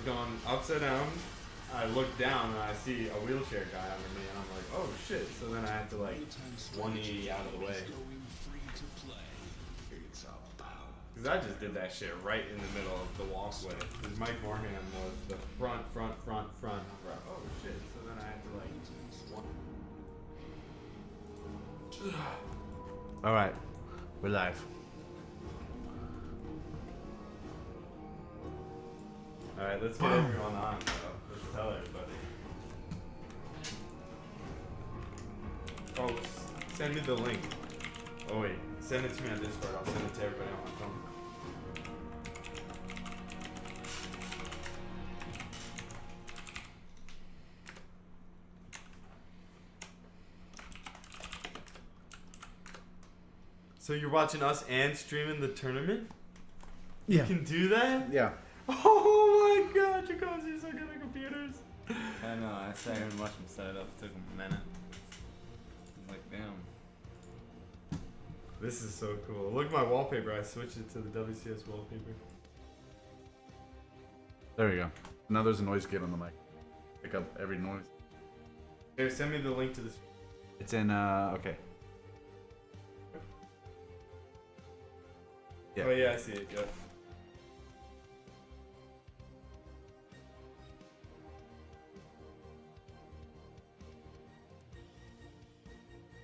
going upside down. I look down and I see a wheelchair guy under me, and I'm like, oh shit. So then I had to like 180 out of the way. Because I just did that shit right in the middle of the walkway. Because Mike Morgan was the front. I'm like, oh shit. So then I had to like. Alright, we're live. Alright, let's get everyone on, bro. Let's tell everybody. Oh, send me the link. Oh wait, send it to me on Discord. I'll send it to everybody on my phone. So you're watching us and streaming the tournament? Yeah. You can do that? Yeah. Oh my god, Jacobis, you're so good at computers. I know, I sat here and watched him set it up. It took him a minute. I'm like, damn. This is so cool. Look at my wallpaper. I switched it to the WCS wallpaper. There we go. Now there's a noise gate on the mic. Pick up every noise. Here, send me the link to this. It's in, okay. Yeah. Oh yeah, I see it. Yep.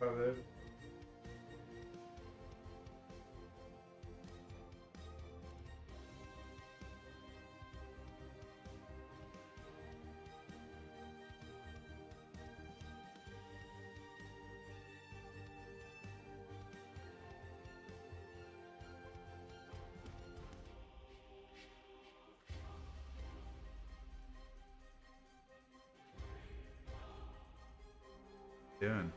Oh, there. Doing.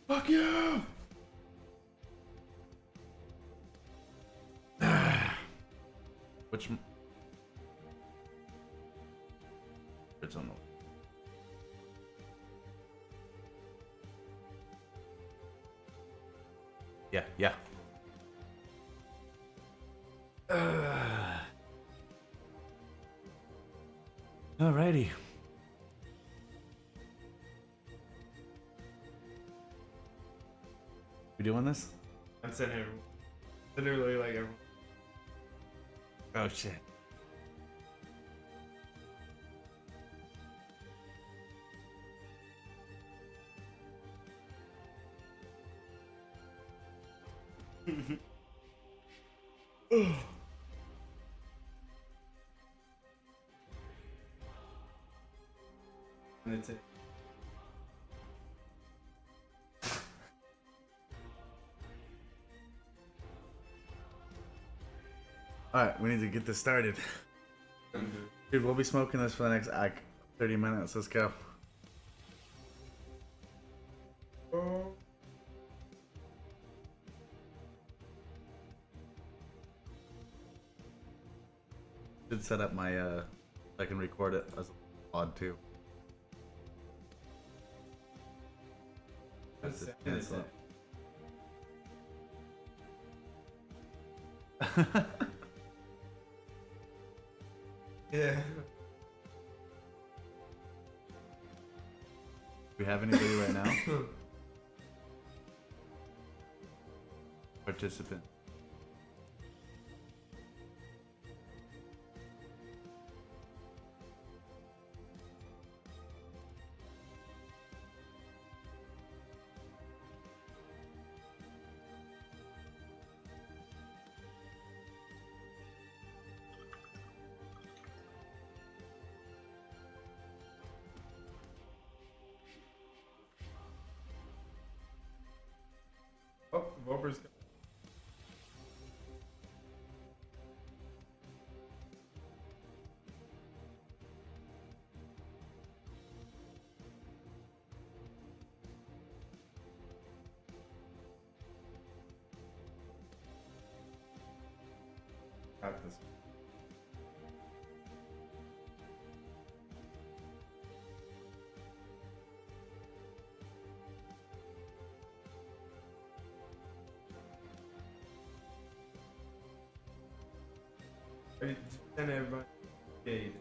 Fuck you! Which... It's on the... Yeah. Alrighty. We doing this? I'm sending it. Literally like everyone. Oh shit. And it's it. Alright, we need to get this started. Dude, we'll be smoking this for the next 30 minutes. Let's go. Should set up my I can record it as a pod too. That's it. Cancel it. Yeah. Do we have anybody right now? Participant. Oh, Voper's. Got this. Send everybody. Yeah, you did.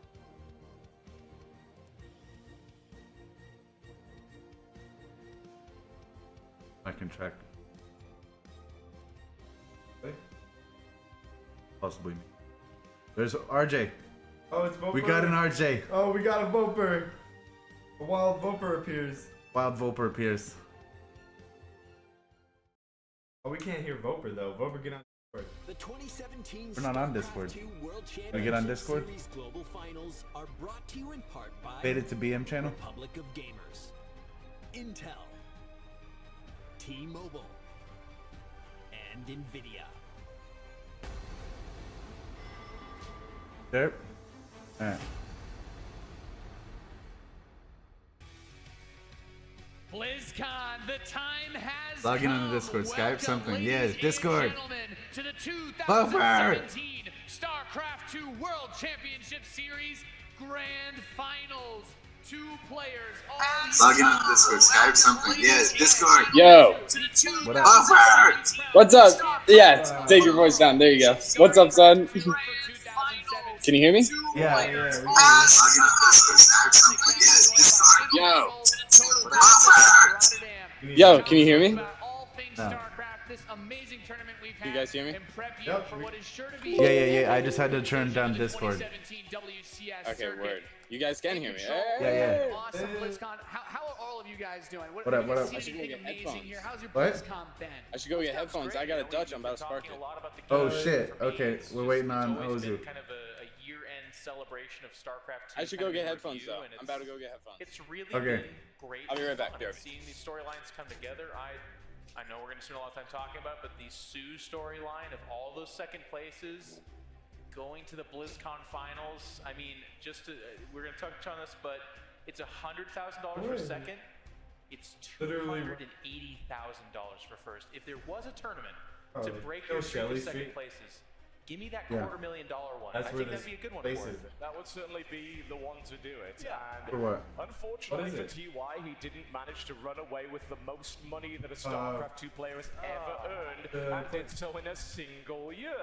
I can track. Wait. Possibly me. There's RJ. Oh, it's Voper. We got an RJ. Oh, we got a Voper. A wild Voper appears. Wild Voper appears. Oh, we can't hear Voper though. Voper, get on Discord. The 2017 We're not on Discord. StarCraft 2 World Can we get on Championship Discord? Series Global Finals are brought to you in part by Faded to BM channel. Republic of Gamers, Intel, T-Mobile, and Nvidia. There. Alright. BlizzCon, the time has Log in come. on the Discord, Skype, Welcome, something. ladies Yes, and Discord. gentlemen, to the Buffer. 2017 StarCraft 2 World Championship Series Grand Finals. 2 players. Log in on the Discord, Skype, something. Yes, Discord. Yo, What up? Buffer. what's up? Yeah, take your voice down. There you go. What's up, son? Can you hear me? Yeah. Yeah, we Log in on the Discord, Skype, something. Yes, Discord. Yo, Buffer. yo, can you hear me? No. You guys hear me? Yep. Yeah. I just had to turn down Discord. Okay, word. You guys can hear me. Yeah. Awesome BlizzCon. How are all of you guys doing? What up, what have up? you I seen should go anything get amazing headphones. here? How's your What? BlizzCon been? I should go get headphones. I got a Dutch. I'm about to spark it. Oh shit. Okay, we're waiting on Ozu. Kind of a year-end celebration of StarCraft 2. I should kind go of get in headphones review, though. and I'm about to go get headphones. It's really Okay. been great. I'll be right back, fun, Derby. and seeing these storylines come together, I know we're going to spend a lot of time talking about, but the Sue storyline of all those second places going to the BlizzCon Finals. I mean, we're going to touch on this, but it's $100,000 for second. It's $280,000 for first. If there was a tournament to break your streak of second places, give me that $250,000 one. That's I where think that'd be a good one this for place it. is. That would certainly be the one to do it. Yeah. And For what? unfortunately What is for it? TY, he didn't manage to run away with the most money that a StarCraft 2 player has ever earned, and did so in a single year.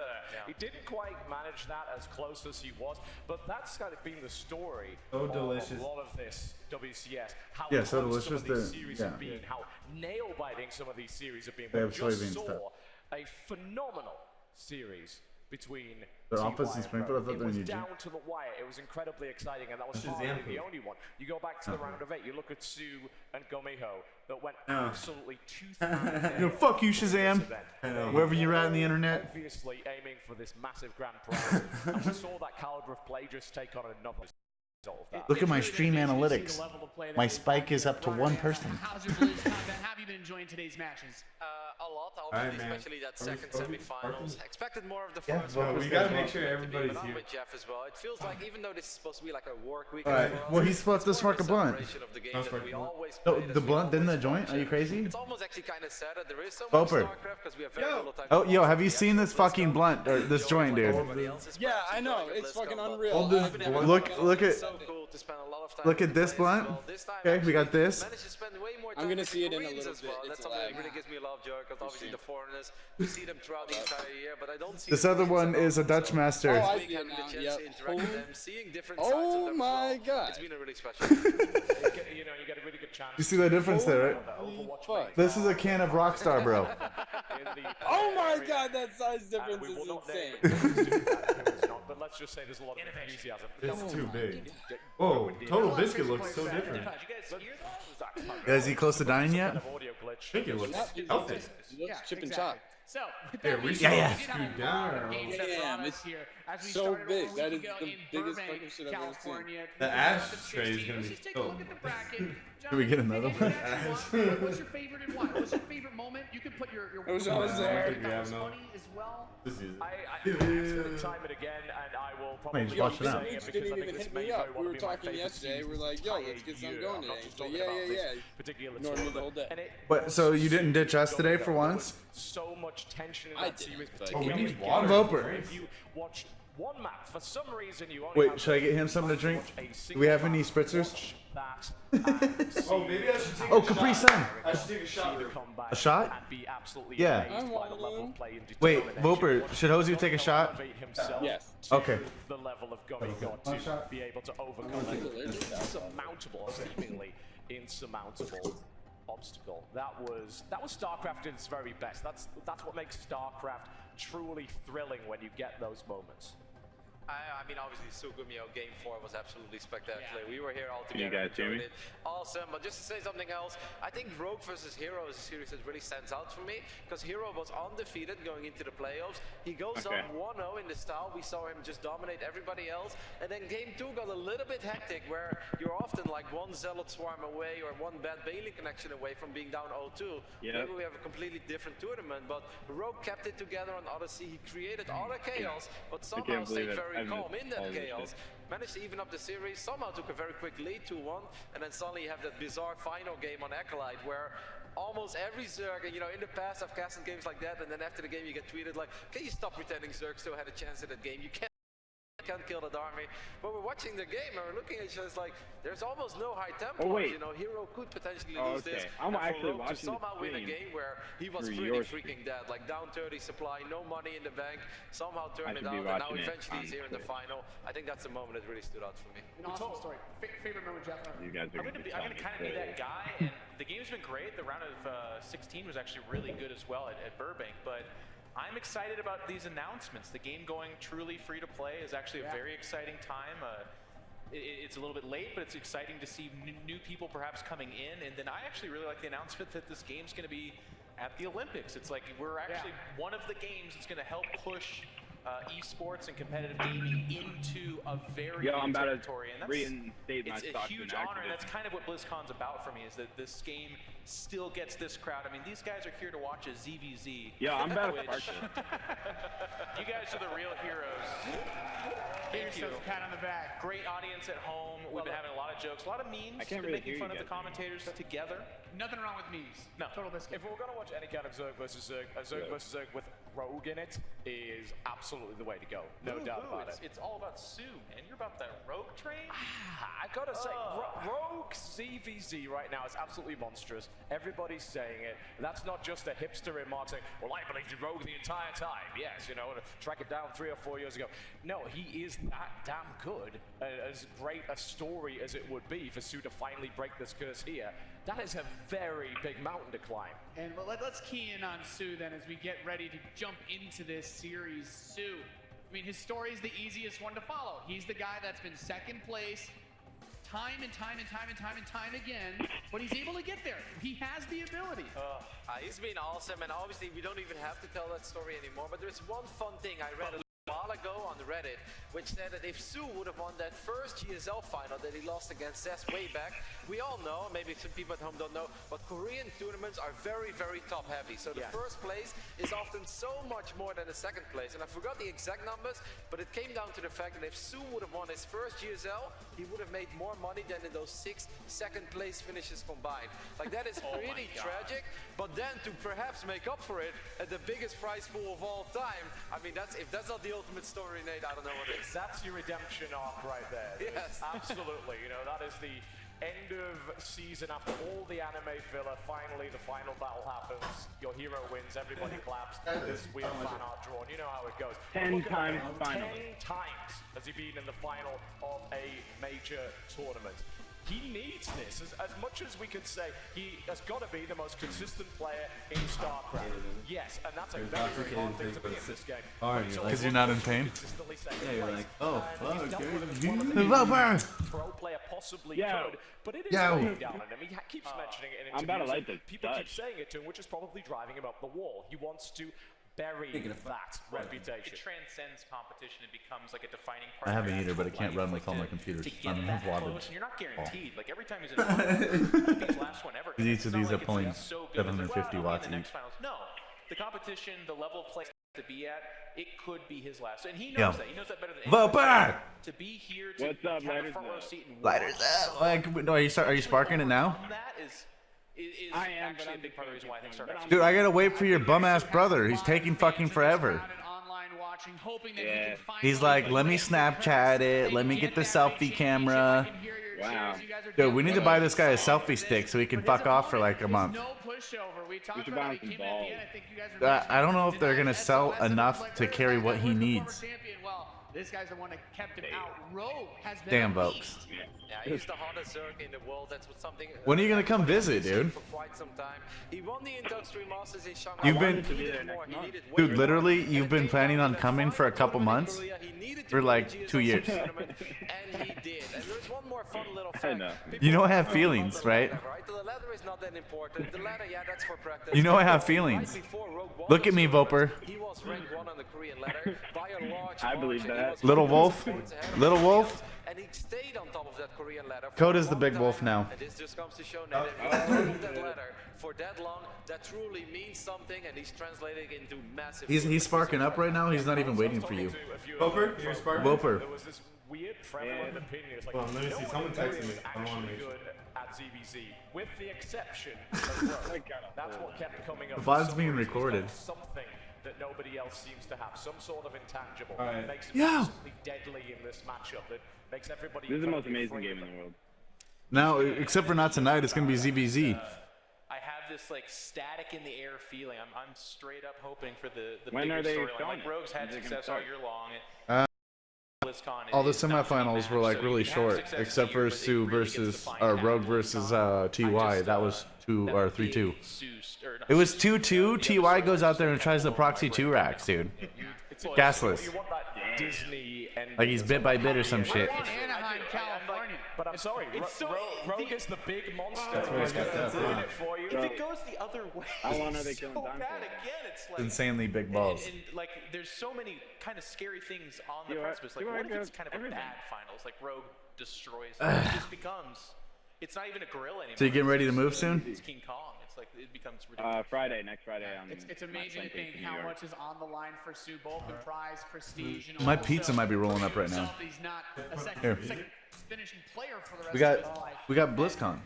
He didn't quite manage that as close as he was, but that's kind of been the story So of delicious. a lot of this WCS. How Yeah, so close some delicious of these that- series yeah. have been, how nail-biting some of these series have been. They We have just soybean saw stuff. a phenomenal series between They're TY opposites in and Springfield? I thought It they were was in UG. down to the wire. It was incredibly exciting, and that was Shazam hardly the proof. only one. You go back to the round of 8, you look at Sue and Gomeho that went No. absolutely tooth and nail Yo, fuck you, in this Shazam. event. Wherever you're at on the internet. Obviously aiming for this massive grand prize, and we saw that caliber of play just take on another result of that. Look at my stream analytics. My spike is up to 1 person. How's your BlizzCon been? How have you been enjoying today's matches? A lot, Alright, obviously, man. especially that Are we second smoking? semifinals. Expected more of the Yeah, first well, one. we gotta make sure everybody's But I'm here. with Jeff as well. It feels like even though this is supposed to be like a work week, Alright, well, he's supposed to spark a blunt. I'll spark a blunt. Oh, the blunt didn't the joint? Are you crazy? It's almost actually kind of sad that there is so much Boper. StarCraft because we have very little time. Oh, to yo, watch have you the seen this actual fucking BlizzCon. blunt or this joint, dude? Everybody else is Yeah, perhaps I know. enjoying It's BlizzCon, fucking but unreal. I've been Look- having look fun. at- It's so cool to spend a lot of time look at with this players as blunt. well. This time Okay, we got actually this. managed to spend way more I'm time gonna with see it the in a Koreans little as bit. well. It's That's a something that lag. really gives me a lot of joy because obviously the foreigners, we see them throughout the entire year, but I don't see This the other Koreans one a lot. is a Dutch So master. Oh, I this week see it having the now. chance Yep. to interact with them, seeing different sides Oh of them as my well. God. It's been a really special. You know, you get a really good chance. You see the difference there, right? Overwatch Fuck. This is a can of Rockstar, bro. in the Oh my area. god, that size And difference we is will not name insane. who it's not, but let's just say there's a lot of enthusiasm. It's too big. Whoa, Total Biscuit looks so different. Did you guys hear that? Is he close to dying yet? Audio glitch. I think it looks Yep. healthy. He looks chip and chop. So, with Here, that we being should said, yeah. we did have scoot a lot down. of games that Damn, brought us it's here. As we so started big. over a That week is ago the in biggest Burbank, fucking shit I've ever seen. California. The Round ash of tray is 16. gonna Let's be just take a look filled. at the bracket. Can we get another Jonathan, one? pick any match you want. What's your favorite and why? What's your favorite moment? You can put your I wish I was there. that was funny as well. This is I absolutely time it again, and I will probably Wait, just watch it out. say it Dudes because didn't I think even this hit may me very up. well We were be my talking favorite yesterday. season We're like, yo, entire let's get year. some going I'm not today. just So talking yeah, about yeah, this yeah. particular Ignored me the whole tournament. day. And it But was so you didn't ditch us today going for well. once? There was so much tension in I that series. didn't, but- Oh, we particularly need water. Voper. If you watch one map, for some reason you only Wait, have should I get him something to drink? watch a Do we have single any map, spritzers? watch that, and see Oh, maybe I should take Oh, a Capri shot. Sun. I should take a shot. see the There. comeback A shot? and be absolutely Yeah. amazed by the level of play and Wait, determination. Voper, Watch should Hosu take a Gomi shot? elevate himself Yes. to Okay. The level of Gomi got One to shot. be able to overcome I'm an allergic to insurmountable, seemingly insurmountable obstacle. That was StarCraft at its very best. That's what makes StarCraft truly thrilling when you get those moments. I mean, obviously, Sugumio Game 4 was absolutely spectacular. Yeah. We were here all Can you together. guys hear enjoyed me? it. Awesome. But just to say something else, I think Rogue versus Hero is a series that really stands out for me because Hero was undefeated going into the playoffs. He goes Okay. up 1-0 in the style. We saw him just dominate everybody else. And then Game 2 got a little bit hectic where you're often like one Zealot Swarm away or one bad Bailey connection away from being down 0-2. Yep. Maybe we have a completely different tournament, but Rogue kept it together on Odyssey. He created all the chaos, but somehow believe stayed it. very I've calm missed in that all this chaos. shit. Managed to even up the series, somehow took a very quick lead 2-1, and then suddenly you have that bizarre final game on Acolyte where almost every Zerg, and you know, in the past I've casted games like that, and then after the game you get tweeted like, can you stop pretending Zerg still had a chance in that game? You can't kill that army. But we're watching the game and we're looking at each other, it's like, there's almost no high tempo. Oh, wait. You know, Hero could potentially Oh, lose this. okay. I'm and for actually Rogue to watching the somehow win a stream game where he was through pretty your freaking dead, like down 30 supply, no money in the bank, somehow I turned it should out, be and now watching it eventually he's on here in the Twitch. final. I think that's the moment that really stood out for me. An awesome story. Favorite moment, Jeff? You guys are I'm gonna kind of be that guy, and the game's been great. The round of 16 was actually really good as well at Burbank, but I'm excited about these announcements. The game going truly free to play is actually a very exciting time. It's a little bit late, but it's exciting to see new people perhaps coming in. And then I actually really like the announcement that this game's going to be at the Olympics. It's like we're actually one of the games that's going to help push esports and competitive gaming into a very I'm new about territory, and to reinstate my it's a stock huge in honor, and that's activism. kind of what BlizzCon's about for me, is that this game still gets this crowd. I mean, these guys are here to watch a ZVZ. Yeah, I'm about to which- spark this. You guys are the real heroes. Give Thank you. yourself a pat on the back. Great audience at home. We've been having a lot of jokes, a lot of memes. I can't Been really making hear fun you of the guys commentators together. Nothing wrong with memes. No. Total biscuit. If we're going to watch any kind of Zerg versus Zerg, a Zerg versus Zerg with Rogue in it is absolutely the way to go. No doubt about it. It's all about Sue, man. You're about that rogue train. I gotta say, Rogue ZVZ right now is absolutely monstrous. Everybody's saying it. That's not just a hipster remark saying, well, I believed in Rogue the entire time. Yes, you know, track it down 3 or 4 years ago. No, he is that damn good. As great a story as it would be for Sue to finally break this curse here, that is a very big mountain to climb. And let's key in on Sue then as we get ready to jump into this series. Sue, I mean, his story is the easiest one to follow. He's the guy that's been second place time and time again, but he's able to get there. He has the ability. He's been awesome, and obviously we don't even have to tell that story anymore, but there's one fun thing I read a while ago on Reddit, which said that if Sue would have won that first GSL final that he lost against Cess way back, we all know, maybe some people at home don't know, but Korean tournaments are very, very top heavy. So the first place is often so much more than the second place. And I forgot the exact numbers, but it came down to the fact that if Sue would have won his first GSL, he would have made more money than in those 6 second place finishes combined. Like, that is pretty tragic. But then to perhaps make up for it at the biggest prize pool of all time, I mean, if that's not the ultimate story, Nate, I don't know what is. That's your redemption arc right there. Yes. Absolutely. You know, that is the end of season after all the anime filler. Finally, the final battle happens. Your hero wins. Everybody claps. There's weird fan art drawn. You know how it goes. 10 times 10 finally. times has he been in the final of a major tournament. He needs this. As much as we could say, he has got to be the most consistent player in StarCraft. Yes, and that's a very, very hard thing to be in this game. Because you're not in pain. Yeah, you're like, oh, fuck, pro player possibly Yo. could, but it is Yo. weighing down on him. He keeps mentioning it in I'm about to interviews, light and this people keep Dutch. saying it to him, which is probably driving him up the wall. He wants to bury Thinking of that It reputation. transcends competition. It becomes like a defining I part. have of an your eater, but it actual can't life, run like with all to- my computers. To I get don't that have close, wattage. and you're not guaranteed. Like every time he's in a final, his last one ever. Each of It's not these like are it's, pulling like, so good. It's like, 750 well, watts in the next each. finals. No, the competition, the level of play to be at, it could be his last, and he knows Yeah. that. He knows that better than Voper! anyone. To be here to What's up, have a lighters front row up? seat and Lighters watch up. someone Like, are you sparking it now? overcome that is I am, but actually a I'm big part of the reason why I think Star Fox. Dude, I gotta wait for your bum ass brother. He's taking fucking forever. Yeah. He's like, let me Snapchat it. Let me get the selfie camera. Wow. Dude, we need to buy this guy a selfie stick so he can fuck off for like a month. No pushover. We talked should about buy it. him He some came in at the balls. end. I think you guys are I don't know if they're gonna mentioning sell SOS, enough like, to where's carry that what guy he with the former needs. champion? Well, this guy's the one that kept him out. Rogue has been Damn, a Vokes. beast. Yeah, he's the hottest Zerg in the world. That's what something. When are you gonna come visit, dude? For quite some time. He won the Industry Masters in Shanghai. You've been- He needed more. He needed way Dude, more. literally, And you've it been came planning down on to that coming for a final couple tournament in months? Korea. He needed to For win like the 2 GSL years. tournament, and he did. And there's one more fun little fact. know. You know I have People feelings, on the right? ladder, right? The ladder is not that important. The ladder, yeah, that's for practice. You know I have Right feelings. before Rogue won Look this at me, tournament, Voper. He was ranked 1 on the Korean ladder by a large I believe margin. He that. was Little 100 wolf? points ahead of Little everybody wolf? else, and he stayed on top of that Korean ladder. Code for is a the long big time. wolf now. And this just comes to show that if you're on top of that ladder for that long, that truly means something, and he's translating into massive. He's sparking up right now. He's not even waiting for you. Voper, you're sparking. Voper. There was this weird prevalent opinion. It's like, Hold on, let me no see. one Someone in Korea texted me. is I wanna actually make sure. good at ZVZ, with the exception of Rogue. That's what kept coming up. The for VOD's some being reason. He's got recorded. Something that nobody else seems to have. Some sort of intangible All right. that makes him Yeah. absolutely deadly in this matchup. That makes everybody. This is the most incredibly amazing afraid game of in him. the world. Now, except for not tonight, it's gonna be ZVZ. I have this like static in the air feeling. I'm straight up hoping for the When bigger are they storyline. showing Like it? Rogue's had When is it success gonna all start? year long. BlizzCon All the is not to be semifinals were matched, like so really you have short, success except here, for but it Sue really gets versus defined or at Rogue BlizzCon. versus I TY. just, That was 2 that or 3-2. big Zeus- or not It was Zeus, 2-2. the TY other goes side out there and just tries to kept blowing proxy my 2 brain. racks, dude. It's Gasless. You want that Disney and Like he's bit by bit or some shit. Anaheim, California. But I'm sorry, Rogue is the big monster. That's what I got that Doing from. it for you. If it goes the other way, How long are they it's killing so time bad for? again. It's like Insanely big balls. And, like, there's so many kind of scary things on the You are- precipice. Like, you what are if it's good. kind of Everything. a bad finals? Like, Rogue destroys it. It just becomes. It's not even a gorilla anymore. So you getting ready to move soon? It's King Kong. It's like it becomes ridiculous. Friday, next Friday. It's amazing to think how much is on the line for Sue, both in prize, prestige, and My also pizza might be rolling up right now. himself. He's not a Here. second finishing player for the rest We of his got life. BlizzCon.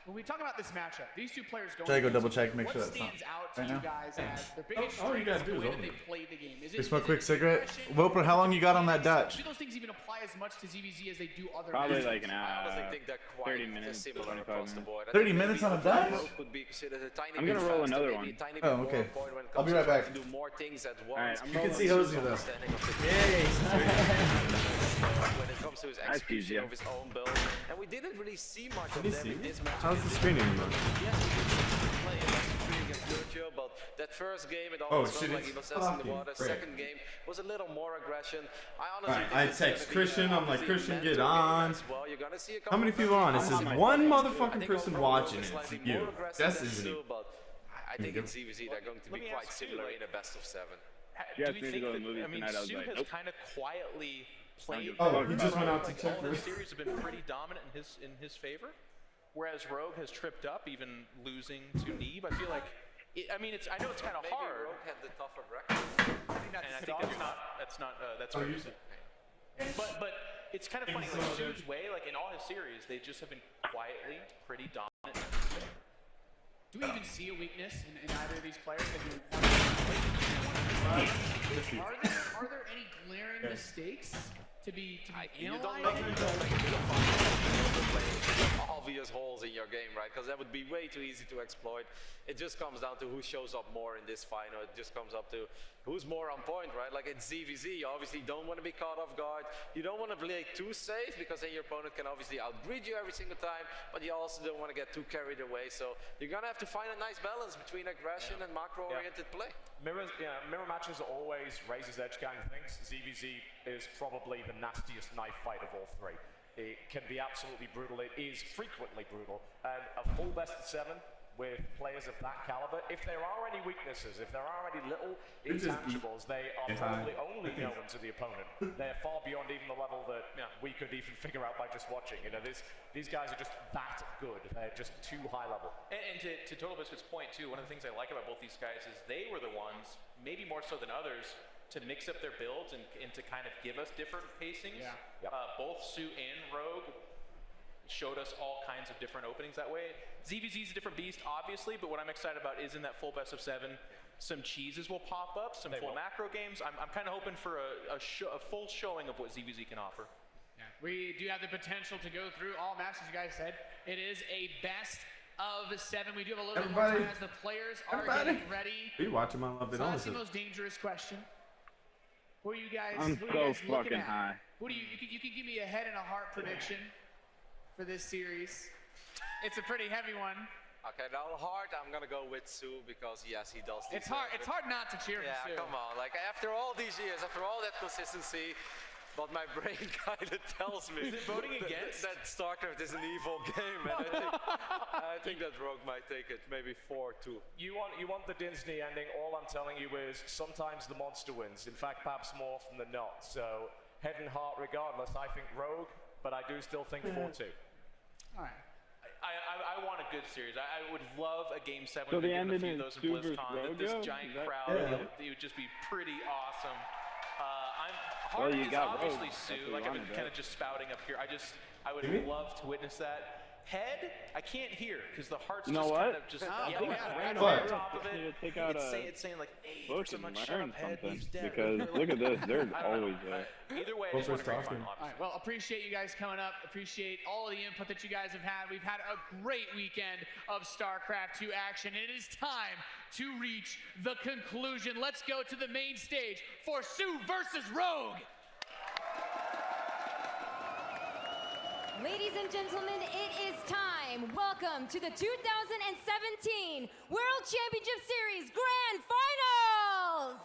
When we talk about this matchup, these two players going. Should I go against double each check, other, make sure what that's not stands out to right you now? guys as their biggest all you strengths, gotta do the is way that open they it. play the game? Is We it smoke is quick it cigarette. aggression? Voper, how long you got on that Dutch? Do those things even apply as much to ZVZ as they do other Probably matchups? like an I honestly hour. think they're quite 30 minutes, similar 25 across the minutes. board. I 30 think minutes maybe on a Dutch? Rogue could be considered a tiny I'm bit gonna roll faster, another maybe one. a tiny Oh, bit okay. more on point when it I'll be comes right to back. do more things at once. Alright, I'm You can rolling see Hosey though. Understanding of the when it comes to his That's execution easier. of his own build. And we didn't really see much of me them see. in this match. How's the screen anymore? Yes, we did see him play in against Virgil, but that first game it almost shit, felt like he it's was testing the fucking water. great. Second game was a little more aggression. I honestly Alright, think I this is gonna text be Christian, I'm like, obviously Christian, mental get game on. as well. You're gonna see a How many couple people on? It of says I one think motherfucking overall person Rogue watching is it. slightly It's you. more aggressive That's than isn't Sue, it? but I think in ZVZ they're going to Let be me quite ask too, similar like- in a best of 7. You Do asked we me to think go to that, the movies I mean, tonight, I was Sue like, has nope. kind of quietly played. Oh, he just went out to like, check all the this. series have been pretty dominant in his favor, whereas Rogue has tripped up, even losing to Neeb. I feel like, I know it's kind of Maybe hard, Rogue had the tougher record. and I think that's fair to say. But it's kind of funny, like Sue's way, like in all his series, they just have been quietly pretty dominant. Do we even see a weakness in either of these players that you are there any glaring mistakes to be You don't analyzed? obvious holes in your game, right? Because that would be way too easy to exploit. It just comes down to who shows up more in this final. It just comes up to who's more on point, right? Like it's ZVZ, you obviously don't want to be caught off guard. You don't want to play too safe because then your opponent can obviously outbreed you every single time, but you also don't want to get too carried away. So you're going to have to find a nice balance between aggression and macro-oriented play. Mirror matches are always razor's edge kind of things. ZVZ is probably the nastiest knife fight of all three. It can be absolutely brutal. It is frequently brutal. And a full best of 7, with players of that caliber. If there are any weaknesses, if there are any little intangibles, they are probably only known to the opponent. They're far beyond even the level that we could even figure out by just watching. You know, these guys are just that good. They're just too high level. And to Total Biscuit's point too, one of the things I like about both these guys is they were the ones, maybe more so than others, to mix up their builds and to kind of give us different pacings. Yeah. Yep. Both Sue and Rogue showed us all kinds of different openings that way. ZVZ is a different beast, obviously, but what I'm excited about is in that full best of 7, some cheeses will pop up, some full macro games. I'm kind of hoping for a full showing of what ZVZ can offer. Yeah, we do have the potential to go through all maps, as you guys said. It is a best of 7. We do have a little bit more time as the players are getting ready. Are you watching my Love It? So that's the most dangerous question. Who are you guys? I'm so fucking high. Who do you can give me a head and a heart prediction for this series? It's a pretty heavy one. Okay, now hard, I'm gonna go with Sue because yes, he does. It's hard not to cheer for Sue. Yeah, come on. Like after all these years, after all that consistency, but my brain kind of tells me is it voting against that StarCraft is an evil game, and I think that Rogue might take it, maybe 4-2. You want the Disney ending. All I'm telling you is sometimes the monster wins. In fact, perhaps more often than not. So head and heart, regardless. I think Rogue, but I do still think 4-2. All right. I want a good series. I would love a Game 7 So to the give a ending few is of those in Sue versus BlizzCon. This Rogue, giant is that- crowd, it would just be pretty awesome. Heart you is got obviously Rogue. Sue. That's Like what I've you been kind of just spouting up here. I would love to witness that. Head, I can't hear because the heart's You know just what? kind of just yelling right What? over top of it. Take out It's saying like, hey, book for someone and shut learn up, Head, something, he's dead. because look at this, they're I don't know. always there. Either way, I just want a great talking. final, All right, well, appreciate you guys coming up. Appreciate all of the input that you guys have had. We've had a great weekend of StarCraft 2 action. It is time to reach the conclusion. Let's go to the main stage for Sue versus Rogue. Ladies and gentlemen, it is time. Welcome to the 2017 World Championship Series Grand Finals!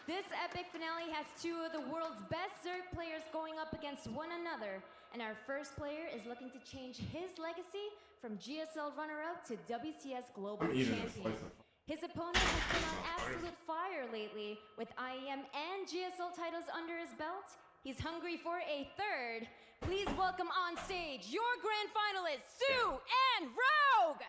This epic finale has 2 of the world's best Zerg players going up against one another, and our first player is looking to change his legacy from GSL runner-up to WCS Global Champion. His opponent has been on absolute fire lately, with IEM and GSL titles under his belt. He's hungry for a third. Please welcome on stage your grand finalists, Sue and Rogue!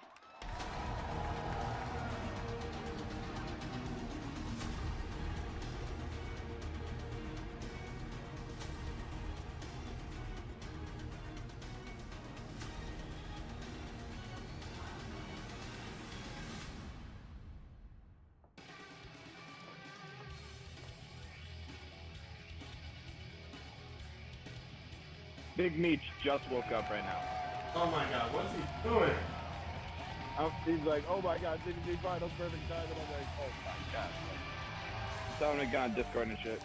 Big Meech just woke up right now. Oh my god, what's he doing? He's like, oh my god, CBG Finals, perfect time, and I'm like, oh my god. Tell him to go on Discord and shit.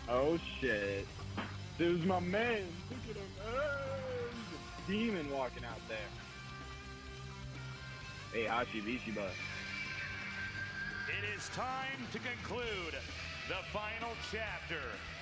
Oh shit. This is my man. Look at him. He's a demon walking out there. Hey, Hashi Bishi Butt. It is time to conclude the final chapter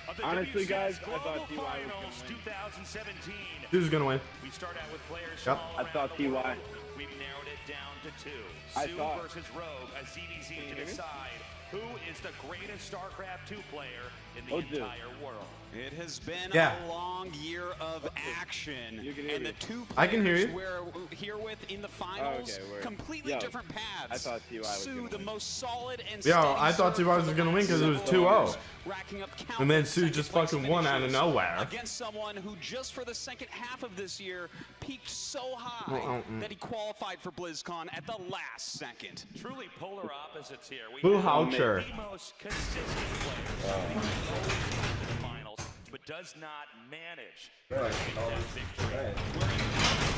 of the Honestly, WCS guys, I Global thought TY was Finals gonna win. 2017. Who's gonna win? We start out with players Yep. from all I around thought the TY. world. We've narrowed it down to 2. I Sue thought. versus Rogue, a ZVZ Can you to hear me? decide who is the greatest StarCraft 2 player in the Oh, dude. entire world. It has been Yeah. a long year of action, You can hear and me. the 2 players I can hear you. we're here with in the finals, Okay, we're- completely Yo, different paths. I thought TY was Sue, gonna the win. most solid and Yo, steady I thought serve TY was for the gonna win 'cause it was last 2-0. years, racking up And then countless Sue just second-place fucking won out of finishes nowhere. against someone who just for the second half of this year peaked so high that he qualified for BlizzCon at the last second. Truly polar opposites here. We Boo have Houcher. the most consistent player in the finals, but does not manage to get that victory.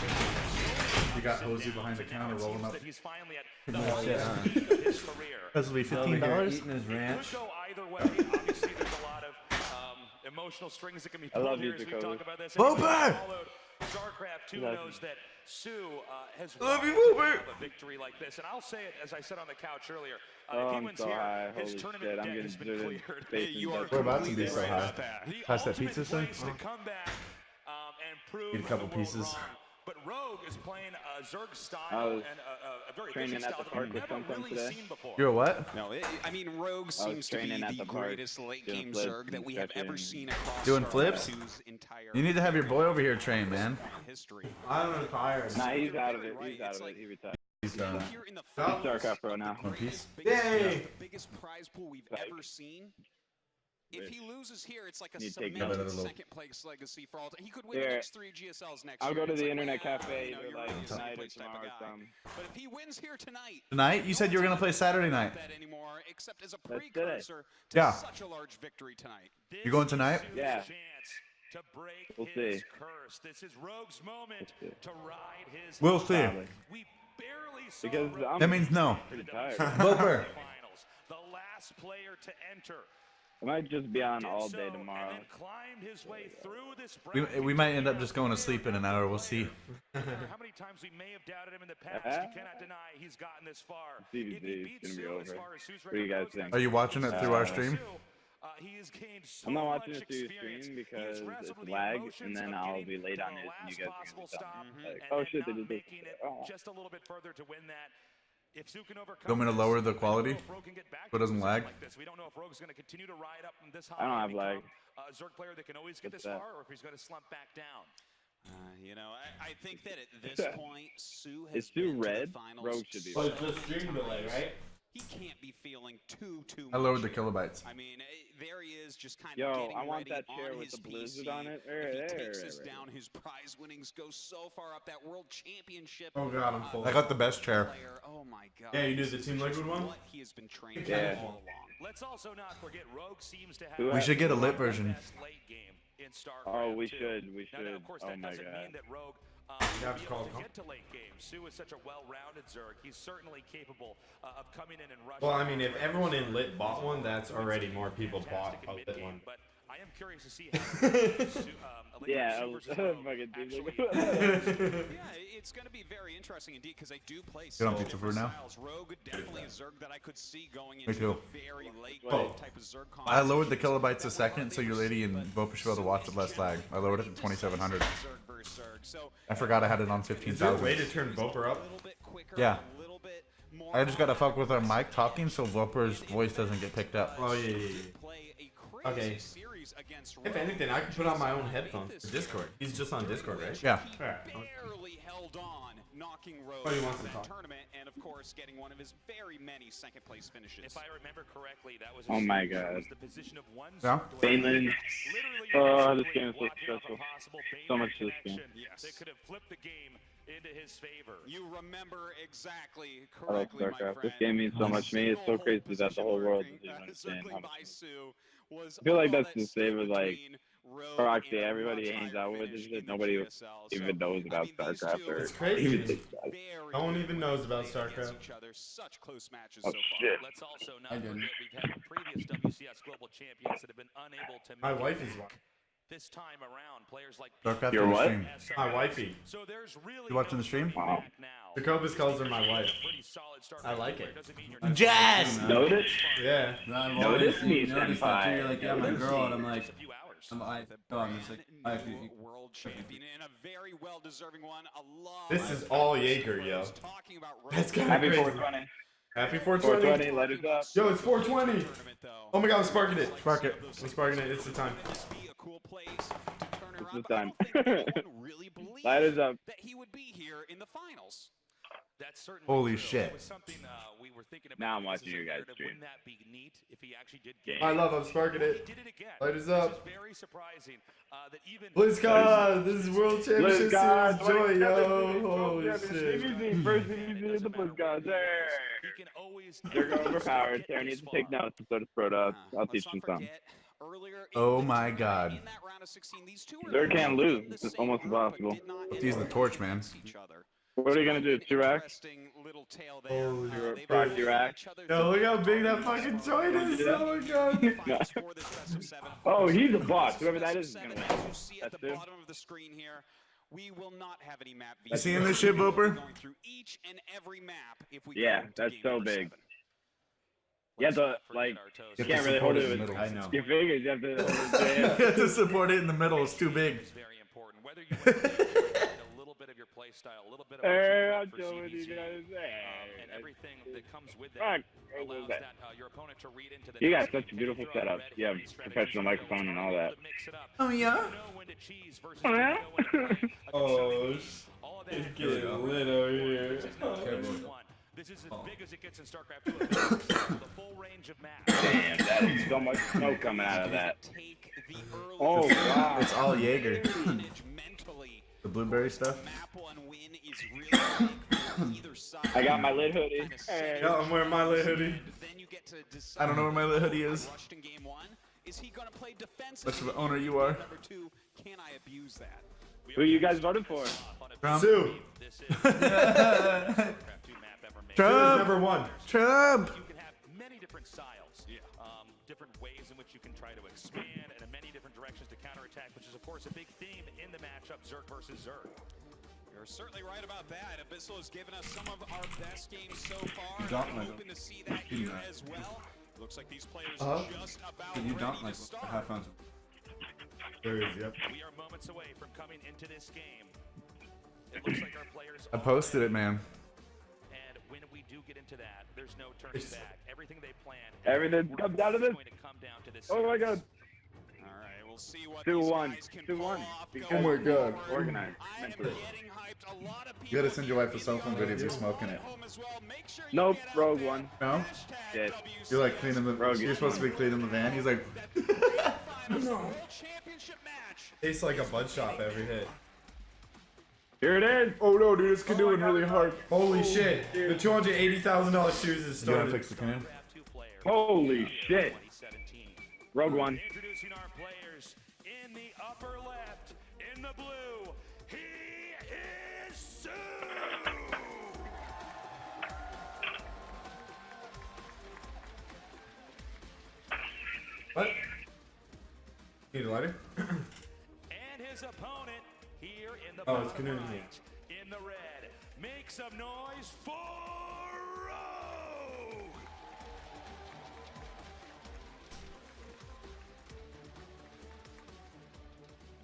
You got Hosey behind the counter rolling up. That he's finally at the Yeah. highest peak of his career. That's be $15. It could go either way. Obviously, there's a lot of emotional strings that can be I love pulled here you, as we Jacobis. talk about this. Boper! Anybody who followed StarCraft 2 Love knows that Sue has Love you, wanted to Boper! have a victory like this. And I'll say it, as I said on the couch earlier, Oh, if he I'm wins so here, high. his Holy tournament shit, I'm debt getting has been zooted. cleared. Face You are We're about to be so completely high. right about that. The Pass that ultimate pizza thing? place to come back and prove Need a couple the world pieces. wrong. But Rogue is playing a Zerg style I was and a very training efficient at the style that park we've with never sometime really today. seen before. You're a what? No, I mean, Rogue seems to be training at the the park, greatest late doing game flips Zerg that and we have ever stretching. seen across Doing StarCraft flips? 2's entire You need to have your boy over here train, man. history. I'm tired. Nah, he's out of it. Right, He's out it's of like- it. He retired. He's done. Here in the He's finals StarCraft Pro now. of the One piece? greatest- Yay! the biggest prize pool we've ever seen. If he loses here, it's like a Need to take cemented another little- second place legacy for all time. He could win the Here. next 3 GSLs next I'll year. go to It's the like, internet well, cafe you know, either you're like really a second tonight or place type of tomorrow or guy. something. But if he wins here tonight, Tonight? You said you were going to play Saturday night. that anymore, except as a That's today. precursor to Yeah. such a large victory tonight. You going tonight? Yeah. Chance to break We'll his see. curse. This is Rogue's moment We'll see. to ride his We'll see. Probably. We barely saw Because Rogue I'm That means no. pretty tired. Boper. finals. The last player to enter. I might just be on Did all so day and tomorrow. then climbed his way through this We might end up just going to sleep in an hour. We'll see. No matter how many times we may have doubted him in the past, you cannot deny he's gotten this far. CBD If he is beats gonna be Sue over. as far as Sue's What do you record guys goes, think? that's Are you watching it through our stream? he has gained so I'm not watching much it through your experience. stream He has because wrestled it's with the lag, emotions and then of I'll getting be late to on the it, and you last guys are gonna possible be telling stop me, and like, oh then shit, they not did this. making it Oh. just a little bit further to win that. If Sue can overcome You want me to this, lower the I don't quality know if Rogue can get back so it to a doesn't position lag? like this. We don't know if Rogue's going to continue to ride up this high I don't and have lag. become a Zerg player that can always get What's this that? far, or if he's going to slump back down. You know, I think that at this point, Sue has Is Sue been to red? the finals. Rogue should be But red. it's just stream delay, right? He can't be feeling too I lowered much the here. kilobytes. I mean, there he is, just kind of Yo, getting I want ready that chair on with his the Blizzard PC. on it. If he takes Right. this down, his prize winnings go so far up. That world championship. Oh god, I'm full. I got the best chair. Player. Oh my god. Yeah, you do This the is Team just Liquid one? What he has been training Yeah. for all along. Let's also not forget Rogue seems to have We We should get a lit the version. best late game in StarCraft Oh, we 2. should. We Now, should. of course, Oh that my doesn't mean god. that Rogue You have will be to call able it to get to late games. Sue is such a well-rounded Zerg. He's certainly capable of coming in and rushing. Well, I mean, if everyone in Lit bought one, that's already more people bought a Lit one. But I am curious to see how Yeah, Sue versus Rogue fucking dude. actually Yeah, it's going to be very interesting indeed because I do play Get on so pizza different food now? styles. Rogue definitely a Zerg that I could see going Me into too. a very late Oh. type of Zerg I lowered the conversation. kilobytes a second so your lady and Bopa should be able to watch it less lag. I lowered it to 2700. Zerg versus Zerg. So I forgot I had it on Is there a way 15,000. to turn Boper a up? little bit quicker, Yeah. a little bit more I just gotta fuck with our mic talking so Voper's voice doesn't get picked up. Oh, yeah. play a crazy Okay. series against If Rogue. anything, I could put on my own headphones for Discord. He's just on Discord, right? Yeah. Barely held on, knocking Rogue Oh, he out wants of to that talk. tournament, and of course getting one of his very many second place finishes. If I remember correctly, that was Oh my god. was the position of one Yeah. Zerg Baneland. literally Oh, and this game is so blocking off a stressful. possible So Baneland much to this game. connection that could have flipped the game into his favor. You remember exactly I love correctly, my StarCraft. friend. This game means so much to me. It's so crazy that the whole world doesn't even understand how much. I feel like that's the same with like, or actually everybody hangs out with this shit. Nobody even knows about StarCraft or It's crazy. even thinks about it. No one even knows about StarCraft. Each other, such close matches Oh so far. shit. Let's also not I forget didn't. we've had previous WCS global champions that have been unable to make My it wife is back. This time around, players like StarCraft Your on the what? stream. My wifey. So there's really You watching the stream? Wow. Jacobis calls her my wife. I like it. Jazz! Notice? Yeah. Notice me, senpai. You're like, yeah, my girl, and I'm like, a few hours. I'm just like, World champion and a very well deserving one. A lot. This is all Jaeger, yo. Talking about That's kind of Happy crazy. 420. Happy 420. 420, let it up. Yo, it's 420. tournament though. Oh my god, I'm sparking it. Spark it. I'm sparking it. It's the time. This be a cool place to turn It's around. the But I time. don't think anyone really believed Light is up. that he would be here in the finals. That's certainly Holy true. shit. It was something we were thinking about. Now I'm This is watching a you guys narrative. stream. Wouldn't that be neat if he actually did get I love I'm sparking He it. did it again. Light is This up. is very surprising that even Blizzcon, this is World Championship Blizzcon, Series joy, yo. 2017 Holy Championship. shit. CBZ, first CBZ in the Blizzcon. There. he can always They're overpowered. Sarah needs to take notes instead of throw it up. I'll Let's teach not them something. forget, earlier in Oh the my tournament, god. in that round of 16, these two were Zerg can't literally lose. in the It's same almost group, but impossible. did not Let's end use the up torch, man. against each other. What are you gonna do? 2x? Proxy rack? Yo, look how big that fucking joint is. Oh my god. Oh, he's a boss. Whoever that is gonna win. At the bottom of the screen here, we will not have any map. You seeing this shit, Voper? Going through each and every map. If we Yeah, that's so big. You have to, like, you can't really hold it with I know. your fingers. You have to hold it. You have to support it in the middle. It's too big. It's very important. Whether you want to a little bit of your play style, a little bit of Hey, what I'm you showing prep you for guys. CBG, and everything that comes with that allows that your opponent to read into the. You got such a beautiful setup. You have professional microphone and all that. Oh yeah. Oh yeah. Oh, it's getting lit over here. This is as big as it gets in StarCraft 2. The full range of maps. Damn, that is so much smoke coming out of that. Oh wow. It's all Jaeger. The blueberry stuff. I got my LiT hoodie. Hey. Yeah, I'm wearing my LiT hoodie. I don't know where my LiT hoodie is. Much of an owner you are. Who you guys voted for? Trump. Sue. Trump. Number one. Trump. You can have many different styles, different ways in which you can try to expand, and many different directions to counterattack, which is of course a big theme in the matchup, Zerg versus Zerg. You're certainly right about that. Abyssal has given us some of our best games so far. Don't I'm like hoping to see that here as well. Looks like these players just about You don't ready like to start. have fun. There is, yep. We are moments away from coming into this game. It looks like our players I posted it, man. and when we do get into that, there's no turning back. Everything they plan. Everything comes down to this. Going to come down to this. Oh my god. All right, we'll see what 2-1. these guys can 2-1. pull off Because Oh my god. organized. I am Mentally. getting hyped. A lot of You people gotta send your wife a cell phone video of you smoking it. home as well. Make sure you Nope, get out Rogue there. One. No? Yes. You're like cleaning the. Rogue You're is supposed to be fine. cleaning the van. He's like. World Championship match. Tastes like a bud shop every hit. Here it is. Oh no, dude, it's canoeing really hard. Holy shit. The $280,000 shoes is You wanna started. fix the canoe? Holy shit. Rogue One. Introducing our players in the upper left, in the blue, he is Sue! What? Need a lighter? And his opponent here in the Oh, it's bottom canoeing. right, in the red. Make some noise for Rogue!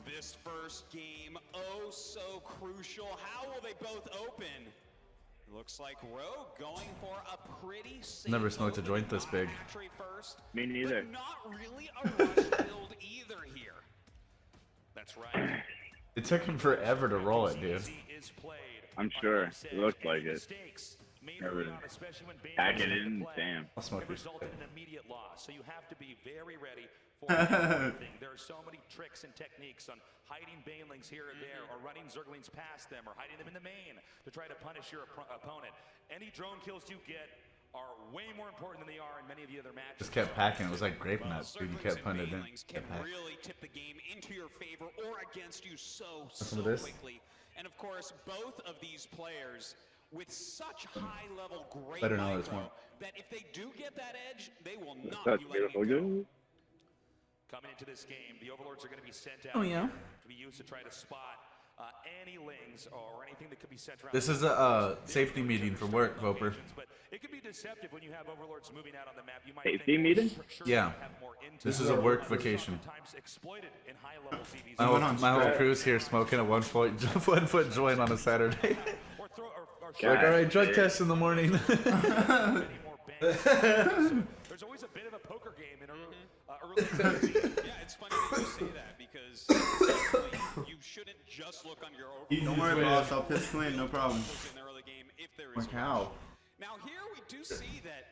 This first game, oh so crucial. How will they both open? Looks like Rogue going for a pretty safe Never smoked a joint this big. entry first. Me neither. But not really a rush build either here. That's right. It took him forever to roll it, dude. Is played. I'm sure. It looks like it. Mistakes made early on, especially when Pack it Bane's in, play, damn. I'll smoke it this. resulted in immediate loss. So you have to be very ready for everything. There are so many tricks and techniques on hiding banelings here or there, or running zerglings past them, or hiding them in the main to try to punish your opponent. Any drone kills you get are way more important than they are in many of the other matches. Just kept packing. It was like grape nuts, dude. You kept putting it in. Can really tip the game into your favor or against you so Some of this? quickly. And of course, both of these players with such high level great Better know this micro one. that if they do get that edge, they will not That's be letting beautiful. it go. Good. Coming into this game, the Overlords are going to be sent out Oh, yeah? to be used to try to spot any lings or anything that could be sent around. This is a safety meeting for work, Voper. But it can be deceptive when you have Overlords moving out on the map. You might Safety think, meeting? sure, Yeah. have more intel. This is a work vacation. Sometimes exploited in high-level CVs. My whole crew's here smoking a 1 foot joint on a Saturday. Or throw, or Like, all right, drug test in the morning. There's always a bit of a poker game in early Yeah, it's funny that you say that because you shouldn't just look on your Don't worry, boss. I'll piss clean. No problem. in the early game if there is Like how? Now here we do see that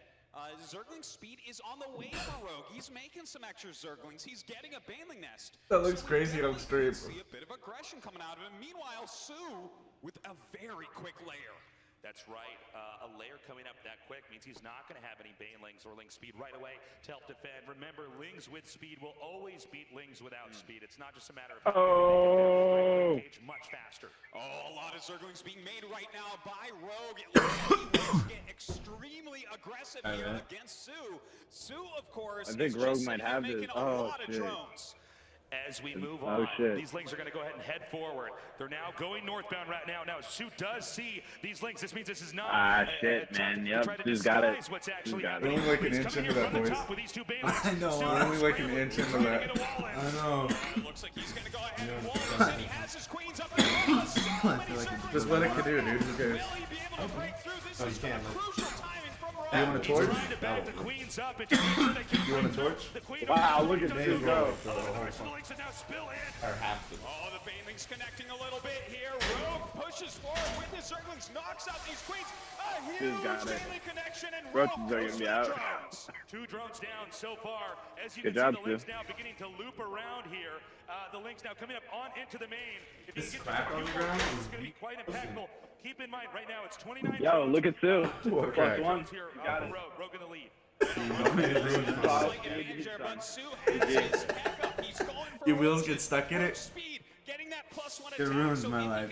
Zergling's speed is on the way for Rogue. He's making some extra Zerglings. He's getting a Baneling Nest. That looks crazy on stream. See a bit of aggression coming out of him. Meanwhile, Sue with a very quick layer. That's right. A layer coming up that quick means he's not going to have any banelings or ling speed right away to help defend. Remember, lings with speed will always beat lings without speed. It's not just a matter of much faster. Oh, a lot of Zerglings being made right now by Rogue. It looks like he wants to get extremely aggressive here against Sue. Sue, of course, I think Rogue might have this. making a lot of drones. As we move on, these lings are going to go ahead and head forward. They're now going northbound right now. Now, Sue does see these lings. This means this is not. Shit, man. Yep, Sue's got it. We're only like an inch into that, boys. I know. We're only like an inch into that. I know. Looks like he's going to go ahead and wall this, and he has his queens up and across. Just let it do, dude. Who cares? Oh, you can't. You want a torch? You want a torch? Wow, look at this go. Or half the. Oh, the banelings connecting a little bit here. Rogue pushes forward with the Zerglings, knocks out these queens. A huge banelink connection, and Roaches are going to be out. 2 drones down so far. As you Good can job, see, the lings now beginning to loop around here. The lings now coming up on into the main. If This you get crack on the ground it's going to be quite impactful. Keep in mind, right now it's 29. Yo, look at Sue. Okay. +1. Here, Got it. Rogue in the lead. Your wheels get stuck in it? It ruins my life.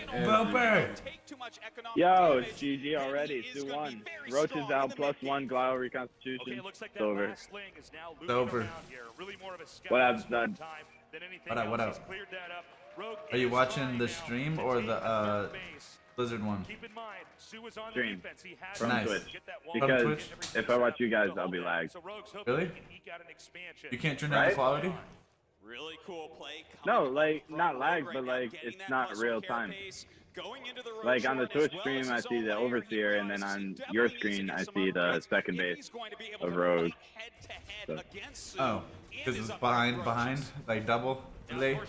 Yo, it's GG already. 2-1. Roach is out +1. Glio reconstitution. It's over. It's over. What happens done? What up? Are you watching the stream or the Blizzard one? Stream. From Nice. Twitch. From Because Twitch? if I watch you guys, I'll be lagged. Really? You can't turn down the quality? Really cool play. No, like, not lag, but like, it's not real time. Like, on the Twitch stream, I see the Overseer, and then on your screen, I see the second base of Rogue. So. Oh, because it's behind, like double delay?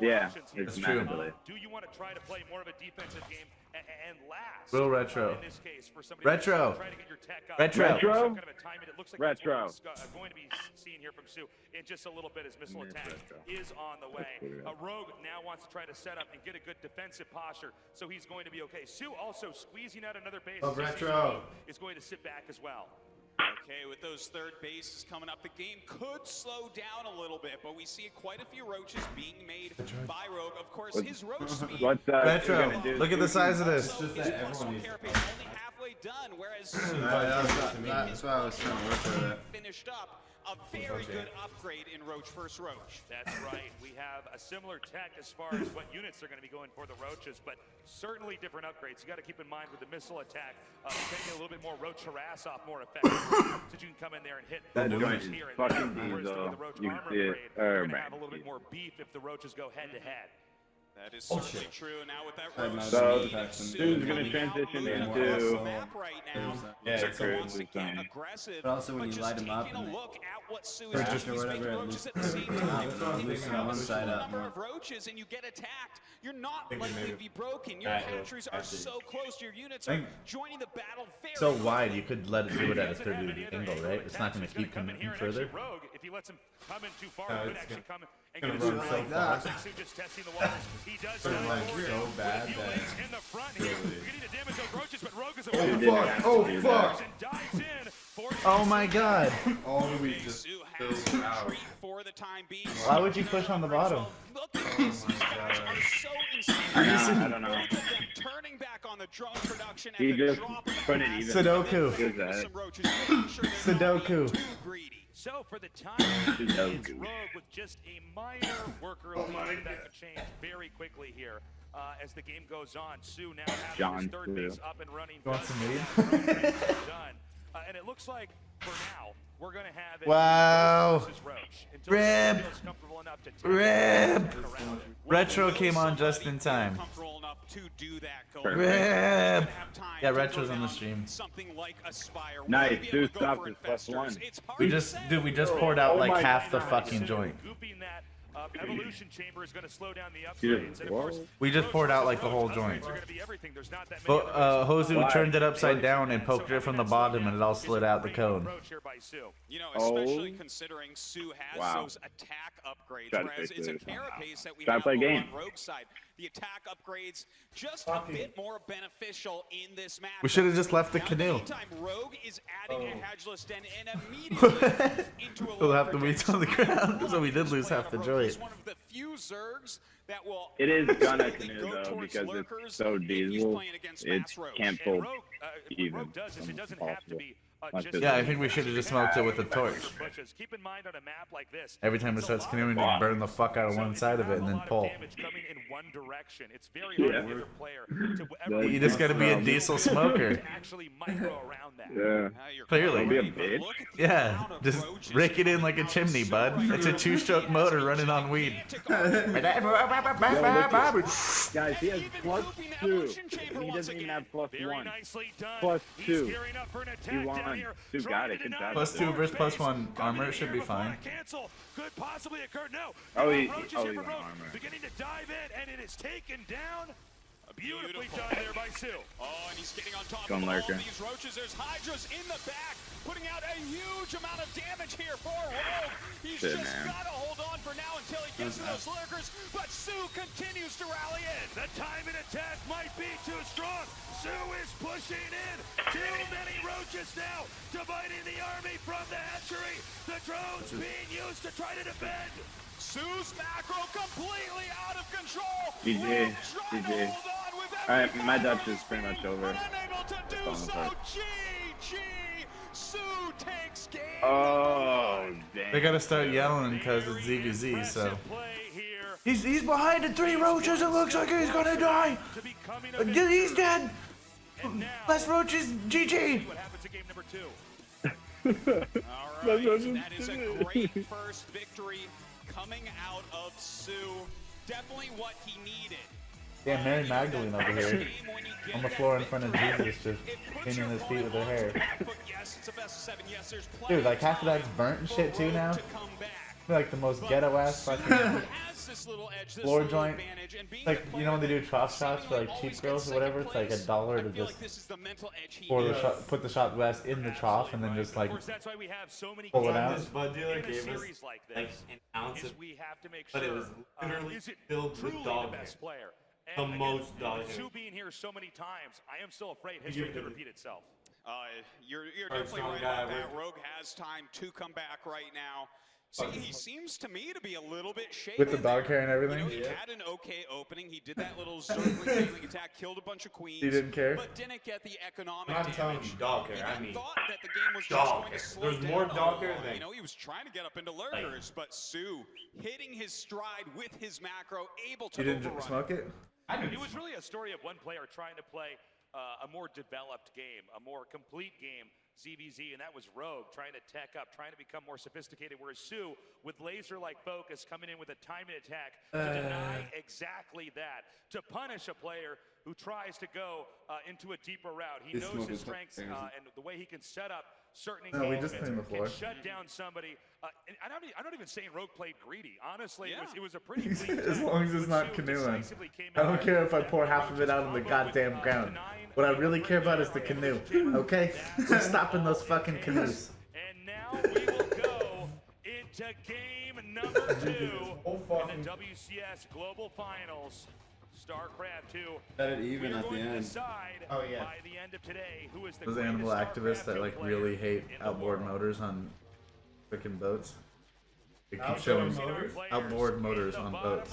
Yeah, it's That's true. delay. Do you want to try to play more of a defensive game and last? Real retro. In this case, for somebody Retro. trying to get your tech up. Retro. Retro? Some kind of a time, it looks like Retro. that's what we're going to be seeing here from Sue in just a little bit as missile attack is on the way. Rogue now wants to try to set up and get a good defensive posture, so he's going to be okay. Sue also squeezing out another base. Oh, Retro. Is going to sit back as well. Okay, with those third bases coming up, the game could slow down a little bit, but we see quite a few roaches being made by Rogue. Of course, his roach speed. What's Retro, look at the size of this. Just that everyone needs Carapace only halfway done, whereas That's why I was trying to work for that. finished up a very good upgrade in Roach versus Roach. That's right. We have a similar tech as far as what units are going to be going for the Roaches, but certainly different upgrades. You got to keep in mind with the missile attack, taking a little bit more Roach harass off more effectively, so you can come in there and hit That the joint Roaches is here and fucking there. Whereas diesel. the Roach You can armor see it. upgrade, you're going to have a little bit more beef if the Roaches go head to head. That is certainly true. Now with that Roach So, speed, Sue's going to transition into... map right now. Yeah, Zerg it's wants to get aggressive, But also when but you just light them up taking a and look at what Sue or is just doing. or He's making whatever, at roaches least at the same time. at least on one side up number more. of roaches and you get attacked, you're not Think likely maybe to be broken. Your hatcheries are so close. Your units are joining the battle very So wide, you could let it do it at a 30-degree angle, right? It's not going to keep coming in further. Rogue, if he lets him come in too far, No, could it's actually come and gonna get a run so like fast. Sue just testing the waters. He does Gonna run so bad few that- links in the front here. Beginning to damage those roaches, but Rogue is a Oh fuck! and dives in. Oh my god! All the week just Sue fills has out. retreat for the time being. Why would you push on the bottom? Look at this. These guys are so insane. I don't know. Both of them turning back on the drone production He at the just drop of a put it hat. even. Sudoku. Here's that. Some roaches, making sure they're not Sudoku. being too greedy. So for the time, Sudoku. it's Rogue with just a minor worker lead that could change very quickly here. As the game goes on, Sue now having John his third base Sue. up and running. You want does some meat? have the road done. And it looks like for now we're going to have Wow. versus Roach until Rib. he feels comfortable enough to take Rib. around. Retro came on just in time. Comfortable enough to do that. Rib. Have time Yeah, to Retro's go on the down stream. Something like Aspire. Nice, Will he be able Sue to go stopped for his infestors? +1. It's hard We to just, say. dude, we just poured out Oh like my half the God. fucking joint. Gooping that evolution chamber is going to slow down the Yeah. upgrades. And of course, We just poured out like the whole joint. upgrades are going to be everything. There's not that many But others. Hozu Why? turned it upside down and poked it from the bottom, and it all slid out the cone. You know, especially Oh. considering Sue has Wow. those attack upgrades, Tried to whereas fix it's a it. carapace that we Tried to have play over game. on Rogue side. the attack upgrades just a bit more beneficial in this map. We should have just left the canoe. Meantime, Rogue is adding a hedgeless den and immediately into a We'll have the weeds on the ground, so we did lose half the joy. He's one of the few Zergs that will It is gonna canoe though because it's so diesel. It can't pull even. Yeah, I think we should have just smoked it with a torch. Keep in mind on a map like this, Every time it starts canoeing, you burn the fuck out of one side of it and then pull. coming in one direction. It's very hard for the player to ever You just gotta be a diesel smoker. actually micro around that. Yeah. Clearly. Don't be a bitch. Yeah, just rake it in like a chimney, bud. It's a two-stroke motor running on weed. Guys, he has +2. He doesn't even have +1. +2. He won. Stu got it. Good job. +2 versus +1 armor should be fine. Could possibly occur. No. Oh, he Roaches won here for Rogue, armor. beginning to dive in, and it is taken down. Beautifully done there by Sue. Oh, and he's getting on top Gun of all lurker. these roaches. There's Hydras in the back, putting out a huge amount of damage here for Rogue. He's Shit, just man. got to hold on for now until he gets to those lurkers, but Sue continues to rally in. The time and attack might be too strong. Sue is pushing in. Too many roaches now, dividing the army from the hatchery. The drones being used to try to defend. Sue's macro completely out of control. GG. GG. Alright, my Dutch is pretty much over. Unable to do Falling so. apart. GG. Sue takes game. Oh, damn. They gotta start yelling because it's ZVZ, so. He's behind the 3 roaches, it looks like he's gonna die! He's dead! Less roaches, GG! What happens in game number 2? All right, that is a great first victory coming out of Sue. Definitely what he needed. Yeah, Mary Magdalene over here. On the floor in front of Jesus, just pinning his feet with her hair. Dude, like half of that's burnt and shit too now. Like the most ghetto ass fucking floor joint. Like, you know when they do trough shots for like cheap girls or whatever? It's like $1 to just pour the shot, put the shot glass in the trough and then just like pull it out. This bud dealer gave us like an ounce of, but it was literally filled with dog hair. The most dog hair. Sue being here so many times, I am still afraid history could repeat itself. You're definitely right about that. Rogue has time to come back right now. See, he seems to me to be a little bit shaky. With the dog hair and everything? You know, he had an okay opening. He did that little Zergling healing attack, killed a bunch of queens. He didn't care? But didn't get the economic I'm not telling damage. you dog hair, I mean thought that the game was just dog going hair. to slow There's down more a dog hair little. than You know, he was trying to get up into lurkers, but Sue hitting his stride with his macro, able to You didn't overrun. smoke it? It was really a story of one player trying to play a more developed game, a more complete game, ZVZ, and that was Rogue trying to tech up, trying to become more sophisticated, whereas Sue, with laser-like focus, coming in with a timing attack to deny exactly that, to punish a player who tries to go into a deeper route. He knows his strengths and the way he can set up certain No, we just engagements, cleaned the floor. can shut down somebody. And I'm not even saying Rogue played greedy. Honestly, it was a pretty clean As game. long as it's not Sue canoeing. decisively came I out don't care if I pour half of it out on the goddamn ground. What I really care about is the canoe, okay? So stopping those fucking canoes. And now we will go into game number 2 in the WCS Global Finals. StarCraft 2. Set it even at the end. Decide Oh, yeah. by the end of today who is the Those greatest animal activists that StarCraft like 2 really player hate in the outboard world. motors on freaking boats. They keep Outboard showing motors? outboard motors on boats.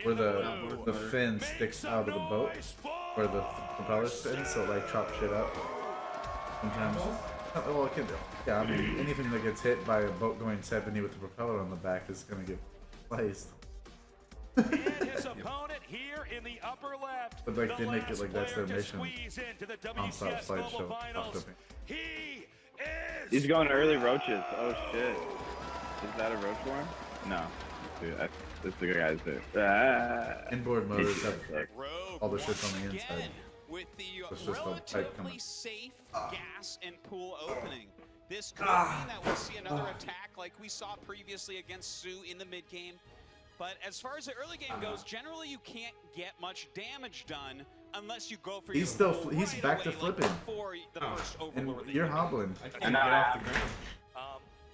Where the fin sticks out of the boat, where the propeller spins, so it like chops shit up. Sometimes, well, it can, yeah, I mean, anything that gets hit by a boat going 70 with the propeller on the back is gonna get placed. And his opponent here in the upper left. But like the they make it last like that's their player to mission. squeeze into the Non-stop WCS Global slideshow. Finals. He is He's going early roaches. Oh shit. Is that a roach worm? No. Dude, that's the guy's there. Inboard motors have Rogue all the shit on the again inside. with the It's just a pipe coming. relatively safe gas and pool opening. This could mean that we'll see another attack like we saw previously against Sue in the mid game. But as far as the early game goes, generally you can't get much damage done unless you go for He's your still full he's right back to away, like flipping. before the first And overlord that you're you hobbling. I can't get off the ground.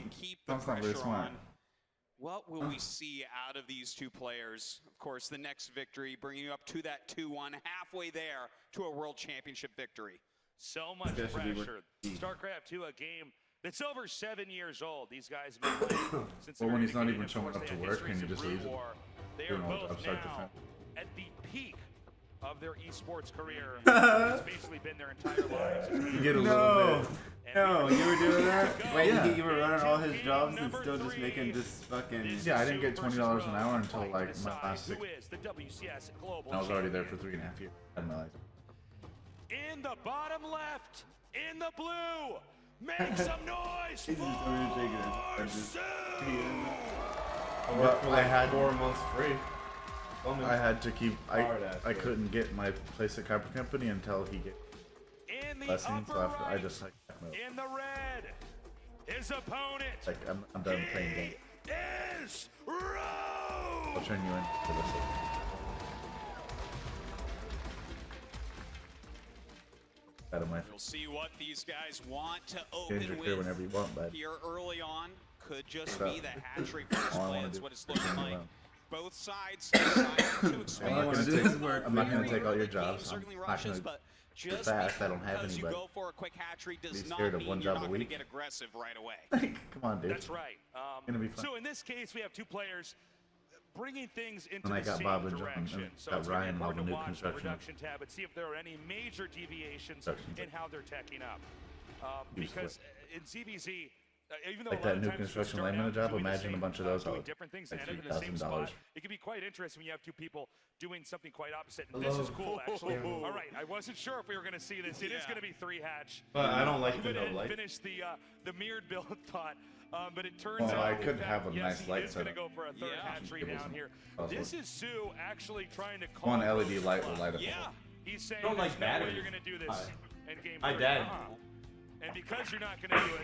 and keep the Trump's not very pressure smart. on What will we see out of these two players? Of course, the next victory bringing you up to that 2-1, halfway there to a World Championship victory. So much pressure. StarCraft 2, a game that's over 7 years old. These guys have been playing since Well, when he's not even showing up to work and you just leave him. They are both now at the peak of their esports career. It's basically been their entire lives. You get a little bit. No, you were doing that? Wait, you were running all his jobs and still just making this fucking... Yeah, I didn't get $20 an hour until like my last 6. And I was already there for 3.5 years. I didn't realize. In the bottom left, in the blue, make some noise for But I had 4 months free. I had to keep. I couldn't get my place at Copper Company until he get blessing. So after I just like in the red, his opponent. Like I'm done playing games. Is Rogue. I'll turn you in for this. Out of my. We'll see what these guys want to Change open your career with whenever you want, bud. here early on. Could just be the hatchery first play. That's what it's looking like. Both sides deciding to expand. I'm not going to take all your jobs. I'm certainly not rushes, going but to just fast. I don't have because you anybody. go for a quick hatchery does Be not scared of mean one you're job not a going to week. get aggressive right away. Come on, dude. That's right. Gonna be fun. So in this case, we have two players bringing things into And I the got same Bob and John, direction. and So got it's gonna be Ryan and all the important to new watch the construction. production tab and see if there are any major deviations in how they're teching up. Because in ZVZ, even though Like a lot that of new times construction you start laminate out job, doing the imagine a same, bunch of those doing all different things like and end up in the same $3,000. spot. It can be quite interesting when you have two people doing something quite opposite. And this is cool, actually. All right, I wasn't sure if we were going to see this. It is going to be 3-hatch. But I don't like the no light. light. Finish the mirrored build thought. But it turns Well, out I could that, have a yes, nice he light is going to setup. go for a third hatchery down here. Possibly. This is Sue actually trying to call One LED light will light up. Yeah, he's saying I don't like there's no way batteries. you're going to do this in game My 3. dad. And because you're not going to do it,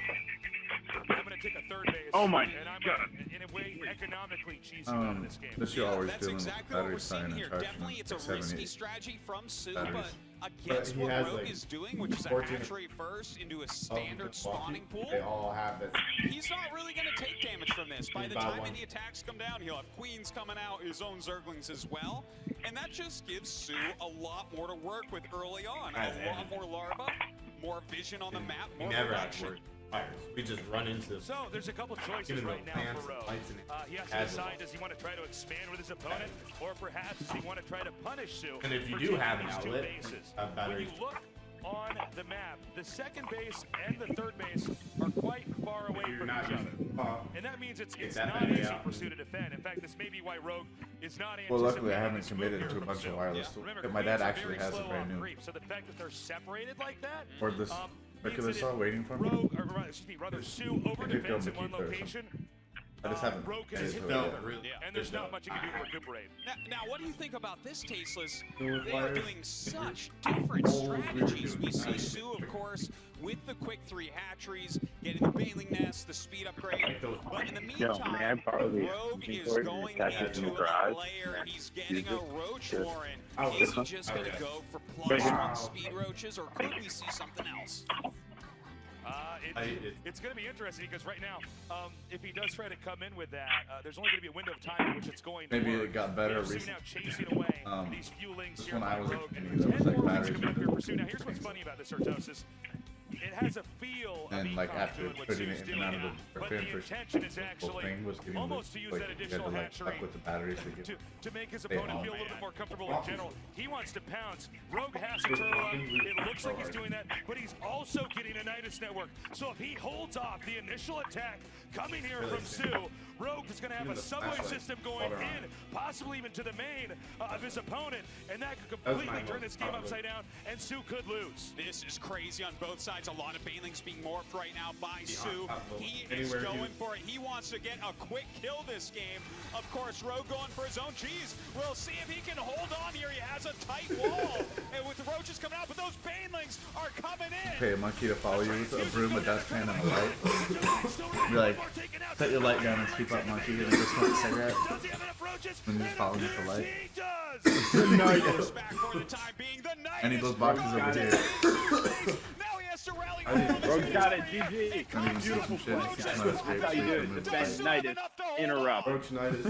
I'm going to take a third base. Oh my and I'm gonna, in a way, economically cheese you out of this game. This year always That's dealing exactly with what we're battery seeing sign and here. charging Definitely, it's a like 7, risky 8 strategy from Sue, batteries. but against he what has, Rogue like, is doing, which is a 14 hatchery first into a standard spawning pool, They all have this. he's not really going to take damage from this. By the Buy time one. any attacks come down, he'll have queens coming out, his own zerglings as well, and that just gives Sue a lot more to work with early on. As A lot more larva, more vision on the map, We more never production. have fires. We just run into them. So there's a couple choices Even though right now plants for and Rogue. lights and He has to has decide, does he want to try to expand with his opponent, or perhaps does he want to try to punish Sue? And if you for do taking have an these two outlet, bases? have When batteries. you look on the map, the second base and the third base are quite far away You're from not each other. gonna And that means it's that not battery easy out. for Sue to defend. In fact, this may be why Rogue is not Well, luckily I anticipating haven't this move committed here to a from bunch Sue. of wireless. Remember, My dad queens are actually very has a slow brand on new. creep, so the fact that they're separated like that, Or this. Look at this all waiting for me. Rogue, or rather, rather Sue over could go defense in one Makita or location. I just haven't. Rogue can made it hit to the it other, yet. and there's not much you can do to recuperate. Now, what do you think about this, Tasteless? Those They are wires. doing such different strategies. We see Sue, of course, with the quick 3 hatcheries, getting the Baneling Nest, the speed upgrade. But in the Yo, meantime, man, probably Rogue is Jordan going attaches in into the garage. a layer. He's getting a Roach Yes. Warren. Oh, Is this he one? just going to go for Right here. +1 speed roaches, or could we see something else? It's going to be interesting because right now, if he does try to come in with that, there's only going to be a window of time in which it's going to Maybe work. it got better Sue recently. now chasing away these few links This here one by I was Rogue. thinking there was 10 like more links batteries coming up here with for Sue. Now, here's what's funny about this Artosis. It has a feel of And like econ after to it, what putting Sue's it in and out of doing, the but the fan first, intention is the whole actually thing was giving almost this, to use like, that you had additional to like hatchery fuck with the batteries to get. to make his Stay opponent on. feel a little bit more comfortable in general. He wants to pounce. Rogue has to turn up. It looks like he's doing that, but he's also getting a Nidus network. So if he holds off the initial attack coming here from Sue, Rogue is going to have a subway system going in, possibly even to the main of his opponent, and that could completely turn this game upside down, and Sue could lose. This is crazy on both sides. A lot of Banelings being morphed right now by Sue. He is Anywhere going for it. He wants to get a quick kill this game. Of course, Rogue going for his own cheese. We'll see if he can hold on here. He has a tight wall. And with the roaches coming out, but those Banelings are coming in. Pay a monkey to follow you with a broom, a dustpan, and a light. Be like, set your light down and sweep up monkey, and just smoke a cigarette. And just follow with the light. Any of those boxes over here. Rogue got it, GG. Beautiful shit. That's how you do it. Defend Nidus. interrupt. Roach-nitis.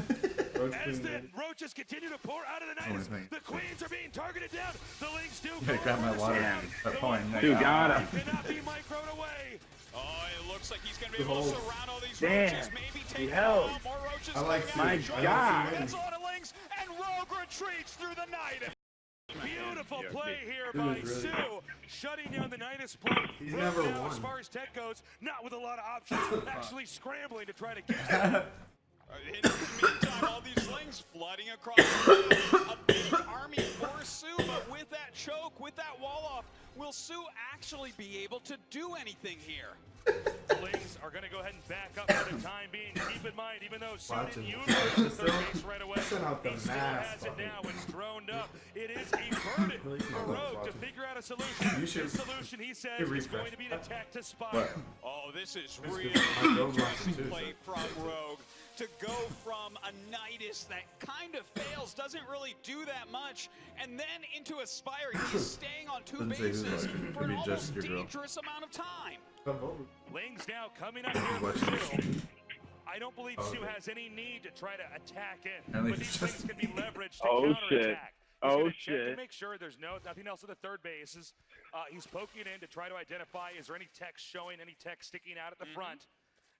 As the roaches continue to pour out of the nitis, the queens are being targeted down. The Lynx do I grab my water. Dude, got him. cannot be microed away. Oh, it looks like he's going to be able to surround all these Damn. roaches. Maybe take Hell. out more roaches. I like My God. That's a lot of Lynx, and Rogue retreats through the night. Beautiful play here by Sue, shutting down the Nidus play. He's Rogue never now, won. as far as tech goes, not with a lot of options, actually scrambling to try to catch them. In the meantime, all these Lynx flooding across a big army for Sue, but with that choke, with that wall off, will Sue actually be able to do anything here? The Lynx are going to go ahead and back up for the time being. Keep in mind, even though Sue Watch didn't him. utilize the third base right away, Send out the he still mask, has it buddy. now. It's droned up. It is a burden for Rogue to figure out a solution. You should- His solution, he says, Hey, is going refresh. to be to attack to Spire. What? Oh, this is That's really good. My girl's interesting watching too, play so. from Rogue to go from a Nidus that kind of fails, doesn't really do that much, and then into a Spire. He's staying on two Doesn't say who's bases watching. for an Could be just almost your girl. dangerous amount of time. Lynx now coming up here for Watching the Sue. stream. I don't believe Sue has any need to try to attack in, I think but it's these things just- can be leveraged to Oh, counterattack. shit. He's Oh, gonna check to shit. make sure there's nothing else at the third bases. He's poking in to try to identify, is there any text showing, any text sticking out at the front?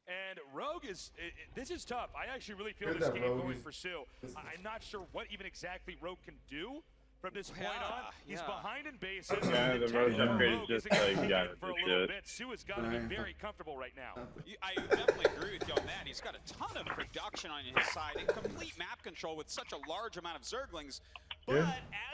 And Rogue is, this is tough. I actually really feel Heard this that game Rogue going is- for Sue. I'm not sure what even exactly Rogue can do from this point on. He's yeah. behind in bases. Yeah, the Rogue tempo upgrade Rogue is just isn't gonna like, take yeah, it for a it's little good. bit. Sue has got to be very comfortable right now. I definitely agree with you on that. He's got a ton of production on his side and complete map control with such a large amount of Zerglings. But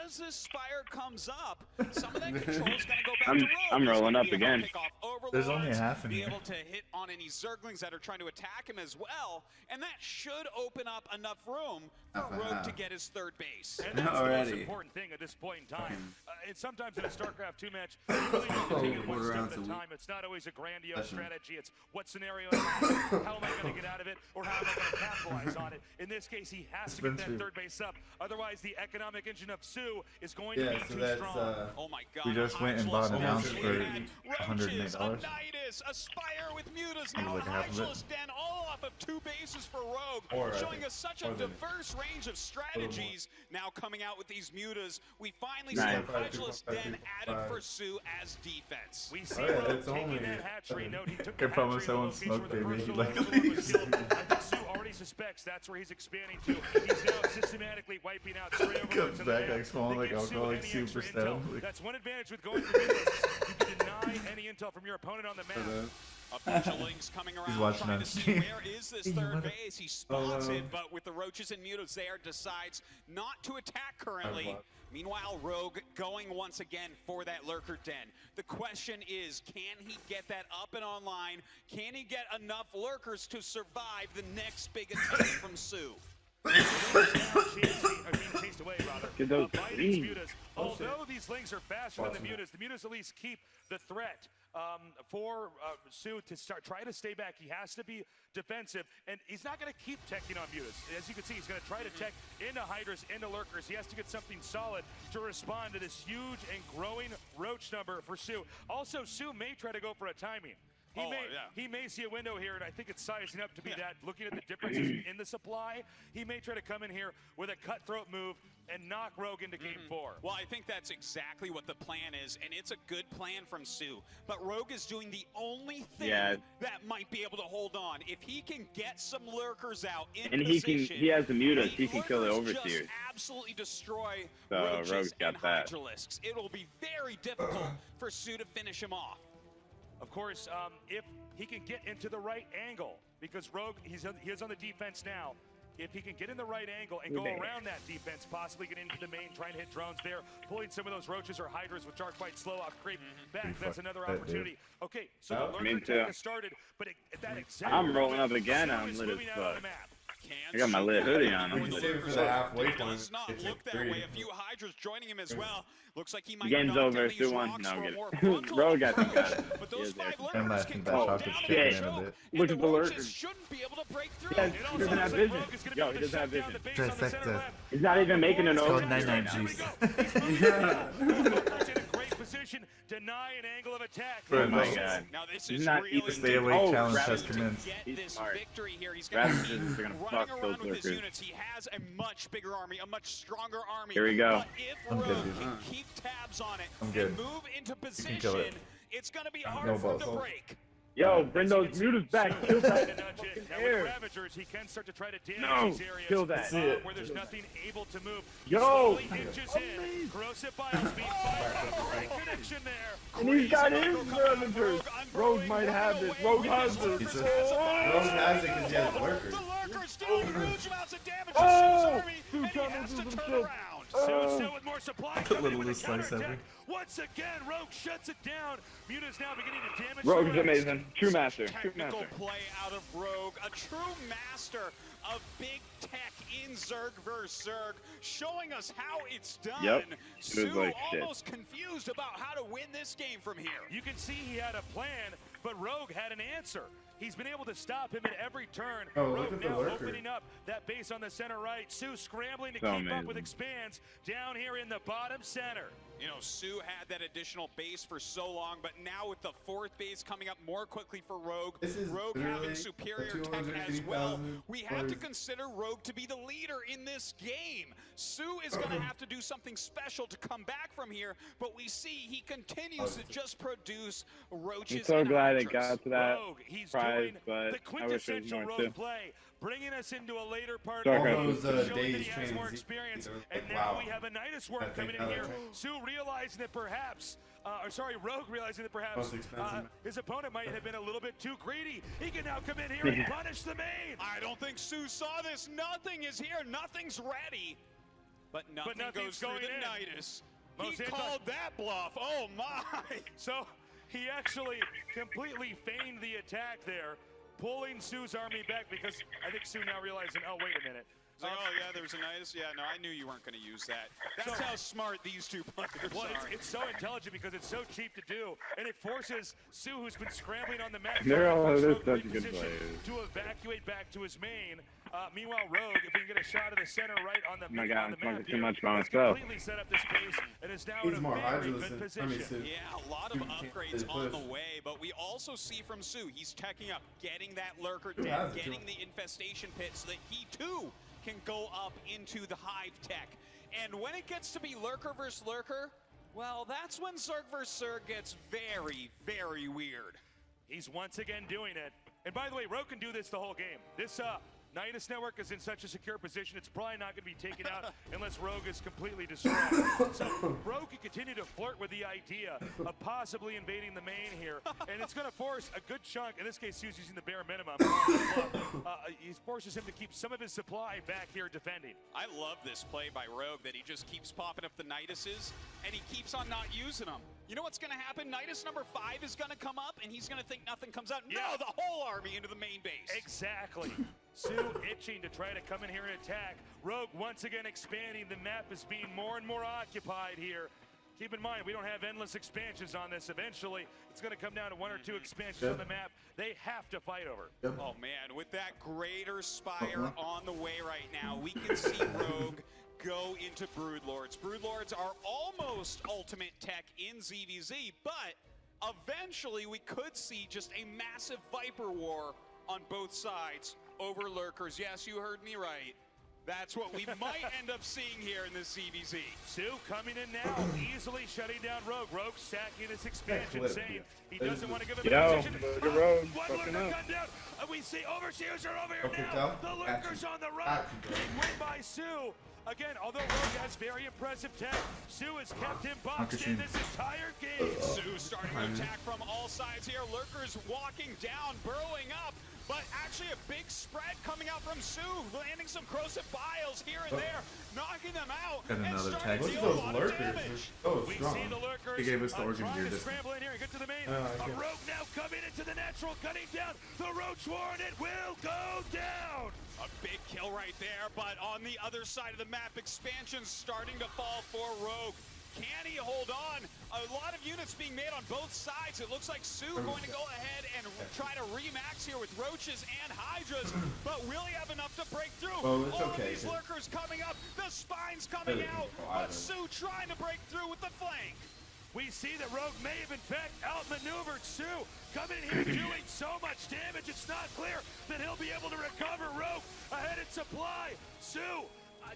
as this Spire comes up, some of that control is going to go back to Rogue. I'm He's rolling gonna up be able to again. pick off There's only a overlords, half in be here. able to hit on any Zerglings that are trying to attack him as well, and that should open up enough room for Half a Rogue to half. get his third base. And that's the most Already. important thing at this point in time. And sometimes in a StarCraft 2 match, you really need to take it one Quarter step ounce at a a week. time. It's not always a grandiose Session. strategy. It's what scenario am I in? How am I going to get out of it? Or how am I going to capitalize on it? In this case, he has to get that third base up. Otherwise, the economic engine of Sue is going to be Yeah, so too that's strong. Oh my god. We just went and bought an ounce for $108. A Nidus, a Spire with Mutas, It was now like a half of it. Hydralisk Den, all off of two bases for Rogue, Or, I showing think, us such a more than- diverse range of strategies now coming out with these Mutas. We finally Nice. see a Hydralisk Den added for Sue as defense. We see Oh, yeah, Rogue it's taking only that hatchery note. He took I the promise hatchery I won't location smoke, where the baby. first You goal like was these? killed. I think Sue already suspects that's where he's expanding to. He's now systematically wiping out straight over Comes to the back map. like smelling They like give Sue alcoholic, any super extra intel. stoned, like- That's one advantage with going through this. You can deny any intel from your opponent on the map. A bunch of Lynx coming around watching trying on to see stream. where is this third base. He spots it, but with the Roaches and Mutas there, decides not to attack currently. Meanwhile, Rogue going once again for that Lurker Den. The question is, can he get that up and online? Can he get enough Lurkers to survive the next big attack from Sue? Chased away, rather. Get those By these greens. Mutas. Although these Lynx are faster than the Mutas at least keep the threat for Sue to try to stay back. He has to be defensive, and he's not going to keep teching on Mutas. As you can see, he's going to try to tech into Hydras, into Lurkers. He has to get something solid to respond to this huge and growing Roach number for Sue. Also, Sue may try to go for a timing. He may see a window here, and I think it's sizing up to be that. Looking at the differences in the supply, he may try to come in here with a cutthroat move and knock Rogue into game 4. Well, I think that's exactly what the plan is, and it's a good plan from Sue. But Rogue is doing the only thing that might be able to hold on. If he can get some Lurkers out in And position, he has the Mutas. He can kill the Lurkers just Overseers. absolutely destroy So Roaches Rogue's got and that. Hydralisks. It will be very difficult for Sue to finish him off. Of course, if he can get into the right angle, because Rogue, he is on the defense now. If he can get in the right angle and go around that defense, possibly get into the main, trying to hit drones there, pulling some of those Roaches or Hydras, which are quite slow off creep back, that's another opportunity. Okay, so the Lurker attack has started, but at that exact I'm rolling up again. Sue I'm is lit as moving out of the fuck. map. I got my lit hoodie on. I'm We lit save it for as the fuck. halfway It point. does not It look takes that 3. way. A few Hydras joining him as well. Looks like he might Game's knock over. down these 2-1. rocks No, for I'm a kidding. more frontal Rogue got approach. it. But those 5 I'm Lurkers laughing can that go chocolate's down kicking the in a choke, bit. and Look the at the Roaches Lurkers. shouldn't be able to break through. He It also doesn't have looks like vision. Rogue is gonna be Yo, able he to doesn't have shut down vision. the base on the center Trifecta. left. He's not even making an It's called overseer 99 right now. G's. He's in a great position. position, deny an angle of attack. Oh my God. Now this He's is not really even Stay awake oh, challenge Ravagers. has commenced. He's this smart. victory here. He's going to Ravagers be are gonna running fuck around those with his lurkers. units. He has a much bigger army, a much stronger army. Here we go. But if I'm good, Rogue dude. can keep tabs on it I'm and good. move into kill position, it. it's going to be hard No for him to balls. break. Yo, bring those mutas back. Kill that. Now fucking with air. Ravagers, he can start to try to damage No, these areas kill that. where there's nothing able to move. Yo. Slowly inches in. Corrosive Biles being fired. Great connection there. And he's got his Ravagers. Rogue might have it. Rogue has it. Rogue has it because he has lurkers. The lurkers doing huge amounts of damage to Oh! Sue's army, and he has to turn around. Still with more supply Put coming in little with a slice counterattack. every. Once again, Rogue shuts it down. Muta's now beginning to damage. Rogue's the rest. amazing. True master. True Technical master. play out of Rogue, a true master of big tech in Zerg vs. Zerg, showing us how it's done. Yep. Sue like shit. almost confused about how to win this game from here. You can see he had a plan, but Rogue had an answer. He's been able to stop him at every turn. Oh, look Rogue at the now lurker. opening up that base on the center right. Sue scrambling to So keep up with amazing. expands down here in the bottom center. You know, Sue had that additional base for so long, but now with the fourth base coming up more quickly for Rogue, This is Rogue literally having a superior tech as 280,000 well, we have to players. consider Rogue to be the leader in this game. Sue is going to have to do something special to come back from here, but we see he continues to just produce roaches. I'm so and glad it hydras. got to that Rogue, he's prize, doing but the I wish there was quintessential more Rogue too. play, bringing us into a later part Dark of All the those, game, showing days that he has training more Z- experience. they're And like, now wow. we have a Nidus I work think coming in another here. train. Sue realizing that perhaps, Rogue realizing that perhaps Most expensive. his opponent might have been a little bit too greedy. He can now come in here and punish the main. I don't think Sue saw this. Nothing is here. Nothing's ready. But nothing nothing's goes through going the in. Nidus. Most He anti- called that bluff. Oh, my. So he actually completely feigned the attack there, pulling Sue's army back because I think Sue now realizing, oh, wait a minute. Oh, yeah, there's a Nidus. Yeah, no, I knew you weren't going to use that. That's how smart these two players Well, are. it's so intelligent because it's so cheap to do, and it forces Sue, who's been scrambling on the map, They're all first they're Rogue such good reposition, players. to evacuate back to his main. Meanwhile, Rogue, if he can get a shot of the center right on the, Oh my on God, the I'm map talking too here, much by it's myself. completely set up this space and is now He's in a more very Hydra good than position. Sue. Yeah, a lot of Sue can't upgrades really on push. the way, but we also see from Sue, he's teching up, getting that lurker Sue dead, has it, getting too. the infestation pit so that he too can go up into the hive tech. And when it gets to be lurker versus lurker, well, that's when Zerg versus Zerg gets very, very weird. He's once again doing it. And by the way, Rogue can do this the whole game. This Nidus network is in such a secure position, it's probably not going to be taken out unless Rogue is completely destroyed. So Rogue can continue to flirt with the idea of possibly invading the main here, and it's going to force a good chunk, in this case, Sue's using the bare minimum. He forces him to keep some of his supply back here defending. I love this play by Rogue that he just keeps popping up the Niduses and he keeps on not using them. You know what's going to happen? Nidus number 5 is going to come up and he's going to think nothing comes out. Yeah. No, the whole army into the main base. Exactly. Sue itching to try to come in here and attack. Rogue once again expanding. The map is being more and more occupied here. Keep in mind, we don't have endless expansions on this. Eventually, it's going to come down to 1 or 2 expansions on the map they have to fight over. Oh man, with that greater spire on the way right now, we can see Rogue go into Broodlords. Broodlords are almost ultimate tech in ZVZ, but eventually we could see just a massive Viper war on both sides over lurkers. Yes, you heard me right. That's what we might end up seeing here in this ZVZ. Sue coming in now, easily shutting down Rogue. Rogue stacking his expansion, Flip. saying he doesn't want to give him Yo, a position. look at Rogue, One fucking lurker up. gun down. We see Overseers are over here Okay, now. Cal. The lurkers Action. on the right. Action, bro. Big win by Sue. Again, although Rogue has very impressive tech, Sue has kept him boxed in this entire game. Sue starting to attack from all sides here. Lurkers walking down, burrowing up, but actually a big spread coming out from Sue, landing some corrosive biles here and there, knocking them out, And another starting to tag. deal Those a lot of lurkers damage. are so We strong. see the lurkers He gave us the organ trying gear to disc. scramble in here and get to the main. I A can't. Rogue now coming into the natural, cutting down the Roach War, and it will go down. A big kill right there, but on the other side of the map, expansion's starting to fall for Rogue. Can he hold on? A lot of units being made on both sides. It looks like Sue going to go ahead and try to remax here with Roaches and Hydras, but will he have enough to break through? Well, it's All okay, of these 'cause- lurkers coming up, the spines coming Really? out, Oh, I but don't- Sue trying to break through with the flank. We see that Rogue may have in fact outmaneuvered Sue. Coming in here doing so much damage, it's not clear that he'll be able to recover. Rogue ahead in supply. Sue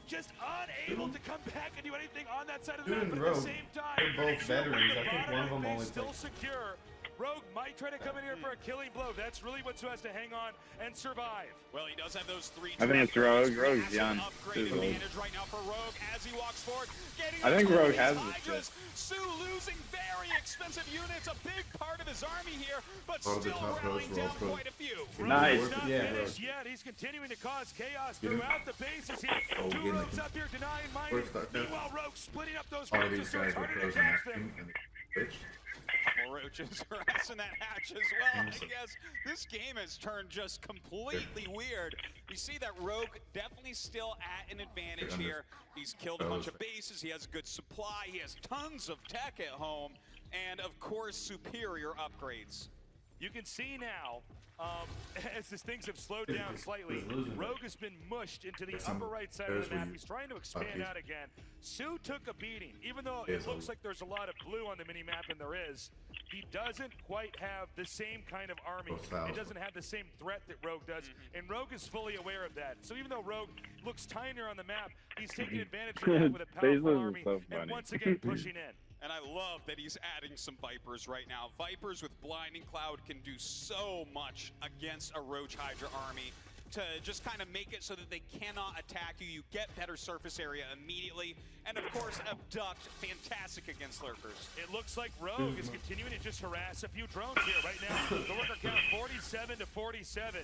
just unable to come back and do anything on that side of the map, but at the same time, they're both veterans. I think one of them only still secure. Rogue might try to come in here for a killing blow. That's really what Sue has to hang on and survive. Well, he does have those 3. I think it's Rogue. Rogue's young. Upgrade advantage right now for Rogue as he walks forward. I think Rogue has this. Sue losing very expensive units, a big part of his army here, but All the still top rallying pros down roll quite a few. Nice. Rogue is not finished yet. He's continuing to cause chaos throughout the bases here. Two Rogues up here denying mining. Meanwhile, Rogue splitting up those All roaches these so guys it's are harder pros to in catch that them. game, and they switched. Roaches harassing that hatch as well. I guess this game has turned just completely weird. We see that Rogue definitely still at an advantage here. He's killed a bunch of bases. He has good supply. He has tons of tech at home. And of course, superior upgrades. You can see now, as these things have slowed down slightly, Rogue has been mushed into the upper right side of the map. He's trying to expand out again. Sue took a beating. Even though it looks like there's a lot of blue on the mini-map, and there is, he doesn't quite have the same kind of army. It doesn't have the same threat that Rogue does, and Rogue is fully aware of that. So even though Rogue looks tinier on the map, he's taking advantage of that with a powerful army, and once again pushing in. And I love that he's adding some Vipers right now. Vipers with Blinding Cloud can do so much against a Roach Hydra army to just kind of make it so that they cannot attack you. You get better surface area immediately. And of course, Abduct, fantastic against Lurkers. It looks like Rogue is continuing to just harass a few drones here right now. The Lurker count 47 to 47.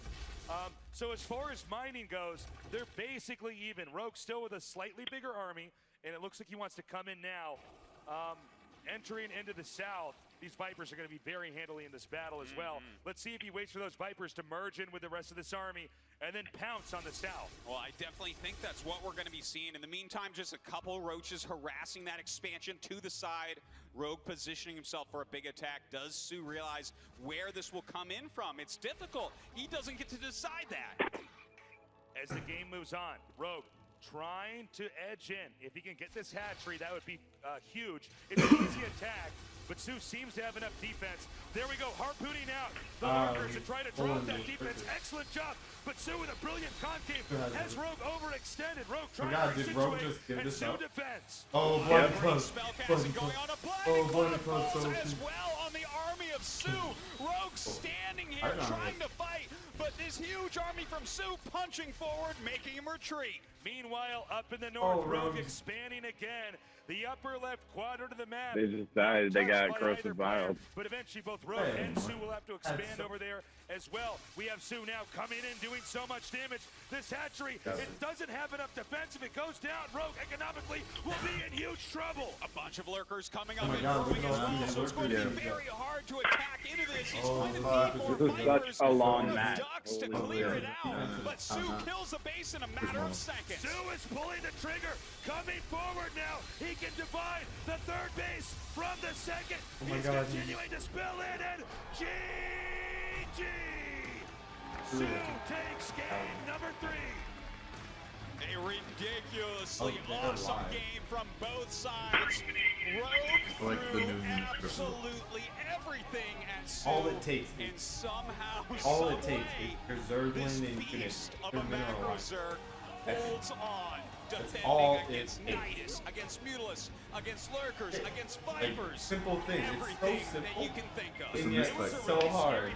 So as far as mining goes, they're basically even. Rogue still with a slightly bigger army, and it looks like he wants to come in now. Entering into the south, these Vipers are going to be very handily in this battle as well. Let's see if he waits for those Vipers to merge in with the rest of this army and then pounce on the south. Well, I definitely think that's what we're going to be seeing. In the meantime, just a couple Roaches harassing that expansion to the side. Rogue positioning himself for a big attack. Does Sue realize where this will come in from? It's difficult. He doesn't get to decide that. As the game moves on, Rogue trying to edge in. If he can get this hatchery, that would be huge. It's an easy attack, but Sue seems to have enough defense. There we go, harpooning out the Lurkers and trying to drop that defense. Excellent job, but Sue with a brilliant concave has Rogue overextended. Rogue trying to situate, and Sue defends. Oh, bloody close. Spellcasting going on a Blinding Cloud falls as well on the army of Sue. Rogue standing here trying to fight, but this huge army from Sue punching forward, making him retreat. Meanwhile, up in the north, Rogue expanding again. The upper left quadrant of the map. They just died. They got corrosive vials. But eventually both Rogue and Sue will have to expand over there as well. We have Sue now coming in, doing so much damage. This hatchery, it doesn't have enough defense. If it goes down, Rogue economically will be in huge trouble. A bunch of Lurkers coming up and growing as well, so it's going to be very hard to attack into this. He's going to need more Vipers a long match. Ducks to clear it out, but Sue kills the base in a matter of seconds. Sue is pulling the trigger, coming forward now. He can divide the third base from the second. He's continuing to spill in, and GG! Sue takes game number 3. A ridiculously awesome game from both sides. Rogue threw absolutely everything at Sue, all it takes and somehow, all it takes is your Zerglin this and beast of your a mineral macro rock. Zerg holds on, defending all against it takes. Nidus, against Mutalisk, against Lurkers, against Vipers. Simple things. It's so Everything simple. that you can think of. Some And yet respect. it's so hard.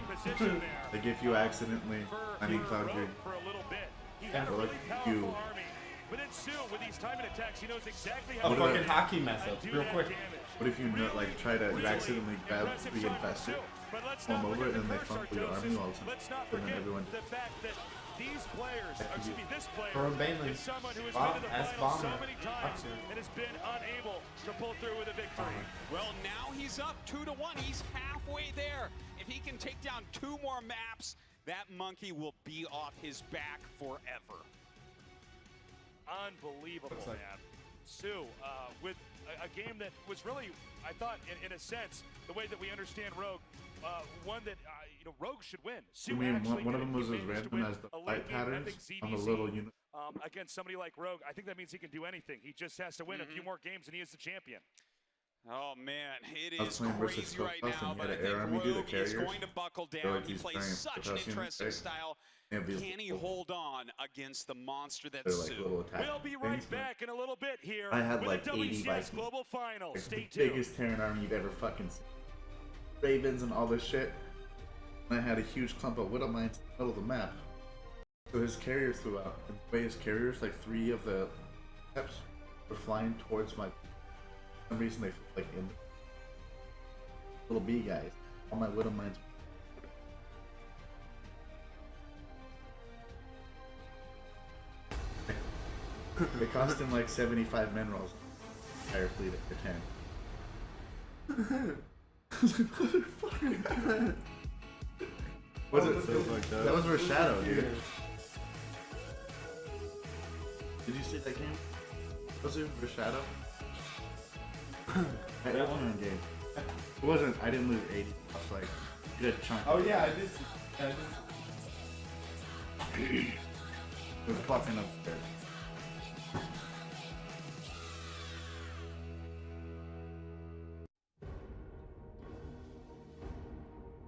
Like if you accidentally landing cloud grid, For a little bit. He or had a really like powerful you army. But then Sue, with these timing attacks, he knows exactly A how to fucking hockey mess up, do real that quick. damage. what if you like try to accidentally grab Aggressive three shot and from faster, Sue. But let's come not over forget and then the they curse, fumble your army Artosis. all of a sudden. Let's not And then forget everyone the fact that these players, or excuse me, this player Or Bailey. is someone who has Bomb- been to the S finals so bomber. many times and has been unable to pull through with a victory. Well, now he's up 2-1. He's halfway there. If he can take down 2 more maps, that monkey will be off his back forever. Unbelievable, man. Sue, with a game that was really, I thought, in a sense, the way that we understand Rogue, one that, Rogue should win. Sue I mean, actually one of did it. them was He as managed to random win as the a late fight game patterns epic on the ZVZ, little unit. against somebody like Rogue. I think that means he can do anything. He just has to win a few more games, and he is the champion. Oh man, it I was is playing versus crazy right Jacobis now, and he but had I an air army think do the Rogue is carriers. going to buckle So, down. like, He he's plays playing such an percussion, interesting right? style. They have these Can he little- hold on against the monster they're that's like Sue? little attack We'll be things, right but back in a little bit here. I had with like the 80 WCS Vikings. Global Finals. Like, Stay the tuned. biggest Terran army you've ever fucking seen. Ravens and all this shit. And I had a huge clump of Widowmines in the middle of the map. So his carriers flew out. And the way his carriers, like 3 of the steps, were flying towards my. For some reason they flew like in. Little bee guys. All my Widowmines. They cost him like 75 minerals. Entire fleet at 10. Was it? That was Shadow, dude. Did you see that game? Was it Shadow? That one game. It wasn't. I didn't lose 80. I was like good chunk. Oh yeah, I did. It was fucking upstairs.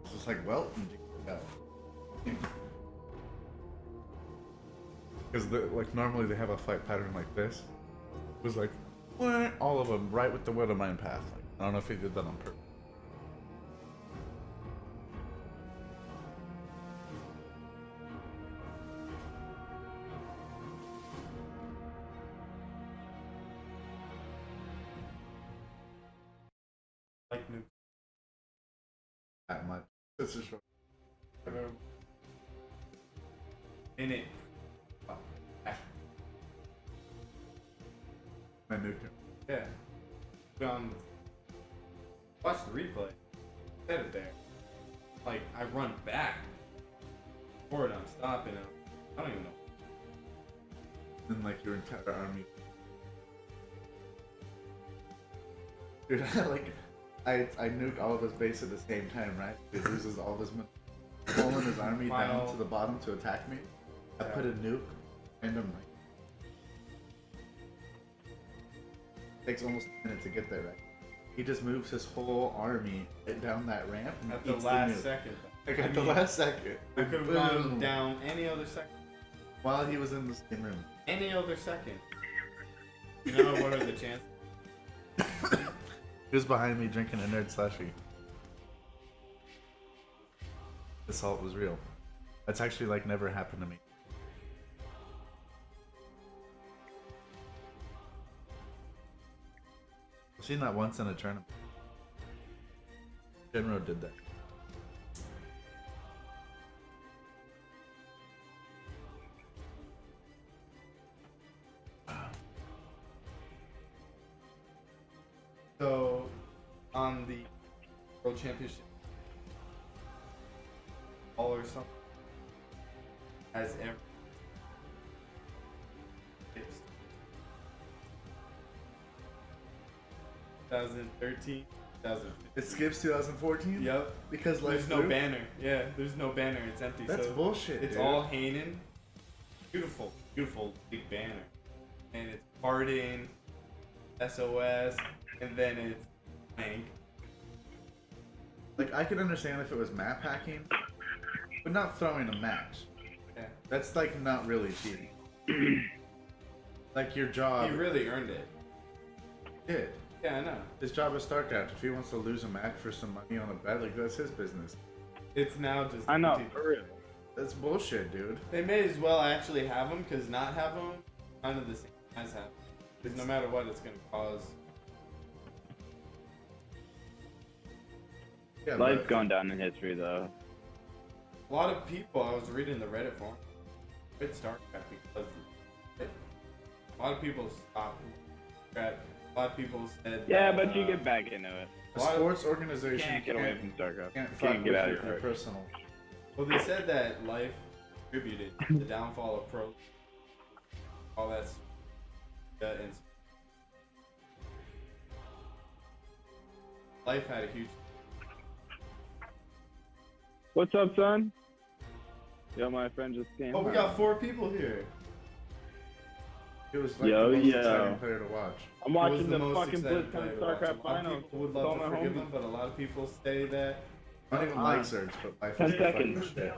It's just like, well, because like normally they have a fight pattern like this. It was like, what? All of them right with the Widowmine path. Like, I don't know if he did that on purpose. Like new. That much. This is short. In it. I nuked him. Yeah. Watch the replay. Set it there. Like, I run back. Forward, I'm stopping him. I don't even know. Then like your entire army. Dude, I nuke all of his base at the same time, right? He loses all of his men. Pulling his army down to the bottom to attack me. I put a nuke randomly. Takes almost a minute to get there, right? He just moves his whole army down that ramp and At the eats last nuke. second. Like at the last second. I could have gone down any other second. While he was in the same room. Any other second. You know what are the chances? He was behind me drinking a nerd slushie. The salt was real. That's actually like never happened to me. I've seen that once in a tournament. Genro did that. So, on the World Championship, all or something, has ever 2013, 2015. It skips 2014? Yep. Because there's no banner. Yeah, there's no banner. It's empty. That's so bullshit, It's dude. all Hanan. Beautiful, beautiful big banner. And it's Pardon, SOS, and then it's Hank. Like, I could understand if it was map hacking, but not throwing a match. Yeah. That's like not really cheating. Like your job. He really earned it. Did. Yeah, I know. His job is StarCraft. If he wants to lose a match for some money on a bet, like that's his business. It's now just. I know, for real. That's bullshit, dude. They may as well actually have them, because not have them, kind of the same as have. Because no matter what, it's going to cause. Yeah, LiT's gone down in history, though. A lot of people, I was reading the Reddit forum, quit StarCraft because a lot of people stopped. A lot of people said. Yeah, that, but you get back into it. A sports organization Can't get away from StarCraft. Can't Can't get out of your your personal. Well, they said that life contributed to the downfall of pro. All that's. And life had a huge. What's up, son? Yo, my friend just came. Oh, we got 4 people here. It was like Yo, the most yo. exciting player to watch. I'm He was watching the most fucking exciting Blizzcon player to watch. StarCraft A lot of Finals. people would It's all love my to forgive homies. him, but a lot of people say that. I don't even like Zerg, but life 10 is fucking seconds. shit.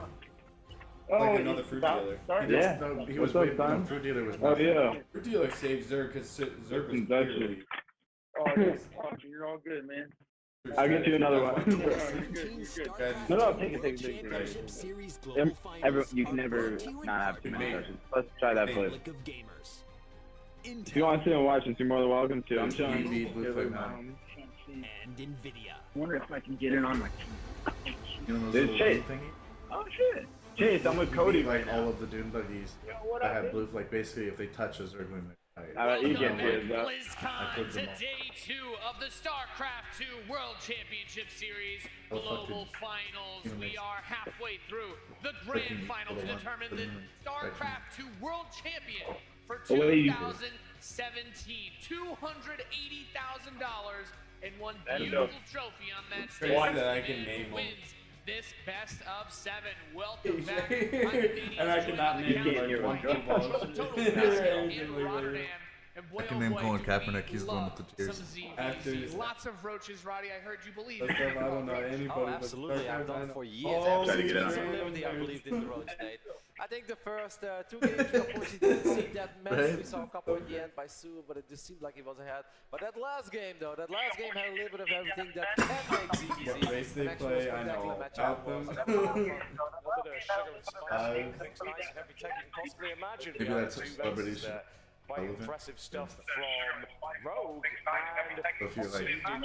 Like another fruit dealer. Yeah. He was What's way up, son? no, Fruit Dealer was Oh, nothing. yeah. Fruit dealer saved Zerg because Zerg was That's clearly. You're all good, man. I'll get you another one. No, take it. Championship Series Global You can never not have too many questions. Let's try that place. League of Gamers. If you want to sit and watch this, you're more than welcome to. I'm chilling. And Nvidia. I wonder if I can get in on my team. You know those There's little Chase. blue thingy? Oh shit. Chase, I'm with Cody Like right now. all of the Dune buggies that had blue, like basically if they touch a Zerg, we might die. You can't do it, Welcome though. BlizzCon to day 2 of the StarCraft 2 World Championship Series Global Finals. We are halfway through the grand final to determine the StarCraft 2 World Champion for 2017. $280,000 and one beautiful trophy on that stage. One that I can name wins this best of 7. Welcome back. And I cannot name like one football. In Rotterdam. And boy, I can oh name boy, Colin do Kaepernick, we he's the one with love the tears. some ZVZ. After- Lots of roaches, Roddy. I heard you believe. That's stuff I don't know anybody. Oh, but absolutely. I've done StarCraft, it for I years. know. Ever Try to get since it Prince on. of Liberty, I believed in the road state. I think the first 2 games, we unfortunately didn't see that mess. We saw a couple at the end by Sue, but it just seemed like he was ahead. But that last game, though, had a little bit of everything that can make ZVZ. What race they play, I know about them. A little bit of sugar and spice, things nice and every tech you can possibly imagine. Maybe behind that's the 2 celebrity bases there. Quite relevant. impressive stuff from Rogue, and So if you're like, did not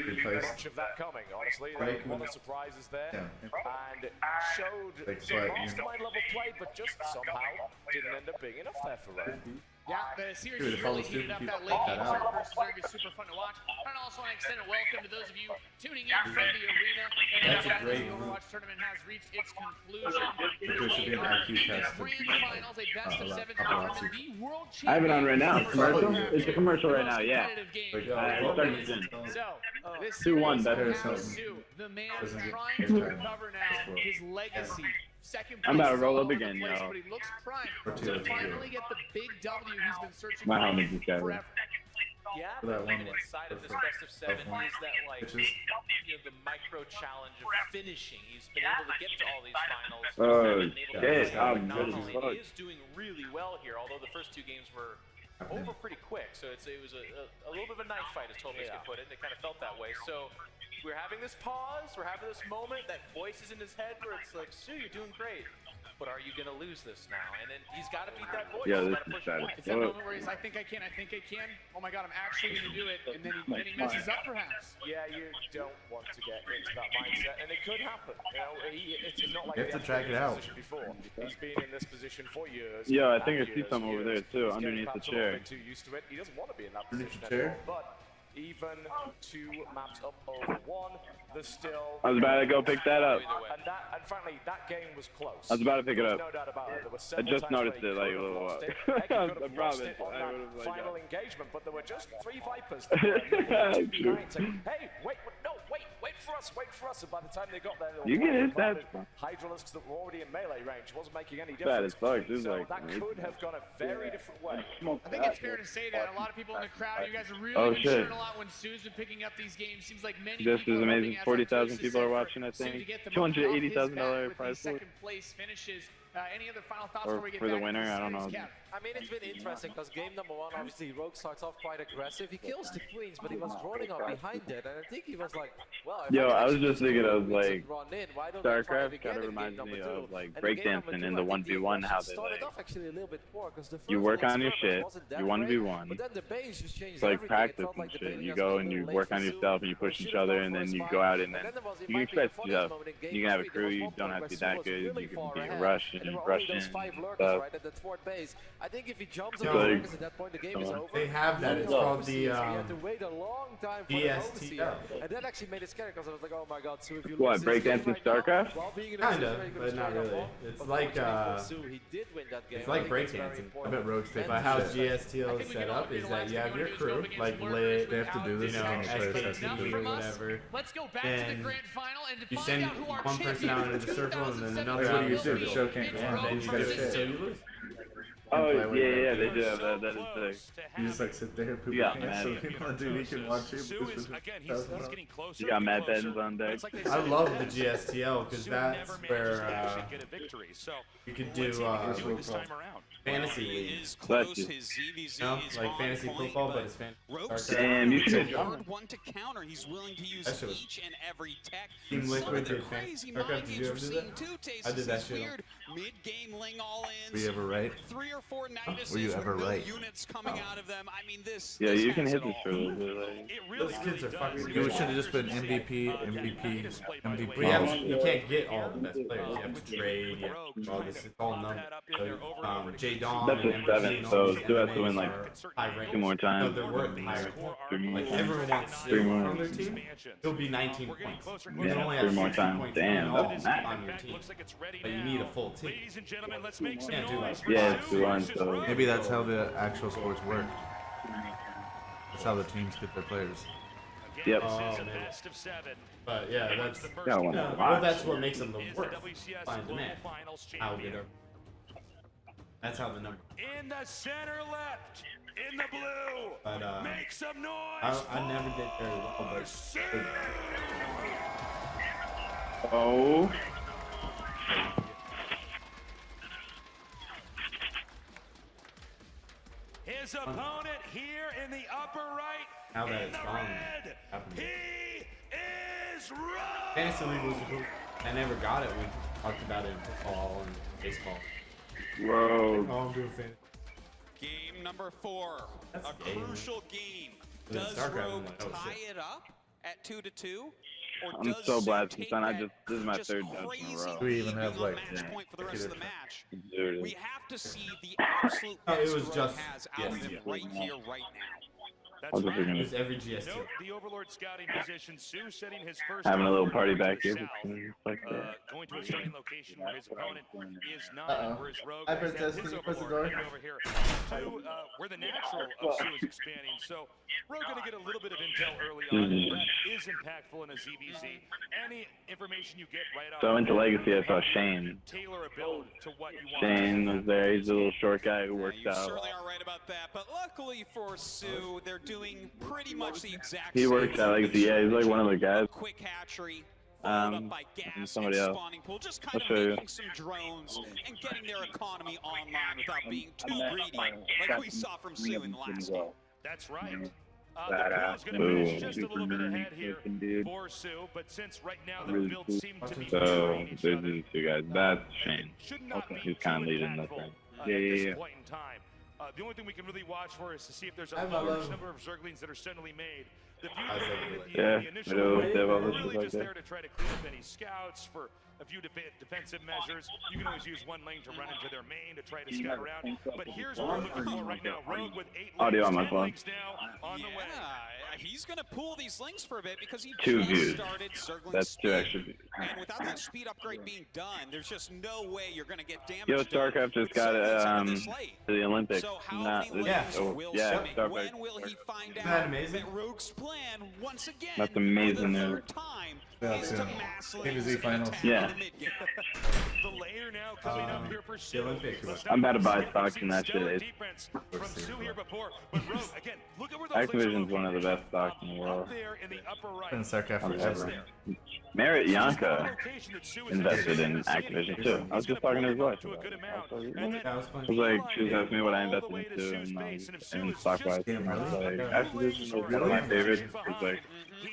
good see place. much of that coming, honestly. Right, One when- of the surprises there, Yeah. and showed Like, some so I- mastermind level play, but just somehow didn't end up being enough there for Rogue. Yeah, the series Dude, is if all really the heated up. student That people late cut game out. Zerg versus Zerg is super fun to watch. And I also want to extend a welcome to those of you tuning in from the arena. And That's a as great the group. Overwatch tournament has reached its conclusion. There should be an IQ test. Grand finals, a best of 7 to determine the world champion. I have it on right now. for Commercial? StarCraft It's a 2. commercial The right most now, yeah. competitive game Like, it started soon. so, this 2-1 series better will than have something. Sue, the man Doesn't get trying game to time. recover now his legacy. Second I'm about to place is roll all up over the again, place, yo. But he looks primed Or to two. finally get the big W he's been searching My for homie just got it. forever. Yeah, For but that one even like, inside of this for- best of 7 one. is that like Bitches. you know, the micro challenge of finishing. He's been able to get to all these finals. Oh, been able to shit, play I'm good as phenomenally. fuck. He is doing really well here, although the first 2 games were over pretty quick. So it was a little bit of a knife fight, as Tobias could put it, and it kind of felt that way. So we're having this pause, we're having this moment, that voice is in his head where it's like, Sue, you're doing great. But are you going to lose this now? And then he's got to beat that voice. Yeah, He's this gotta is push sad. forward. It's that moment where he's, I think I can. Oh my God, I'm actually going to do it. And then he messes up perhaps. Yeah, you don't want to get into that mindset, and it could happen. You know, it's not like You have he to hasn't drag been it in out. this position before. He's been in this position for years. Yeah, I and think I see years, some over there years. too, He's underneath getting the perhaps a little chair. bit too used to it. He doesn't want to be in that Underneath position the chair? anymore. But even 2 maps up over 1, there's still. I was about to go pick that up. And frankly, that game was close. I was about to pick it There's up. no doubt about it. There were I several just times where noticed he it like a could have little lost while. it. Heck, he could I have lost promise. it on I that would have like final engagement, but there were just 3 Vipers True. behind saying, hey, wait for us. And by the time they got there, they were You get his surrounded. stats, bro. Hydralisks that were already in melee range. Wasn't making any Bad difference. as fuck. This is So like that could have gone a very different way. I think it's fair to say that a lot of people in the crowd, you guys are really Oh, been shit. cheering a lot when Sue's been picking up these games. Seems like many Just people as are amazing. hoping, as our 40,000 coach people has are said, watching, I for Sue to think. get the most off his $280,000 back with prize these pool. second place finishes. Any other final thoughts Or before we get for the back winner, to the I don't series, know. Kev? I mean, it's been interesting because game number 1, obviously, Rogue starts off quite aggressive. He kills the queens, but he was running up behind it, and I think he was like, well, if Yo, can I was actually just thinking score of queens like and run in, why don't I try it StarCraft again kind of in reminds game me number 2? of like And in game number breakdancing 2, in I the think 1v1, how they started like off actually a little bit poor because the first you work little on your skirmish shit, wasn't that you great, 1v1. but then the base just changed It's like everything. It practice felt and like the shit. base You was go a and little you late work for on Sue. yourself and you push Should've each other gone and for then his you fight. go out and And then then there was- it you can might be the expect funniest stuff. moment in game You can have a 3. There crew, was you one don't point have to where be Sue that was good, really you can far be ahead, rush and and there were rush only those in 5 lurkers stuff. right at that 4th base. I think if he jumps Yo, on the like- lurkers at that point, the game is over. They have that. It's No, called the we had to wait a long time for the DSTO. and that actually made it scary because I was like, oh my god, Sue, if you What, lose this game breakdancing right now, StarCraft? while being in a Kinda, position where you could but not strike up really. one, It's but like, fortunately for Sue, he did win that game. It's like I think that's very breakdancing. I important. bet Rogue's taking But how shit. GSTO is set up is that you have your crew, like LiT, They have to do this you know, on the players have to SKT do or it. whatever. Let's go back to the And grand final and to you find send out who our one person champion out for into the circle and then 2017 another Like, what out do you into do? the The circle. show can't go And on. then you You gotta do it, shit. so you lose. Oh, play where you yeah, gotta they do do it. have that. That is sick. You just like sit there and poop You your got pants so mad. people on TV can watch you. Sue is, again, he's getting closer. You got and Matt closer. Benz on deck. It's like they I said, love the GSTL because Sue that's never manages where to actually get a victory. So you could let's do see what he can do this time around. fantasy league. Is close. His ZVZ You know, is like on fantasy point, football, but but it's fantasy. Rogue's Damn, you it's should a have hard one to counter. He's willing to use That shit was- each and every tech. Team Some Liquid of the did crazy StarCraft. mind Did you games ever we're do seeing that? too. Tastes I did that these shit. weird mid-game ling all-ins. Were you ever right? 3 or 4 Niduses Were you ever with no right? units coming out of them. I mean, this. Yeah, this you can has hit it this all. for a little bit. Like, Those kids are fucking You good. should have just been MVP, MVP, MVP. We have, you can't get all the best players. You have to trade. You have to do all this. It's all numbers. J Dawn. that's a 7, so Stu has to win like high 2 more No, times. they're worth higher. 3 more Like times. everyone wants 3 Stu more. on their team. He'll be 19 points. You Yeah, only 3 have more 60 times. points Damn, on that's all nice. on your team. But you need a full team. Ladies and gentlemen, let's make some Can't do noise. like Yeah, it's 2-1, so Maybe that's how the actual sports work. That's how the teams get their players. Yep. Oh, This is a man. best of 7. But yeah, that's Gotta win yeah, a well, lot. that's what makes them the Is the worst. WCS Find Global demand. Finals How champion. good are. That's how the number. In the center left, in the blue. But Make some noise. I never did very well, but Oh. His opponent here in the upper right. now that in it's the gone, red, happened. he is Rogue. Fantasy League was cool. I never got it. We talked about it in football and baseball. Whoa. Oh, I'm doing fantasy. Game number 4. That's A game. crucial game. But then Does StarCraft, I'm Rogue like, oh, tie shit. it up at 2-2? Or I'm does so Sue blasted, take son. that This is my just 3rd dunk in a crazy row. Do we even have, leaping like, match point for the rest of the match? Dude. We have to see the absolute Oh, it best was Rogue just has out of him right here, right now. That's I'll just right. freaking It was every GST. Note the Overlord scouting position. Sue setting his first. having a little party going back here. south, Like going to a starting location where his opponent is not, Uh-oh. whereas Rogue Hi, has had Princess. his Can you press the Overlord door? right over here to where the natural of Sue is expanding. So Rogue going to get a little bit of intel early on. That is impactful in a ZVZ. Any information you get right off. So into Legacy, I saw Shane. Tailor a build to what you want. Shane was there. He's a little short guy who works You out. certainly are right about that, but luckily for Sue, they're doing pretty much the exact He same works out Legacy. Yeah, he's like one of the guys. quick hatchery, followed up by and gas somebody and else. spawning pool, just kind I'll of show you. making some drones and getting their economy online without being too greedy, like we saw from Sue in the last game. That's right. That The ass pool's going to finish boom. just a little bit ahead here Looking dude. for Sue, but since right now the Really builds cool. seem to be So mirroring each those are other, the 2 guys. That's Shane. should not be He's too kind of leading that impactful, thing. at Yeah, this yeah, yeah. point in time. The only thing we can really watch for is to see if there's a Hi, large Milo. number of Zerglings that are suddenly made. The view How's that that the, look? Yeah, the initial I know, play, they have all this really stuff just like there to try to clean up any scouts for a few defensive measures. You can always use one lane to run into their main to try to scout around. But here's what we're looking for right now. Rogue with 8 Audio lanes, on my 10 phone. lanes now on the way. Yeah, he's going to pull these links for a bit because he 2 just views. started circling That's 2 speed. extra views. And without that speed upgrade being done, there's just no way you're going to get damage Yo, done StarCraft just with got Zerglings out of this late. to the Olympics. So how Not many this. lanes will Yeah, Sue make? StarCraft. When will he find Isn't that out amazing? that Rogue's plan, once again, That's for amazing the news. 3rd time, That's is to it. mass Maybe lanes Z and Finals. attack Yeah. in the mid-game. The layer now coming up here for Sue. Olympics. Let's I'm about to not buy forget stocks we've in seen that stellar shit. defense from Sue here before, but Rogue, again, look at where those links are Activision's one of the located. best stocks in the world. Up there in the upper right. Been StarCraft On forever. ever. Merritt Yanka invested in Activision too. I was just talking to his wife about it. I was like, she was asking me what I invested into and stock-wise. And I was like, Activision was one of my favorites. It's like,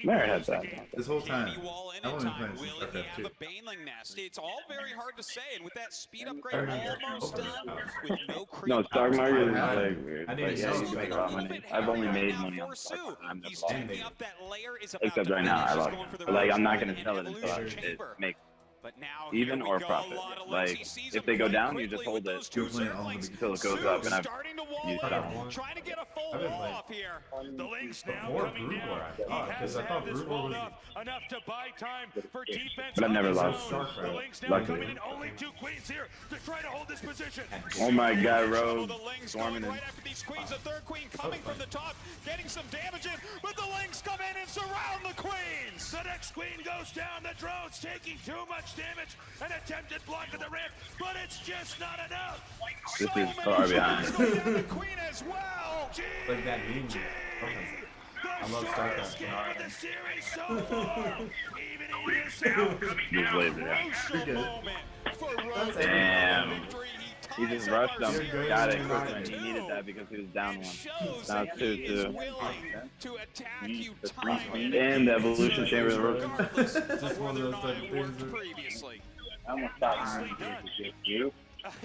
Merritt had that. This whole time, Wall in I've only time. played Will he StarCraft have 2. a Baneling nest? It's all very hard to say, and with that speed I upgrade remember almost opening done, house. with no creep. No, stock market is I like weird. I But didn't yeah, know you can make a lot of money. I've only made money on stock market. I'm He's never checking lost. up that layer is about Except to right now, I finish. He's lost. going for the But like, I'm not Rogue gonna sell it Evolution until it Chamber. makes But now even here or we go, profit. a lot of Like, links. He sees if him they go quite down, you quickly just hold with it those two You're playing all Zerglings. the until it goes Sue up, and I've starting to wall used in, some. trying to get a full I've been wall playing. up here. The links now Before coming Brood War, down. I He thought, has 'cause I had thought this Brood War walled was- up enough to buy time for defense. But I've never on his lost. own. The StarCraft. links now Luckily. coming in, only 2 queens here to try to hold this position. Oh my God, Rogue The Lynx swarming going in. right after these queens. The 3rd queen coming from the top, getting some damage in, but the Lynx come in and surround the queens. The next queen goes down. The drone's taking too much much damage. An attempted block at the ramp, but it's just not enough. This is far behind. The Queen as well. Like that meme. I love StarCraft. The series so far. Evening this out. Just laser, yeah. Damn. He just rushed him. Got it quickly. He needed that because he was down one. Now 2-2. And the evolution chamber of the rope. Just one of those type of things. I almost stopped you.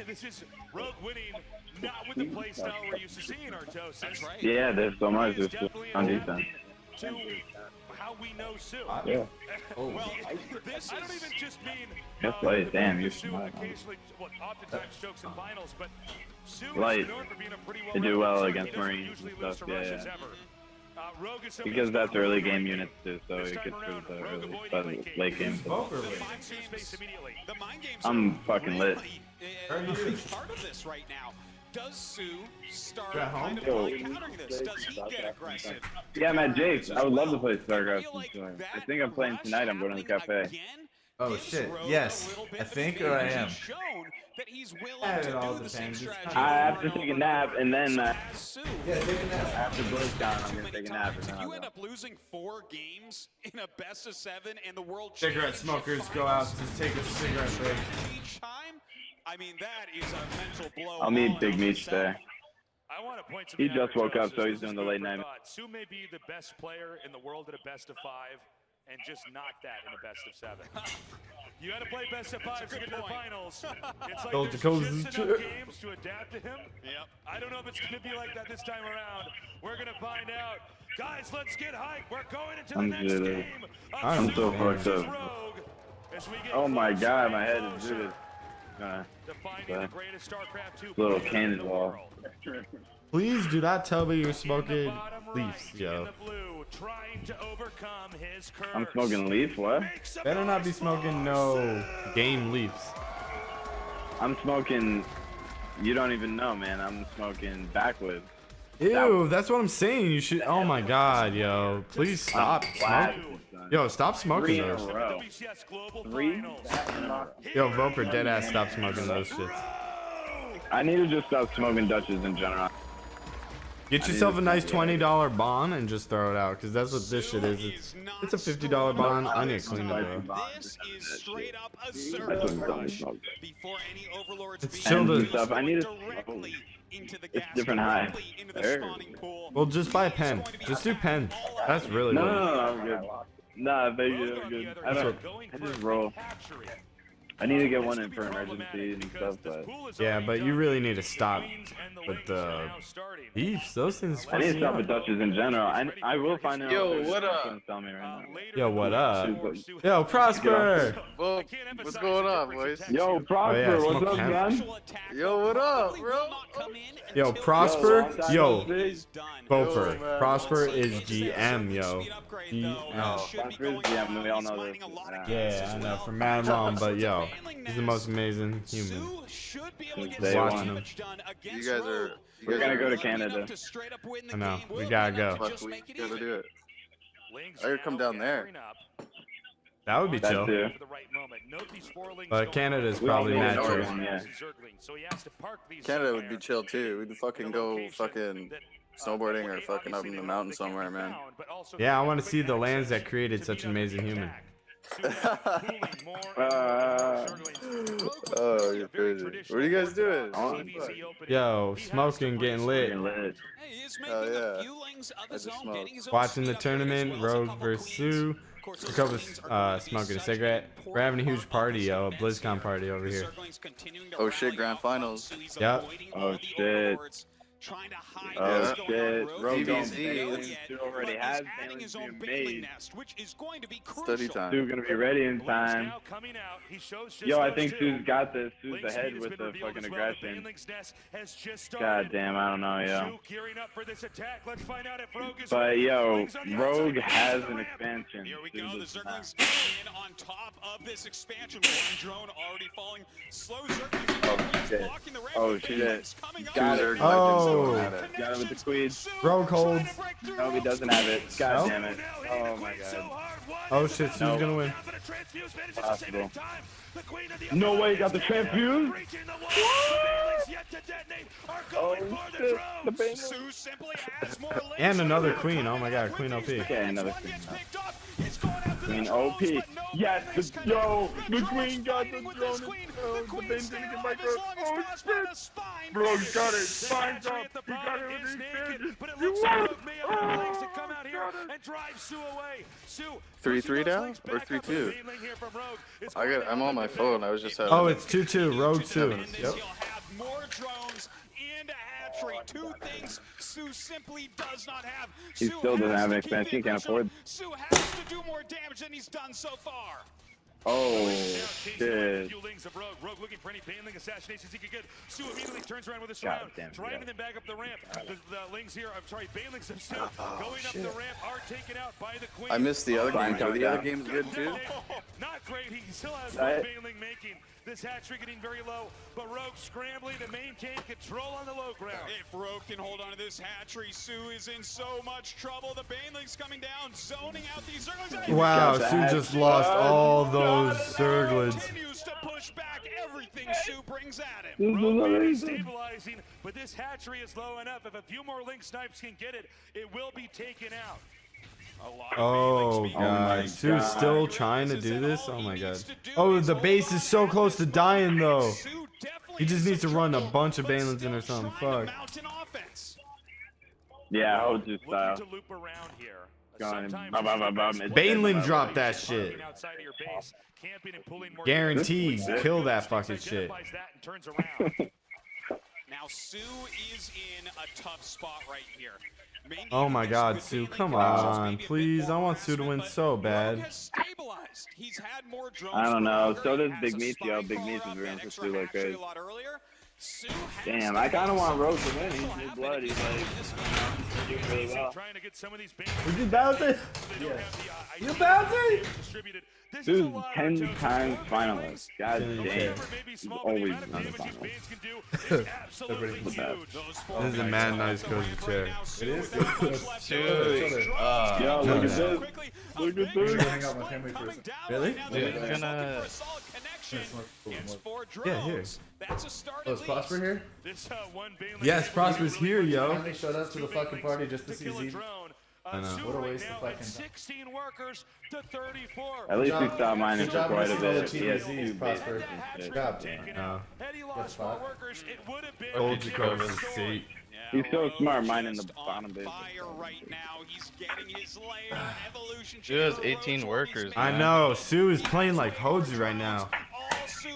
This is Rogue winning, not with the play style we're used to seeing, Artos. That's right. Yeah, there's so much on defense. To how we know Sue. Yeah. Well, this I don't even just mean That's light. Damn, you're Sue smart. occasionally, oftentimes chokes in finals, but Sue Light. is known for being a pretty They do well well against Marines and stuff. Yeah, yeah. Rogue is Because that's early game units too, so it gets through the early, but late game. I'm fucking lit. Part of this right now. Does Sue start kind of countering this? Does he get aggressive? Yeah, I'm at Jake's. I would love to play StarCraft. I think I'm playing tonight. I'm going to the cafe. Oh shit! Yes, I think or I am. It all depends. I have to take a nap and then. Yeah, take a nap. After Blizzcon, I'm gonna take a nap and then. You end up losing 4 games in a best of 7 and the world Cigarette smokers go out to take a cigarette break. each time. I mean, that is a mental blow. I'll meet Big Meech there. I want to point He just woke up, so he's doing the late night. Sue may be the best player in the world at a best of 5, and just not that in a best of 7. You got to play best of 5 to get to the finals. It's like there's just enough games to adapt to him. Yep. I don't know if it's going to be like that this time around. We're going to find out. Guys, let's get hyped. We're going into the next game. I'm so fucked up. Oh my god, my head is zooted. Little cannonball. Please do not tell me you're smoking leaves, yo. I'm smoking leaf, what? Better not be smoking no game leaves. I'm smoking, you don't even know, man. I'm smoking backwoods. Ew, that's what I'm saying. You should. Oh my god, yo. Please stop smoking. Yo, stop smoking 3 in a those. row. 3? Yo, Voper, deadass, stop smoking those shits. I need to just stop smoking Dutches in general. Get yourself a nice $20 bond and just throw it out, because that's what this shit is. It's a $50 bond. I need to clean it, bro. This is straight up a service before any overlords It's chill to stuff. I need to. It's different high. Well, just buy a pen. Just do pen. That's really good. No, I'm good. Nah, baby, I'm good. I just roll. I need to get one in for emergency and stuff, but yeah, but you really need to stop with the beefs. Those things. I need to stop with Dutches in general. I will find out. Yo, what up? Tell me right now. Yo, what up? Yo, Prosper. Well, what's going on, boys? Yo, Prosper, what's up, man? Yo, what up, bro? Yo, Prosper. Yo, Boper. man, Prosper is GM, yo. Prosper is GM. We all know this. Yeah, I know from Mad Mom, but yo, he's the most amazing human. Just watching him. You guys are. We're gonna go to Canada. I know. We gotta go. Fuck, we gotta do it. I gotta come down there. That would be chill. too. But Canada's probably mad chill. Yeah. Canada would be chill too. We'd fucking go fucking snowboarding or fucking up in the mountains somewhere, man. Yeah, I want to see the lands that created such an amazing human. Oh, you're crazy. What are you guys doing? Yo, smoking, getting lit. Oh yeah. I just smoked. Watching the tournament, Rogue versus Sue. Jacobis smoking a cigarette. We're having a huge party, yo, a Blizzcon party over here. Oh shit, grand finals. Yep. Oh shit. Oh shit. Rogue DBZ. already has his own made. Study time. Sue's gonna be ready in time. Yo, I think Sue's got this. Sue's ahead with the fucking aggression. God damn, I don't know, yo. But yo, Rogue has an expansion. Here we go. The Zerglings in on top of this expansion. One drone already falling. Slow Zerglings blocking the ramp. Oh shit. Got her. Oh, Oh. Got it with the queen. Rogue holds. No, he doesn't have it. God No? damn it. Oh my god. Oh shit, Sue's No. gonna win. Possible. No way, got the transfuse? Oh shit. The Bengals. And another queen. Oh my god, queen OP. Okay, another queen. Queen OP. Yes, yo, the queen got the drone. The Bengals gonna get micro. Oh shit. Bro, he got it. Spines up. He got it with these but it looks like Rogue may have the legs to come out here and drive Sue away. Sue 3-3 down or 3-2? I'm on my phone. I was just having. Oh, it's 2-2. Rogue Sue. Yep. More drones and a hatchery. Two things Sue simply does not have. He still doesn't have an expansion. He can't afford. Sue has to do more damage than he's done so far. Oh shit. Rogue looking for any Baneling assassinations he could get. Sue immediately turns around with a surround, driving them back up the ramp. The Lings here, I'm sorry, Banelings themselves going up the ramp are taken out by the Queen. I missed the other game. Are the other games good too? Not great. He still has one Baneling making this hatchery getting very low, but Rogue scrambling to maintain control on the low ground. If Rogue can hold on to this hatchery, Sue is in so much trouble. The Banelings coming down, zoning out these Zerglings. Wow, Sue just lost all those Zerglings. Continues to push back everything Sue brings at him. Rogue is stabilizing, but this hatchery is low enough. If a few more Link snipes can get it, it will be taken out. Oh god, Sue's still trying to do this? Oh my god. Oh, the base is so close to dying though. He just needs to run a bunch of Banelings in or something. Fuck. Yeah, I was just Baneling dropped that shit. Guaranteed, kill that fucking shit. Now Sue is in a tough spot right here. Oh my god, Sue, come on, please. I want Sue to win so bad. I don't know. So does Big Meat, yo. Big Meat is room for Sue like crazy. Damn, I kind of want Rogue to win. He's new blood. He's like doing really well. Is he bouncing? Yeah. You bouncing? Sue's 10 times finalist. God damn. He's always on the finals. This is a mad nice cozy chair. It is. Dude. Yo, look at this. Look at this. Hang out with my family for a second. Really? Dude, it's gonna. Yeah, here. Oh, is Prosper here? Yes, Prosper's here, yo. Finally showed up to the fucking party just to see Z. I know. What a waste of fucking time. 16 workers to 34. At least we saw mine for quite a bit. He has Z's, two Prosper. bases and shit. Good job. No. Good spot. Workers, it would have been Old Jacobis seat. He's so smart, mine in the bottom base. Right now, he's getting his layer evolution. Sue has 18 workers. I man. know. Sue is playing like Hodsy right now. All Sue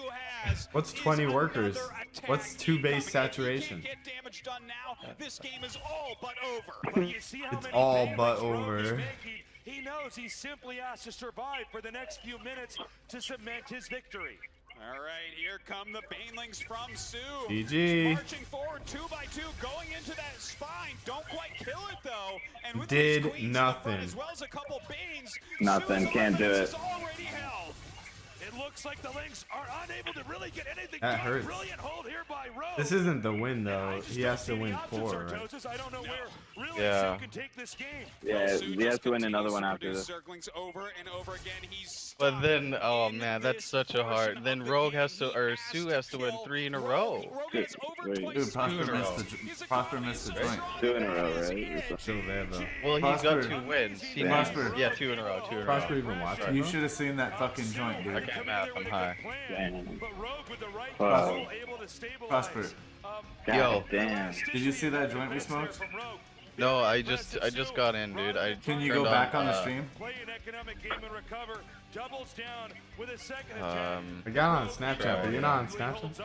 has What's 20 workers? What's 2 base saturation? get damage done now. This game is all but over. It's all but over. He knows he simply has to survive for the next few minutes to cement his victory. All right, here come the Banelings from Sue. GG. Marching forward 2 by 2, going into that spine. Don't quite kill it though. And with Did those queens nothing. as well as a couple Banes, Nothing, can't do it. Already held. It looks like the Lynx are unable to really get anything That done. hurts. Brilliant hold here by Rogue. This isn't the win though. He has to win 4, right? I don't know where really Yeah. Sue can take this game. Yeah, he has to win another one after this. Zerglings over and over again. He's But then, oh man, that's such a hard. Then Rogue has to, or Sue has to win 3 in a row. Dude, Prosper missed the joint. 2 in a row, right? Still there though. Well, he's Prosper. got 2 wins. He Prosper. Yeah, 2 in a row. 2 in a row. Prosper even watching. You should have seen that fucking joint, dude. I can't math. I'm high. Damn. Prosper. Yo. Damn. Did you see that joint we smoked? No, I just got in, dude. Can you go back on the stream? I got on Snapchat, but you're not on Snapchat?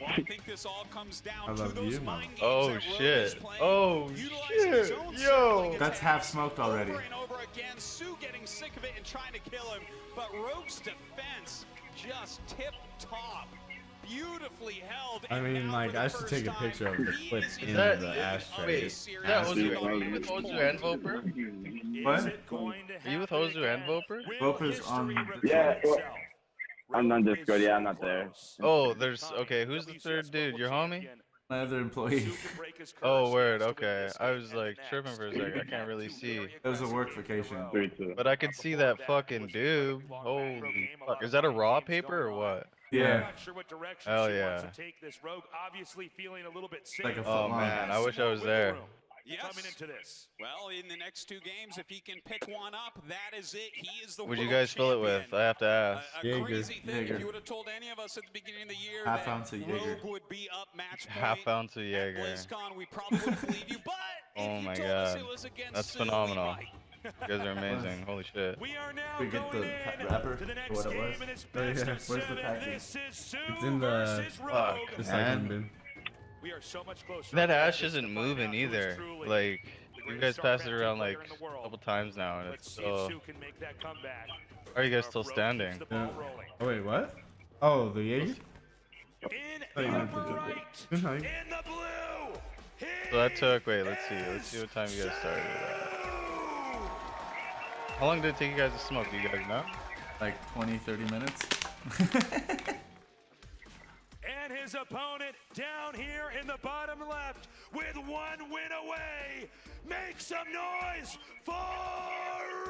I think this all comes down I love to those you, man. mind games Oh that Rogue shit. is playing. Oh Utilizing shit. his own Yo. circling That's attack half smoked already. Over and over again, Sue getting sick of it and trying to kill him, but Rogue's defense just tip top. Beautifully held. I mean, like, I should take a picture of the clip in that- the ashtray. Wait, is that Hozu? Are you with Hozu and Voper? What? Are you with Hozu and Voper? Voper's on. Yeah, well, I'm on Discord. Yeah, I'm not there. Oh, there's okay. Who's the third dude? Your homie? My other employee. Oh, word. Okay. I was like tripping for a second. I can't really see. It was a work vacation. But I could see that fucking dude. Holy fuck. Is that a raw paper or what? Yeah. Hell yeah. Like a Oh man, I wish I was there. Yes. Coming into this. Well, in the next 2 games, if he can pick one up, that is it. He is the Would you world guys fill it with? champion. I have to ask. A crazy thing, if you would have told any of us at the beginning of the year Half that ounce of Jaeger. Rogue would be up match point Half ounce of at Jaeger. BlizzCon, we probably wouldn't believe you, but Oh my god. That's phenomenal. You guys are amazing. Holy shit. We get the wrapper for what it was. Oh, yeah. Where's the package? It's in the Fuck, recycling man. bin. We are so much closer. That ash isn't moving either. Like, you guys passed it around like a couple times now, and it's still. Are you guys still standing? Yeah. Oh wait, what? Oh, the Jaeger? Oh, you meant the Jaeger. So that took. Wait, let's see what time you guys started at. How long did it take you guys to smoke? Do you guys know? Like 20-30 minutes. And his opponent down here in the bottom left with 1 win away. Make some noise for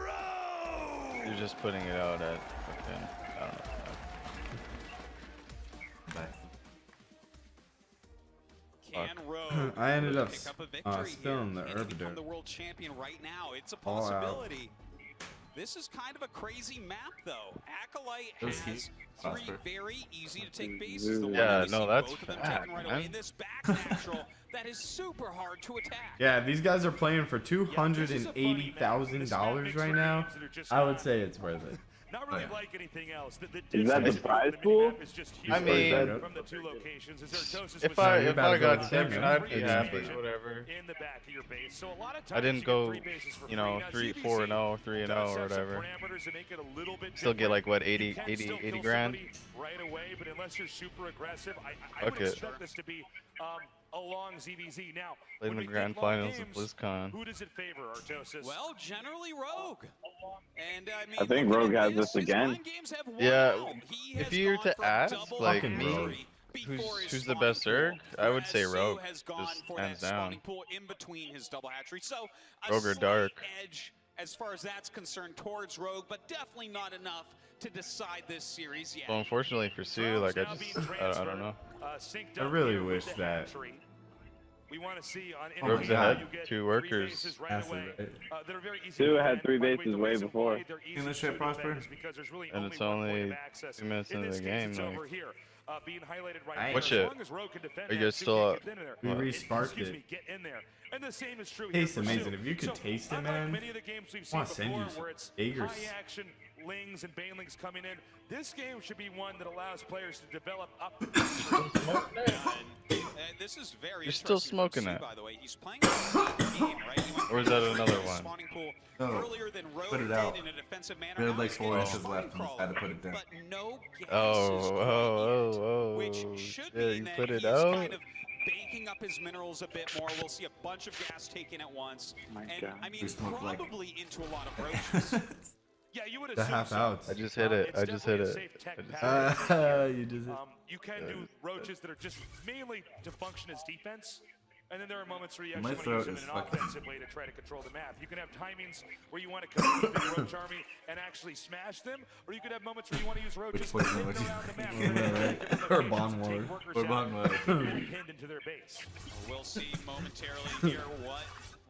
Rogue! You're just putting it out at fucking. I don't know. Can Rogue I ended up pick up a victory spilling the here and become the herbider. world champion right now? It's a All out. possibility. This is kind of a crazy map, though. Acolyte Those has heat 3 prosper. very easy to take bases. The one Yeah, that we no, see that's both of them fact, taken right man. away. This back natural that is super hard to attack. Yeah, these guys are playing for $280,000 right now. I would say it's worth it. Not really like anything else. Is that the prize pool? I mean, from the 2 locations, if I about got to go second, with I'd be them. happy. Whatever. in the back of your base. So a lot of times I didn't you get go, 3 bases for you know, free. 3, Now, 4 and CBC 0, 3 and 0 does or have some whatever. parameters that make it a little bit Still get like what, different. 80, You can 80, still 80 kill grand? somebody right away, but unless you're super aggressive, I Fuck would it. expect this to be a long ZVZ. Now, Played in the when we grand think long finals of games, BlizzCon. who does it favor, Artosis? Well, generally Rogue. And I mean, I think Rogue has this again. Yeah, if you were to ask, like Fucking me, Rogue. who's the best Zerg, I would say Rogue, has gone just for hands that spawning down. pool in between his double hatchery. So a Rogue or slight Dark. edge as far as that's concerned towards Rogue, but definitely not enough to decide this series yet. Well, unfortunately for Sue, like I don't know. I really wish that. We want to see on Rogue's Infinite ahead, how you get 2 3 workers. bases right Acid, away. right? That are very easy Sue to had defend. 3 By the way, bases the way reason before. why they're easy In the to shit defend prosper? is because there's really And it's one way only of access. 2 minutes In into this the case, game. it's Like, over here, being highlighted right What there. As shit? long as Rogue can defend Are you that, guys Sue still can't up? get in there. We What? resparked Excuse me, it. get in there. And the same is true Tastes here for amazing. Sue. If you could So, taste it, unlike man, many of the games we've I seen wanna send before you some where it's Jaegers. high action lings and banelings coming in, this game should be one that allows players to develop up. This is very You're still interesting smoking from Sue, that. by the way. He's playing a safe game, right? He went Or is that very another straight to one? spawning pool No. earlier than Rogue Put it did out. in a defensive manner. We had Now like he's 4 getting inches spawning left and just had to put it down. but no gases oh, which should shit, mean you that put it he's out? kind of baking up his minerals a bit more. We'll see a bunch of gas taken at once. And I mean, We smoked like- probably into a lot of roaches. Yeah, you would The assume half so. outs. I just hit it. It's I just hit definitely a it. safe tech I just pattern. You just You can do roaches that are just mainly to function as defense. And then there are moments where you My actually want to throat use them is in an fucking- offensive way to try to control the map. You can have timings where you want to come with the roach army and actually smash them, or you could have moments where you want to use roaches Which to poison hit would you- around the map. Yeah, right. Or Bon Ward. Or Bon Ward. Pinned into their base. We'll see momentarily here what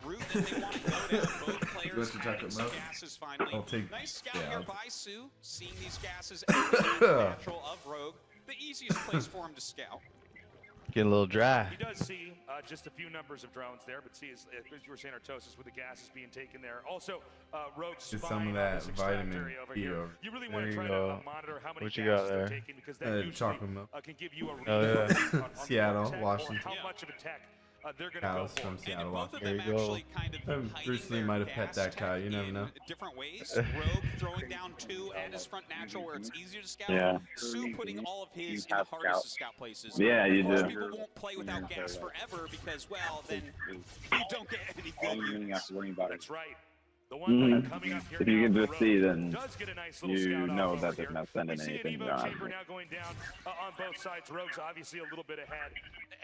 route that they want to go down. Both players Go to chocolate having some milk? gases finally. I'll take- Nice scout yeah, here I'll by Sue, seeing these gases as natural of Rogue. The easiest place for him to scout. Getting a little dry. He does see just a few numbers of drones there, but see, as you were saying, Artosis, with the gases being taken there. Also, Rogue's Get some spying of on that this extract vitamin area over D here. over. You really There want to you try go. to monitor how many What you gases got they're there? taking, because that usually chocolate milk. can give you a read Oh, yeah. on Seattle, what tech or Washington. how much of a tech they're going to Cows go for. from Seattle, Both of There them you go. actually kind of Bruce hiding Lee their might have pet gas that cow. tech You never in know. different ways. Rogue throwing down 2 at his front natural where it's easier to scout. Yeah. Sue putting all of his in the have hardest scout. to scout places. Yeah, you Of course, do. people won't play without gas forever because, well, then you don't get any good units. That's right. If you can just see, then you know that there's not sending anything on. Now going down on both sides. Rogue's obviously a little bit ahead,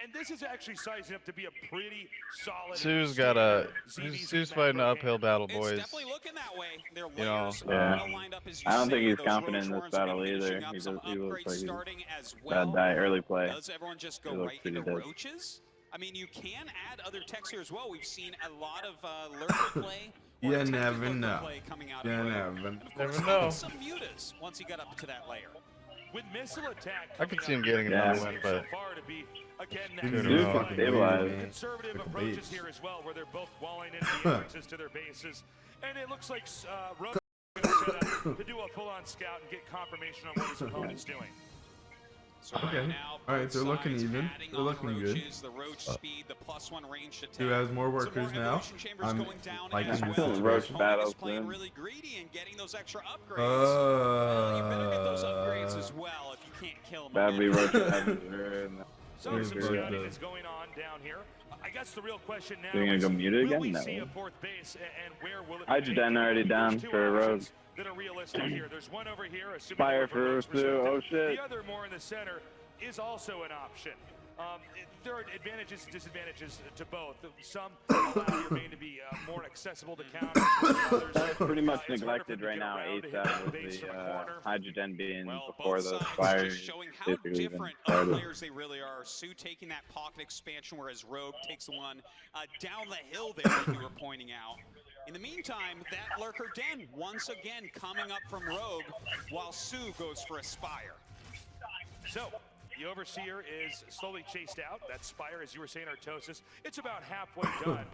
and this is actually sizing up to be a pretty solid. Sue's fighting an uphill battle, boys. It's definitely looking that way. Their You know, well lined up, as you I don't say. think he's Those confident in Roach this Horns have battle been either. finishing up He some looks like starting as he's well. bad die early play. Does everyone just go He looks right pretty into dead. roaches? I mean, you can add other techs here as well. We've seen a lot of lurker play. You never know. You never know. Some mutas once he got up to that layer. With missile attack, I could see him getting another one, but conservative approaches here as well, where they're both walling into the entrances to their bases, and it looks like Rogue is going to set up to do a full-on scout and get confirmation on what his opponent's doing. So Okay. right now, Alright, they're looking even. adding They're on looking good. roaches, the roach speed, the +1 range attack. Who has more workers now? I'm liking this Roach situation. battles, playing man. really greedy and getting those extra upgrades. Well, you better get those upgrades as well if you can't kill them. Badly Roach. Some scouting is going on down here. I guess the real question now Are you gonna go mute it will again? we No. see a fourth base, and where will it Hydrogen already down for a Rogue. that are realistic here? There's one over here, assuming Fire from for Rogue's Sue. Oh perspective. shit. The other more in the center is also an option. There are advantages and disadvantages to both. Some allow your main to be more accessible to counter. That's pretty much neglected right now. ASAP with the hydrogen being before the fire. Just showing how different of players they really are. Sue taking that pocket expansion, whereas Rogue takes the one down the hill there that you were pointing out. In the meantime, that Lurker Den once again coming up from Rogue, while Sue goes for a Spire. So, the Overseer is slowly chased out. That Spire, as you were saying, Artosis, it's about halfway done.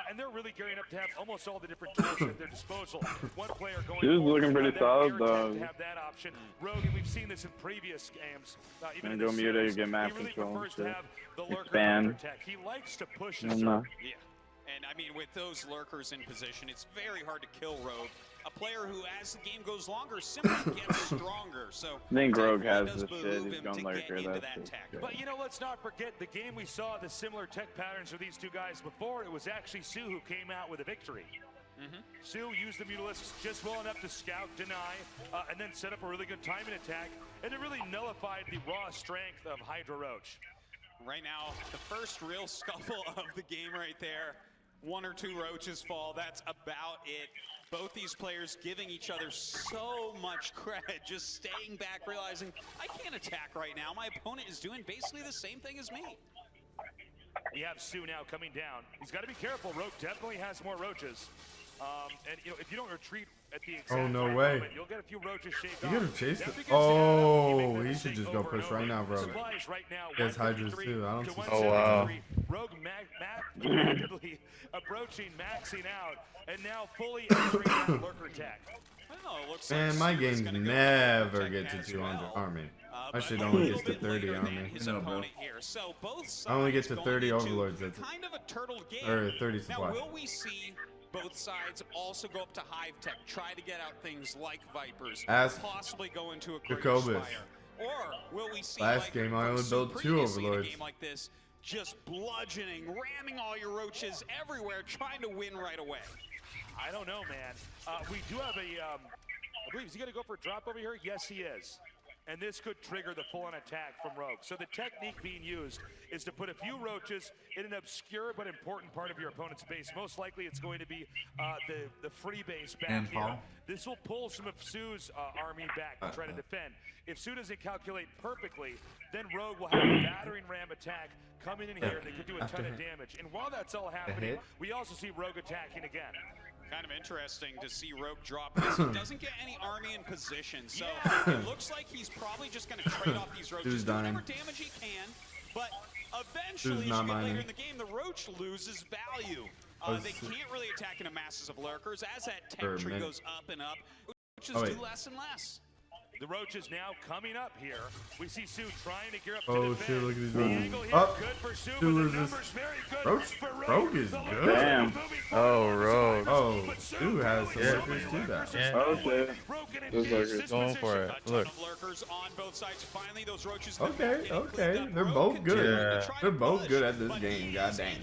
And they're really gearing up to have almost all the different tools at their disposal. One player going He was looking pretty solid, though. to have that option. Rogue, and we've seen this in previous games. Even in Go this mute it, series, get map he really control. prefers to have the Lurker Expand. attack. He likes to push I his don't know. Yeah, and I mean, with those Lurkers in position, it's very hard to kill Rogue. A player who, as the game goes longer, simply gets stronger. So I think Rogue definitely has does this shit. behoove He's him going to lurker. get into That's that tech. But you know, let's not forget the game we saw the similar tech patterns of these two guys before. It was actually Sue who came out with a victory. Sue used the Mutalisks just well enough to scout, deny, and then set up a really good timing attack, and it really nullified the raw strength of Hydra Roach. Right now, the first real scuffle of the game right there. One or two roaches fall, that's about it. Both these players giving each other so much credit, just staying back, realizing, I can't attack right now. My opponent is doing basically the same thing as me. We have Sue now coming down. He's got to be careful. Rogue definitely has more roaches. And you know, if you don't retreat at the exact no right way. moment, you'll get a few roaches shaved You off. could have chased it. Definitely gets the head up. You make Oh, that he should mistake just go over and push over. right now, bro. Supplies right now, He has Hydras 153 too. I don't to see. Oh, wow. Rogue rapidly approaching, maxing out, and now fully entering that lurker attack. Well, it looks Man, like my Sue's games gonna go never for get to as 200 well. army. I But should a only little get to bit 30 later army. than his opponent here. So both sides I only get to going 30 into overlords. That's it. kind of a turtle game. Or 30 Now, supply. will we see both sides also go up to Hive Tech, try to get out things like Vipers, Ask possibly go into a greater Jacobis. Spire? Or will we see Last like game, I from only Sue built 2 previously in a overlords. game like this, just bludgeoning, ramming all your roaches everywhere, trying to win right away? I don't know, man. We do have a, I believe, is he going to go for a drop over here? Yes, he is. And this could trigger the full-on attack from Rogue. So the technique being used is to put a few roaches in an obscure but important part of your opponent's base. Most likely it's going to be the free base back And here. Paul. This will pull some of Sue's army back to try to defend. If Sue doesn't calculate perfectly, then Rogue will have a battering ram attack coming in here. They could do a ton of damage. And while that's all happening, we also see Rogue attacking again. Kind of interesting to see Rogue drop this. He doesn't get any army in position, so it looks like he's probably just going to trade off these roaches. Who's Do dying? whatever damage he can, but eventually, as you not get later mining? in the game, the roach loses value. They can't really attack into masses of lurkers. As that For a tech tree minute. goes up and up, roaches Oh, wait. do less and less. The roach is now coming up here. We see Sue trying to gear up Oh, to defend. shit, look at these The roaches. angle here, Up. good for Sue, Sue but the loses. numbers very good Roach? for Rogue. Rogue is The good. Lurkers Damn. moving Oh, forward. Rogue. Oh, But Sue has some so workers many too, lurkers that. is Oh no way. shit. Rogue Those lurkers. Going for it. Look. Okay. They're both good. Yeah. They're both good at this game. God dang.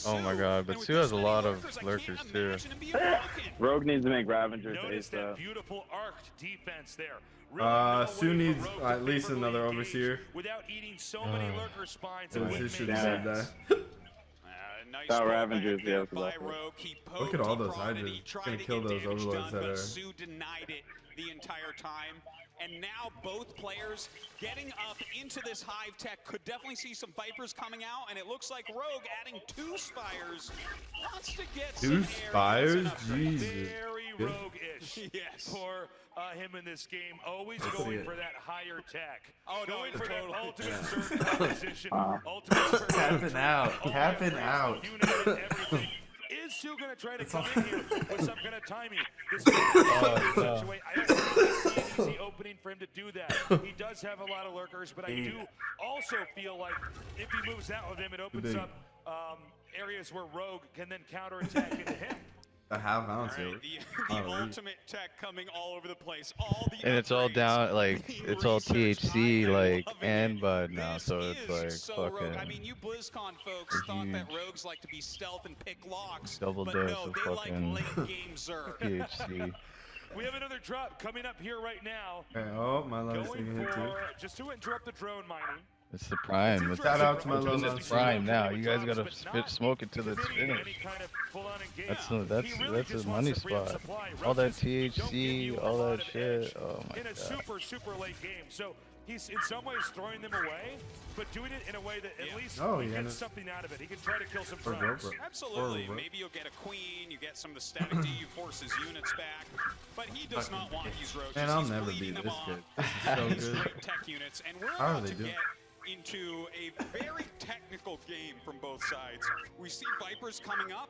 Oh my god, but Sue has a lot of lurkers too. Rogue needs to make Ravengers ace though. Beautiful arced defense there. Sue needs at least another overseer. Without eating so many lurker spines, So it she wouldn't should make have sense. that. That Ravengers, yeah. Look at all those hydras. Gonna kill those overlords that are. Sue denied it the entire time. And now both players getting up into this hive tech could definitely see some Vipers coming out, and it looks like Rogue adding 2 Spires wants to get 2 Spires? Jesus. Very rogue-ish for him in this game. Always going for that higher tech. Going for that ultimate surge proposition. Tapping out. Tapping out. Is Sue going to try to come in here with some kind of timing? This is such a way. I don't see an easy opening for him to do that. He does have a lot of lurkers, but I do also feel like if he moves out with him, it opens up areas where Rogue can then counterattack into him. I have Bouncer. The ultimate tech coming all over the place. And it's all down, like, it's all THC, like, and Bud now, so it's like, fucking. I mean, you BlizzCon folks thought that Rogues like to be stealth and pick locks. Double but dose no, of they fucking like late game Zerg. THC. We have another drop coming up here right now. Okay, oh, my last thing hit too. Just to interrupt the drone mining. It's the prime. Shout out to my little It's the prime now. You guys gotta smoke it till it's finished. That's a money spot. All that THC, all that shit. Oh my in a god. super late game. So he's in some ways throwing them away, but doing it in a way that at least he gets something out of it. He can try to kill some drones. Absolutely. Maybe you'll get a queen, you get some of the static D, you force his units back. But he does not want these roaches. And I'll He's never be bleeding this them good. off. This is so good. Straight tech units, and we're How are about they to doing? get into a very technical game from both sides. We see Vipers coming up,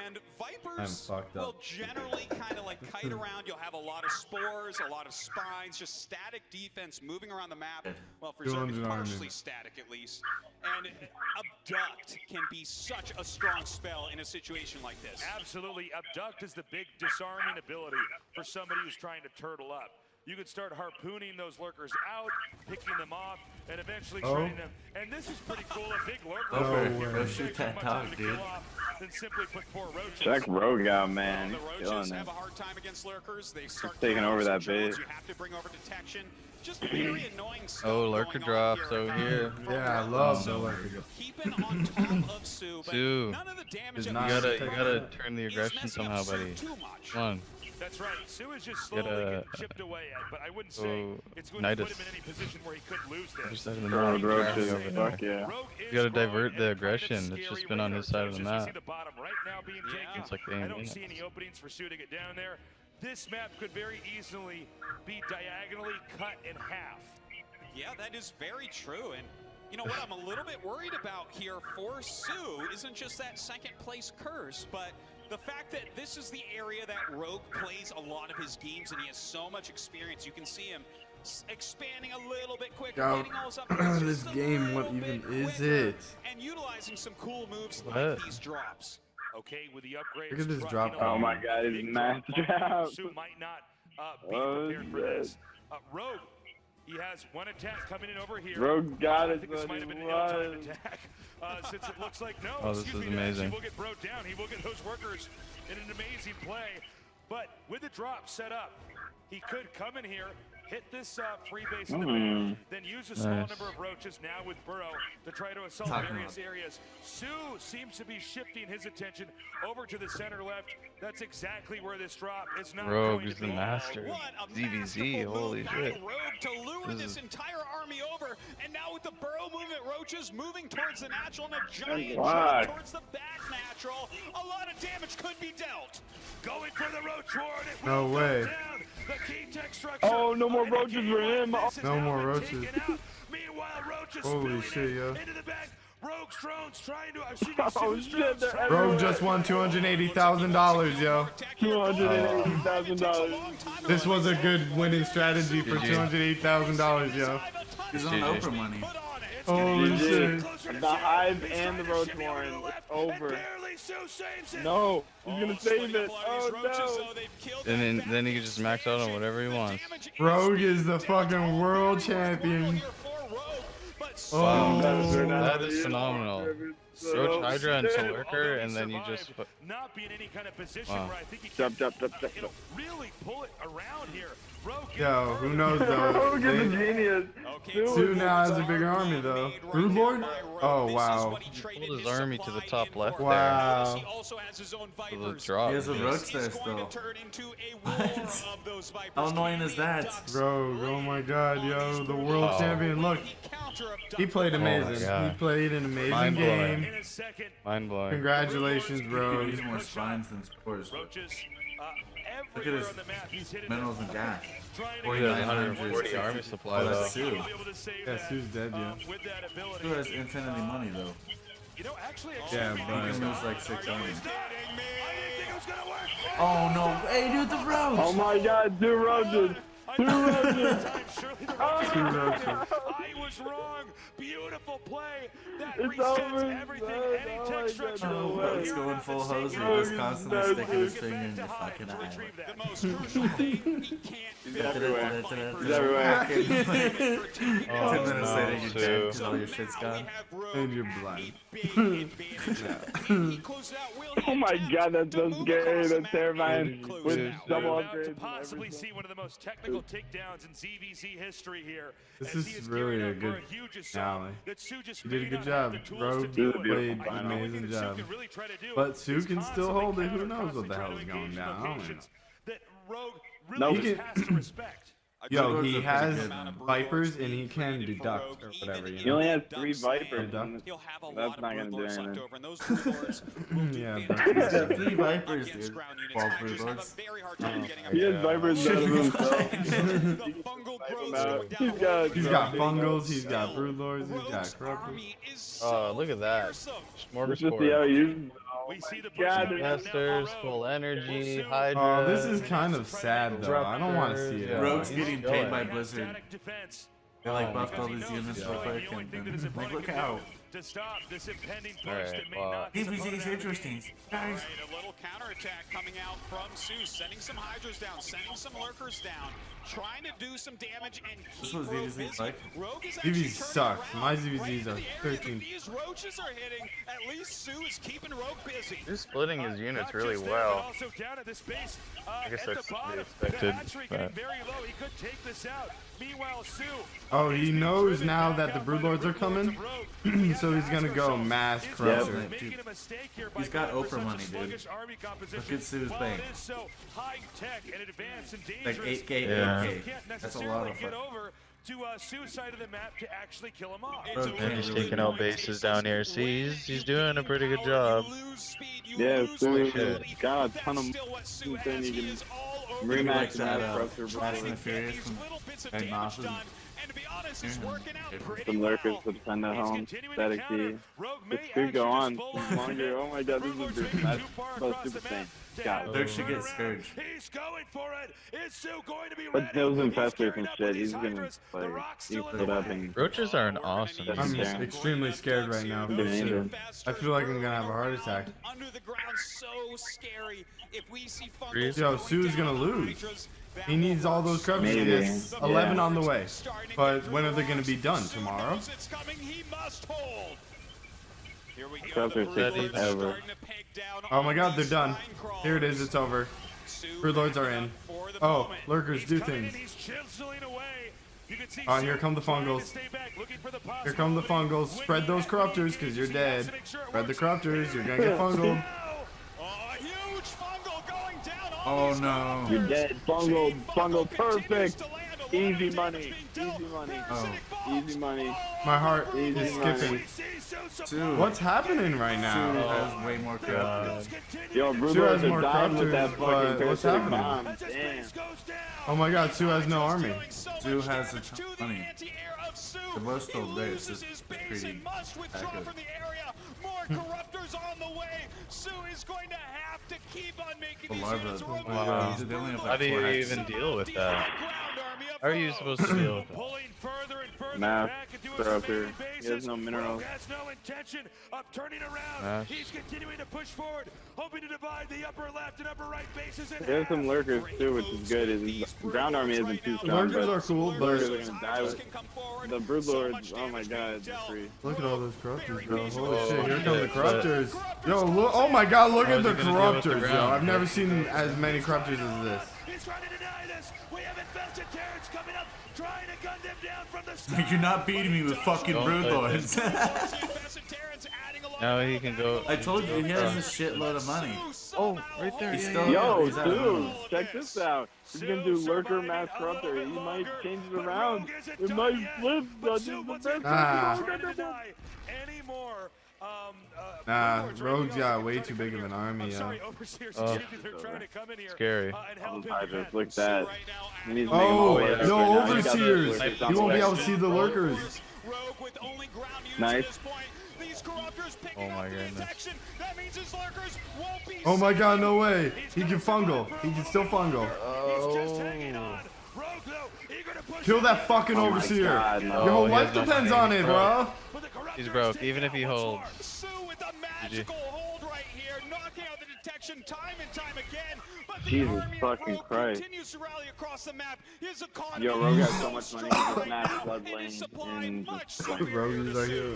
and Vipers will generally kind of like kite around. You'll have a lot of spores, a lot of spines, just static defense moving around the map. Well, for Zerg, it's partially static at least. And Abduct can be such a strong spell in a situation like this. Absolutely. Abduct is the big disarming ability for somebody who's trying to turtle up. You could start harpooning those lurkers out, picking them off, and eventually shredding them. And this is pretty cool. A big lurker. Go shoot that dog, dude. Then simply put 4 roaches. Check Rogue out, man. The He's killing roaches it. have a hard time against lurkers. They start Taking over that base. base. You have to bring over detection. Just very annoying stuff. Oh, lurker drops over here. Yeah, I love the lurker drops. Keeping on top of Sue, but none of the damage. You gotta turn the aggression somehow, buddy. Come on. That's right. Sue is just slowly getting chipped away at, but I wouldn't say it's going to put him in any position where he could lose this. You gotta divert the aggression. It's just been on his side of the map. It's like they I ain't don't in see it. any openings for Sue to get down there. This map could very easily be diagonally cut in half. Yeah, that is very true. And you know what I'm a little bit worried about here for Sue isn't just that second place curse, but the fact that this is the area that Rogue plays a lot of his games, and he has so much experience. You can see him expanding a little bit quicker, getting all his upgrades This just a game, what little even bit is quicker, it? and utilizing some cool moves What? like these drops. Okay, with the upgrades. Look at this drop. Oh my god, it's mass drop. Sue might not be prepared for this. Rogue, he has one attack coming in over here. Rogue got I it, think this might have been an but ill-timed attack, since it looks like no. Oh, this is amazing. He will get broke down. He will get those workers in an amazing play. But with the drop set up, he could come in here, hit this free base in the middle, then use a small number of roaches now with Burrow to try to assault various areas. Sue seems to be shifting his attention over to the center left. That's exactly where this drop is not Rogue going is to the be. master. ZVZ, holy shit. Rogue to lure this entire army over, and now with the Burrow movement, roaches moving towards the natural and a giant drop towards the back natural. A lot of damage could be dealt. Going for the roach ward. It No will way. go down. The key tech structure. Oh, no more roaches for him. No more roaches. Meanwhile, roaches Holy shit, yo. into the back. Rogue's drones trying to. I've seen Oh shit, Rogue just won $280,000, yo. $280,000. This was a good winning strategy for $280,000, yo. He's on Oprah money. Holy shit. The Hive and the Roach Warren. It's over. No, he's gonna save it. Oh no. And then he can just max out on whatever he wants. Rogue is the fucking world champion. Wow, Oh, that is phenomenal. Roach, Hydra, and Lurker, and then you just put. Not be in any kind of position Wow. where I think he Jump. really pull it around here. Yo, who knows though? Rogue is a genius. Sue now has a bigger army though. Broodlord? Oh wow. He pulled his army to the top left Wow. there. The drop. He has a roach there still. How annoying is that? Rogue, oh my god, yo, the world Oh. champion. Look, he played Oh my amazing. God. He played an amazing Mind blowing. game. Mind blowing. Congratulations, He Rogue. needs more spines than scores. Look at his minerals and gas. He has 140 army supply Oh, though. that's Sue. Yeah, Sue's dead, yeah. Sue has infinity money though. Yeah, He can but lose like 6 armies. Oh no! Hey, dude, the roach! Oh my god, 2 roaches. 2 roaches. 2 roaches. I was wrong. Beautiful play. That It's resets over. everything. Any Oh tech my structure. Oh, Roach's going full hose. Just constantly sticking his finger in your fucking eye. The most crucial thing he can't He's everywhere. He's He's everywhere. 10 minutes no, later, you're Sue. dead because all your shit's gone. And you're blind. Oh my god, that's so scary. That's terrifying. With double We're about to upgrades. possibly see one of the most technical takedowns in ZVZ history here. This as he is gearing really a up for good huge assault finale. that Sue just You did a may good not job. have the tools Rogue to do it. played an The only amazing thing that Sue job. can really try to do But Sue is can still constantly hold it. Who counter, knows what the constantly hell's try to going engage down? I don't know. locations that Rogue No, really he just can- has to respect. Yo, Broodlords he are has pretty good, man. Vipers and he can deduct or whatever, He you know? only has 3 Vipers. Duck. He'll have a That's lot of not gonna do Broodlords left anything. over, and those Broodlords will do Yeah, fantastic He's got 3 Vipers, against dude. ground units. 12 Hydras have a Broodlords. very hard time getting up He has there. Vipers out of himself. The fungal growths going down He's got, He's got Fungals, he's got Broodlords, he's got Rogue's Corruptors. army is Oh, so look at that. fearsome. Let's just see how Smorgasbord. he uses it. Oh We see the my god. push Masters, full energy, Hydra. Oh, this is kind of sad though. I don't want to see it. Yeah. Rogue's he's getting killing paid by it. Blizzard. Static defense. They like Oh, buffed all because these he knows units this real is quick the only thing that his and like, opponent look can out. do to stop this impending push Alright, that may well, knock his DVZ opponent is out of the interesting. game. Guys, Alright, a little counterattack coming out from Sue, sending some Hydras down, sending some Lurkers down, trying to do some damage and this keep was Rogue DVZ busy. like. Rogue is actually DVZ turning sucks. around My right ZVZs into are the area, but 13. these Roaches are hitting. At least Sue is keeping Rogue busy. He's splitting his units Not really just there, well. but also down at this base, I guess at that's the to be bottom. expected, The hatchery getting but- very low. He could take this out. Meanwhile, Sue. Oh, he is being knows driven now back that the out by the Broodlords are Broodlords coming, of Rogue. so he's gonna go mass Corruptor. Yeah, Making a mistake here by He's got going for Oprah such a money, dude. sluggish army composition. Look at Sue's While bank. it is so high tech and advanced and Like dangerous, 8K, Yeah. 8K. can't That's a lot necessarily of get fun. over to Sue's side of the map to actually kill him off. Bro, And can't he's really taking do out it. bases down here. See, he's doing a pretty good job. Yeah, Sue shit. got a ton of things you can rematch that, that Corruptor Fast and Broodlord. the Furious from Agnostic. Some lurkers with Panda Home, Static Key. This could go on longer. Oh my god, this is a big match. Both super sane. God. Dirk should get Scourge. He's going for it. Is Sue going to be But ready? those He's infestors gearing and up shit, with he's these gonna Hydras. The like rock's eat still in it the up way. and Roaches are an awesome. I'm Yeah. extremely scared right now for Danger. Sue. I feel like I'm gonna have a heart attack. Under the ground, so scary. If we see Freeze. Yo, Sue's gonna lose. He needs all those Corruptors. He Maybe. has 11 Yeah. on the way. But when are they gonna be done? Tomorrow? It's coming, he must hold. Here we go. Corruptor The takes Broodlords ever. starting to peg down Oh my on god, they're these done. spine crawlers. Here it is, it's over. Sue Broodlords are in. for the Oh, moment. Lurkers do He's coming things. in, he's chiseling away. You can see Oh, Sue here come the trying to Fungals. stay back, looking for the Here come the possible Fungals. Spread those Corruptors, because you're dead. Spread the Corruptors, you're gonna get fungled. Oh, a huge fungal going down on Oh these no. Corruptors. You're dead. Fungal, fungal, continues perfect. to land. A lot of Easy damage money. being Easy dealt. money. Parasitic bombs. Easy money. My heart Easy is money. skipping. Sue. What's happening right Sue now? has way more Corruptors. Yo, Sue Broodlords has are more dying with that Corruptors, fucking but what's parasitic happening? bomb. Damn. Oh my god, Sue has no army. Sue has a ton of money. The most still there is just pretty must withdraw accurate. from the area. More corruptors on the way. Sue is going to have to keep on making The these larva. units roll. Wow. They only have How like do you 4 even hacks. deal with that? How are you supposed to deal with that? Pulling further and further Math, back into his Corruptor, main base. He has no minerals. Rogue has no intention of turning around. He's continuing to push forward, hoping to divide the upper left and upper right bases in There's some lurkers too, which is good. His ground army isn't too strong. Lurkers are cool, but lurkers are gonna die with the broodlords. Oh my god, they're free. Look at all those corruptors, bro. Holy shit, here come the corruptors. Yo, look, oh my god, look at the corruptors, yo. I've never seen as many corruptors as this. He's trying to deny this. We have Infested Terrans coming up, trying to gun them down from the side. You're not beating me with fucking broodlords. Now he can go. I told you he has a shitload of money. Oh, right there. He's Yeah, still, Yo, he's dude, check this out. He's gonna do lurker mass corruptor. He might change it around. It might flip. Nah, Rogue's got way too big of an army, Scary. Look at that. Oh, no overseers. You won't be able to see the lurkers. Nice. Oh my goodness. Oh my god, no way. He can fungal. He can still fungal. Oh. Kill that fucking overseer. God, no. Your whole he life has no depends money. on it, bro. He's broke, even if he holds. GG. Jesus fucking Christ. Yo, Rogue has so much money. He can smash Bloodlane and just like, Rogue is our hero.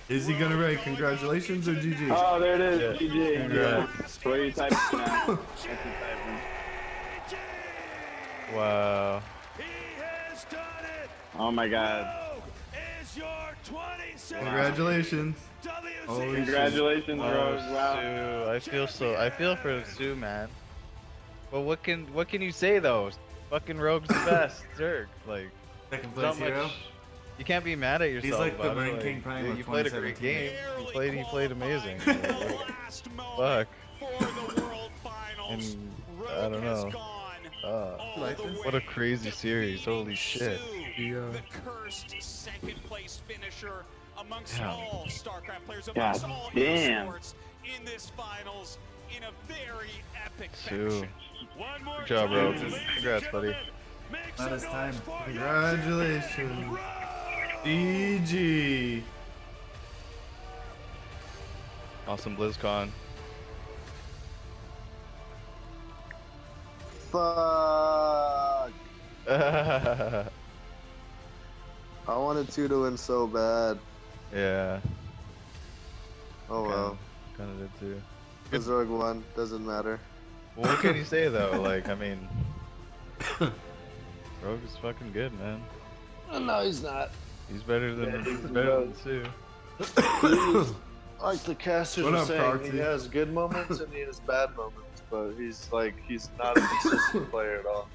Is he gonna rate congratulations or GG? Oh, there it is. Yeah. GG. Congrats. What are you typing now? That's what you're typing. Wow. Oh my god. Congratulations. Holy Congratulations, Rogue. Wow. Sue, I feel for Sue, man. But what can you say though? Fucking Rogue's the best, Zerg. Like, Second place hero. You can't be mad at yourself. He's like the about Marine it. King Prime of You played a great 2017. game. He played amazing. Fuck. And I don't know. What a crazy series. Holy shit. Yeah. The cursed second place finisher amongst Damn. all StarCraft players, God amongst all damn. esports in this finals in a very epic Sue. fashion. One more Good job, bro. time, Congrats, buddy. Not his time. Congratulations. GG. Awesome BlizzCon. Fuck. I wanted to win so bad. Yeah. Oh well. Kinda did too. Because Rogue won, doesn't matter. Well, what can you say though? Like, I mean, Rogue is fucking good, man. No, he's not. He's better than Sue. Like the casters What were up, saying, Carty? he has good moments and he has bad moments, but he's not a consistent player at all.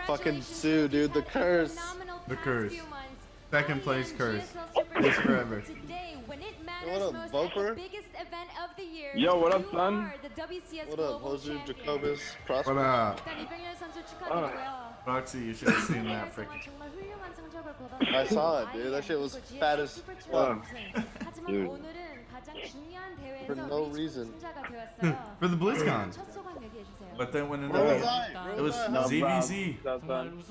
Fucking Sue, dude, the curse. The curse. Second place curse. It's forever. What up, Voper? Yo, what up, son? What up, Hoser, Jacobis, What Prosper? up? Roxy, you should have seen that freaking. I saw it, dude. That shit was fat as fuck. Dude. For no reason. For the BlizzCon. But then when it Where was was I? it was No ZVZ. problem.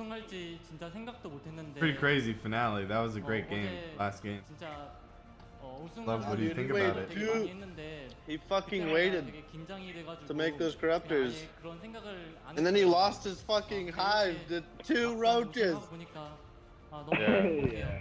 Pretty crazy finale. That was a great game. Last game. Love, what do you think about it? Dude, he fucking waited to make those corruptors. And then he lost his fucking hive to 2 roaches. Yeah.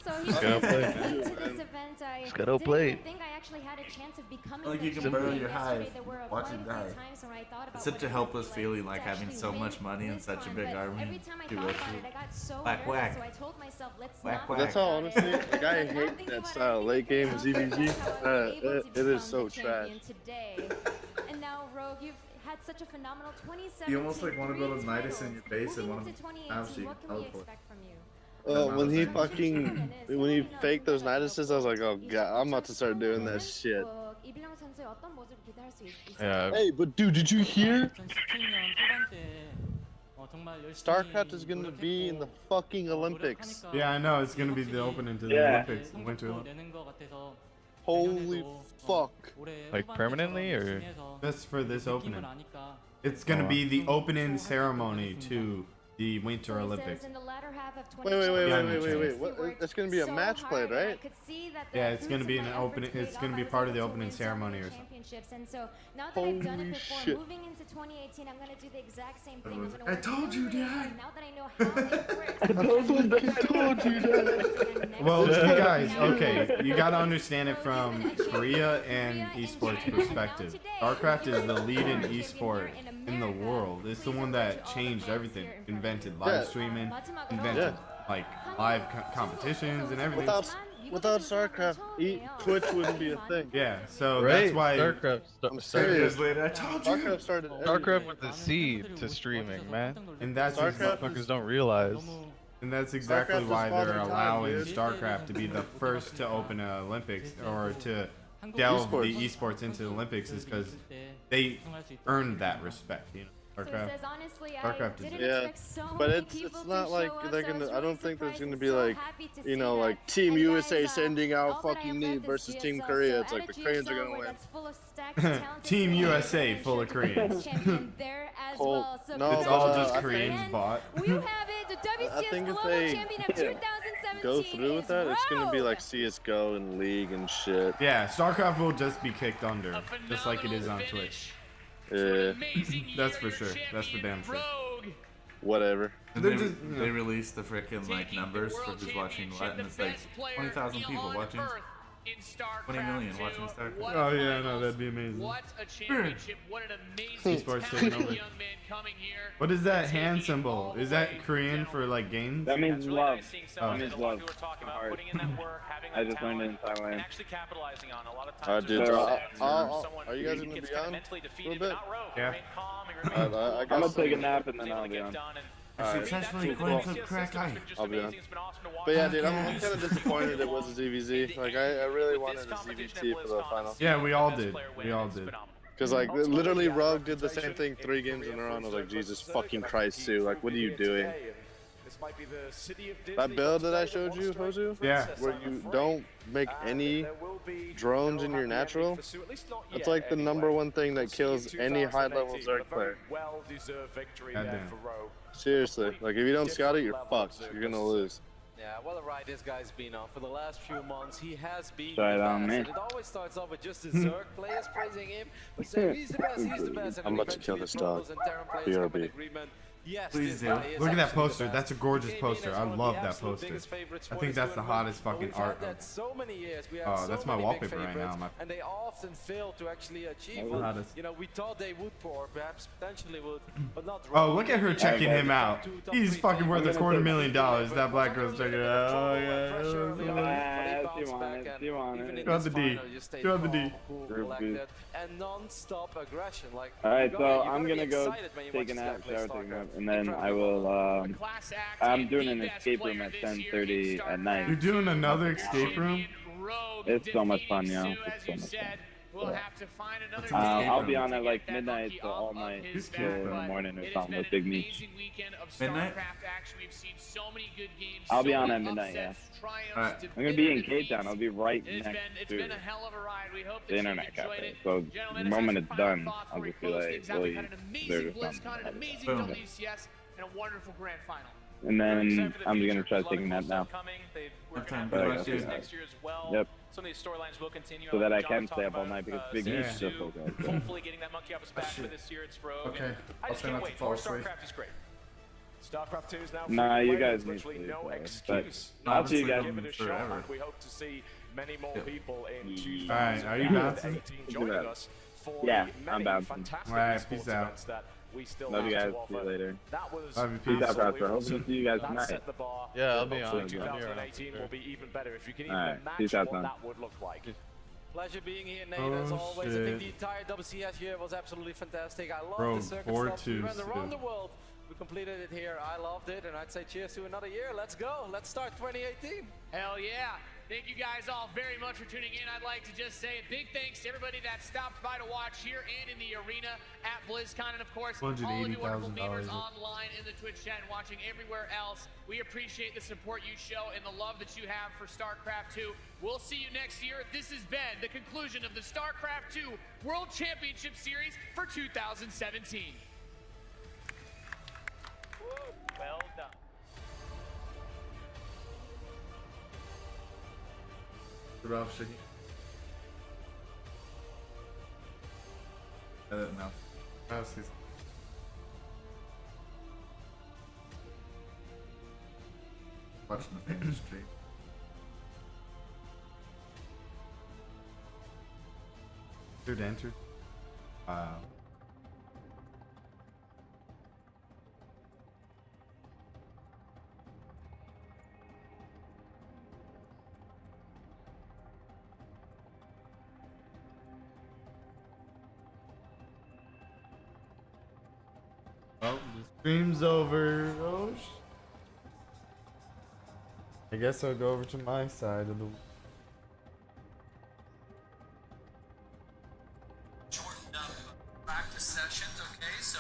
So Just gotta play. into this event, I Just gotta didn't play. even think I actually had a chance of becoming Like the you can champion. burrow your hive, Yesterday, there were watch quite it a few die. times when I thought about It's such what a it helpless would be feeling, like like to having actually so win much money and such a BlizzCon, big but army every time I to thought go about through. it, I got so Whack, nervous, whack. so I told myself, let's Whack, not whack. That's how, honestly, like, I hate that style. Late game ZVZ, it is so trash. And now, Rogue, you've had such a phenomenal 27. You almost like want to build a Nidus in your base and want to have so you What can can we teleport. expect from you? When he faked those Niduses, I was like, oh god, I'm about to start doing that shit. Yeah. Hey, but dude, did you hear? StarCraft is gonna be in the fucking Olympics. Yeah, I know. It's gonna be the opening to the Yeah. Olympics. The Winter Olympics. Holy fuck? Like permanently or? Just for this opening. It's gonna be the opening ceremony to the Winter Olympics. Wait. What? It's gonna be a match played, right? Yeah, it's gonna be an opening. It's gonna be part of the opening ceremony or something. And so now that I've done it before, shit. moving into 2018, I'm gonna do the exact same thing. I told you, Dad. Now that I know how it works, I told you, Dad. Well, you guys, okay, you gotta understand it from Korea and esports perspective. StarCraft is the leading esport in the world. It's the one that changed everything. Invented live streaming, invented like live competitions and everything. Without StarCraft, Twitch wouldn't be a thing. Yeah, so Right, that's why. StarCraft. I'm serious. I told you. StarCraft started. StarCraft with the seed to streaming, man. And that's StarCraft Motherfuckers don't realize. And that's exactly StarCraft is why father they're time, allowing dude. StarCraft to be the first to open an Olympics or to delve the esports into the Olympics is because they earned that respect, you know. StarCraft is Yeah, but it's not like they're gonna. I don't think there's gonna be like, you know, like Team USA sending out fucking NiT versus Team Korea. It's like the Koreans are gonna win. Team USA full of Koreans. Oh, no, It's all just Koreans bought. I think if they go through with that, it's gonna be like CS:GO and League and shit. Yeah, StarCraft will just be kicked under, just like it is on Twitch. Yeah, that's for sure. That's for damn sure. whatever. And they released the freaking like numbers for who's watching what, and it's like 20,000 people watching. 20 million watching StarCraft. Oh yeah, no, that'd be amazing. What a championship! What an amazing Esports taking over. young man coming here. What is that hand symbol? Is that Korean for like games? That means love. Oh. That means love. Heart. I just learned it in Thailand. Actually capitalizing on a lot of times. Dude, someone are you guys gonna gets be kind of on mentally a defeated, little but bit? not rogue. Yeah. Remain calm and remain I I'm gonna guess take a nap and then I'll be on. Successfully cleansed up crack eye. I'll be on. But yeah, dude, I'm kind of disappointed it was a ZVZ. Like, I really wanted a ZVT for the final. Yeah, we all did. We all did. Because, like, literally Rogue did the same thing 3 games in a row, and I was like, Jesus fucking Christ, Sue. Like, what are you doing? That build that I showed you, Hozu? Yeah. Where you don't make any drones in your natural? That's like the #1 thing that kills any high-level Zerg player. Goddamn. Seriously. Like, if you don't scout it, you're fucked. You're gonna lose. Yeah, what a ride this guy's been on for the last few months. He has been Right the on, best. man. And it always starts off with just the Zerg players praising him, but saying he's the best, he's the best. And I'm then about to kill eventually this the dog. Pros and Terran players come in BRB. agreement. Yes, Please this do. guy is Look at that absolutely poster. the That's a best. gorgeous He came in poster. as I one of the love that absolute poster. biggest favorites I for think this that's the tournament. hottest fucking We've had art. that so many years. We Oh, have so that's my many big wallpaper right favorites, now. and they often fail to actually achieve The what, hottest. you know, we thought they would, or perhaps potentially would, but not. Oh, look at her checking him out. He's fucking worth $250,000. That black girl's checking it out. Oh yeah. You want it. Throw the D. Throw the D. And non-stop aggression, like. Alright, so I'm gonna go take a nap, shower, take a nap, and then I will, I'm doing an escape room at 10:30 at night. You're doing another escape room? It's so much fun, yo. It's so much fun. We'll have to find another I'll be on at like midnight to all night till in the morning or something with Big Meat. Midnight? I'll be on at midnight, yeah. Alright. I'm gonna be in Cape Town. I'll be right next to the internet cafe. So the moment it's done, I'll just be like, really there or something. Boom. WCS and a wonderful grand final. And then I'm just gonna try to take a nap now. What time? But I Good gotta luck, do that. Next year as well. Yep. Some of these storylines will continue. So that I John can was stay up talking all night because about, Big Meat's Sue just so good. hopefully getting that monkey off his back for this year. It's Rogue. Okay. I I'll just try can't not to wait. fall More asleep. StarCraft is great. StarCraft 2 is now Nah, free you to play. guys There's need literally sleep, no but excuse. I'll see you guys Give it a shot, forever. and we hope to see many more people in 2018 Alright, are you bouncing? joining us for Yeah, the I'm many bouncing. fantastic Alright, esports peace out. events that we still Love have you guys. to See you offer. later. That was Love you, peace. Peace out, absolutely Prosper. Hope to awesome. see you guys That tonight. set the bar. Yeah, I'll be Hopefully on. 2018 will be even better if you can even Alright, imagine peace out, what son. that would look like. Pleasure being here, Nate, Oh, as always. I shit. think the entire WCS year was absolutely fantastic. I love Bro, the circuit stops we 4-2 ran around the still. world. We completed it here. I loved it, and I'd say cheers to another year. Let's go. Let's start 2018. Hell yeah. Thank you guys all very much for tuning in. I'd like to just say a big thanks to everybody that stopped by to watch here and in the arena at Blizzcon. And of course, all of you wonderful viewers online in the Twitch chat and watching everywhere else. We appreciate the support you show and the love that you have for StarCraft 2. We'll see you next year. This has been the conclusion of the StarCraft 2 World Championship Series for 2017. Well done. Rough shit. I don't know. Watching the famous stream. Dude entered. Wow. Oh, the stream's over. Oh, I guess I'll go over to my side of the. Shortened up practice sessions, okay? So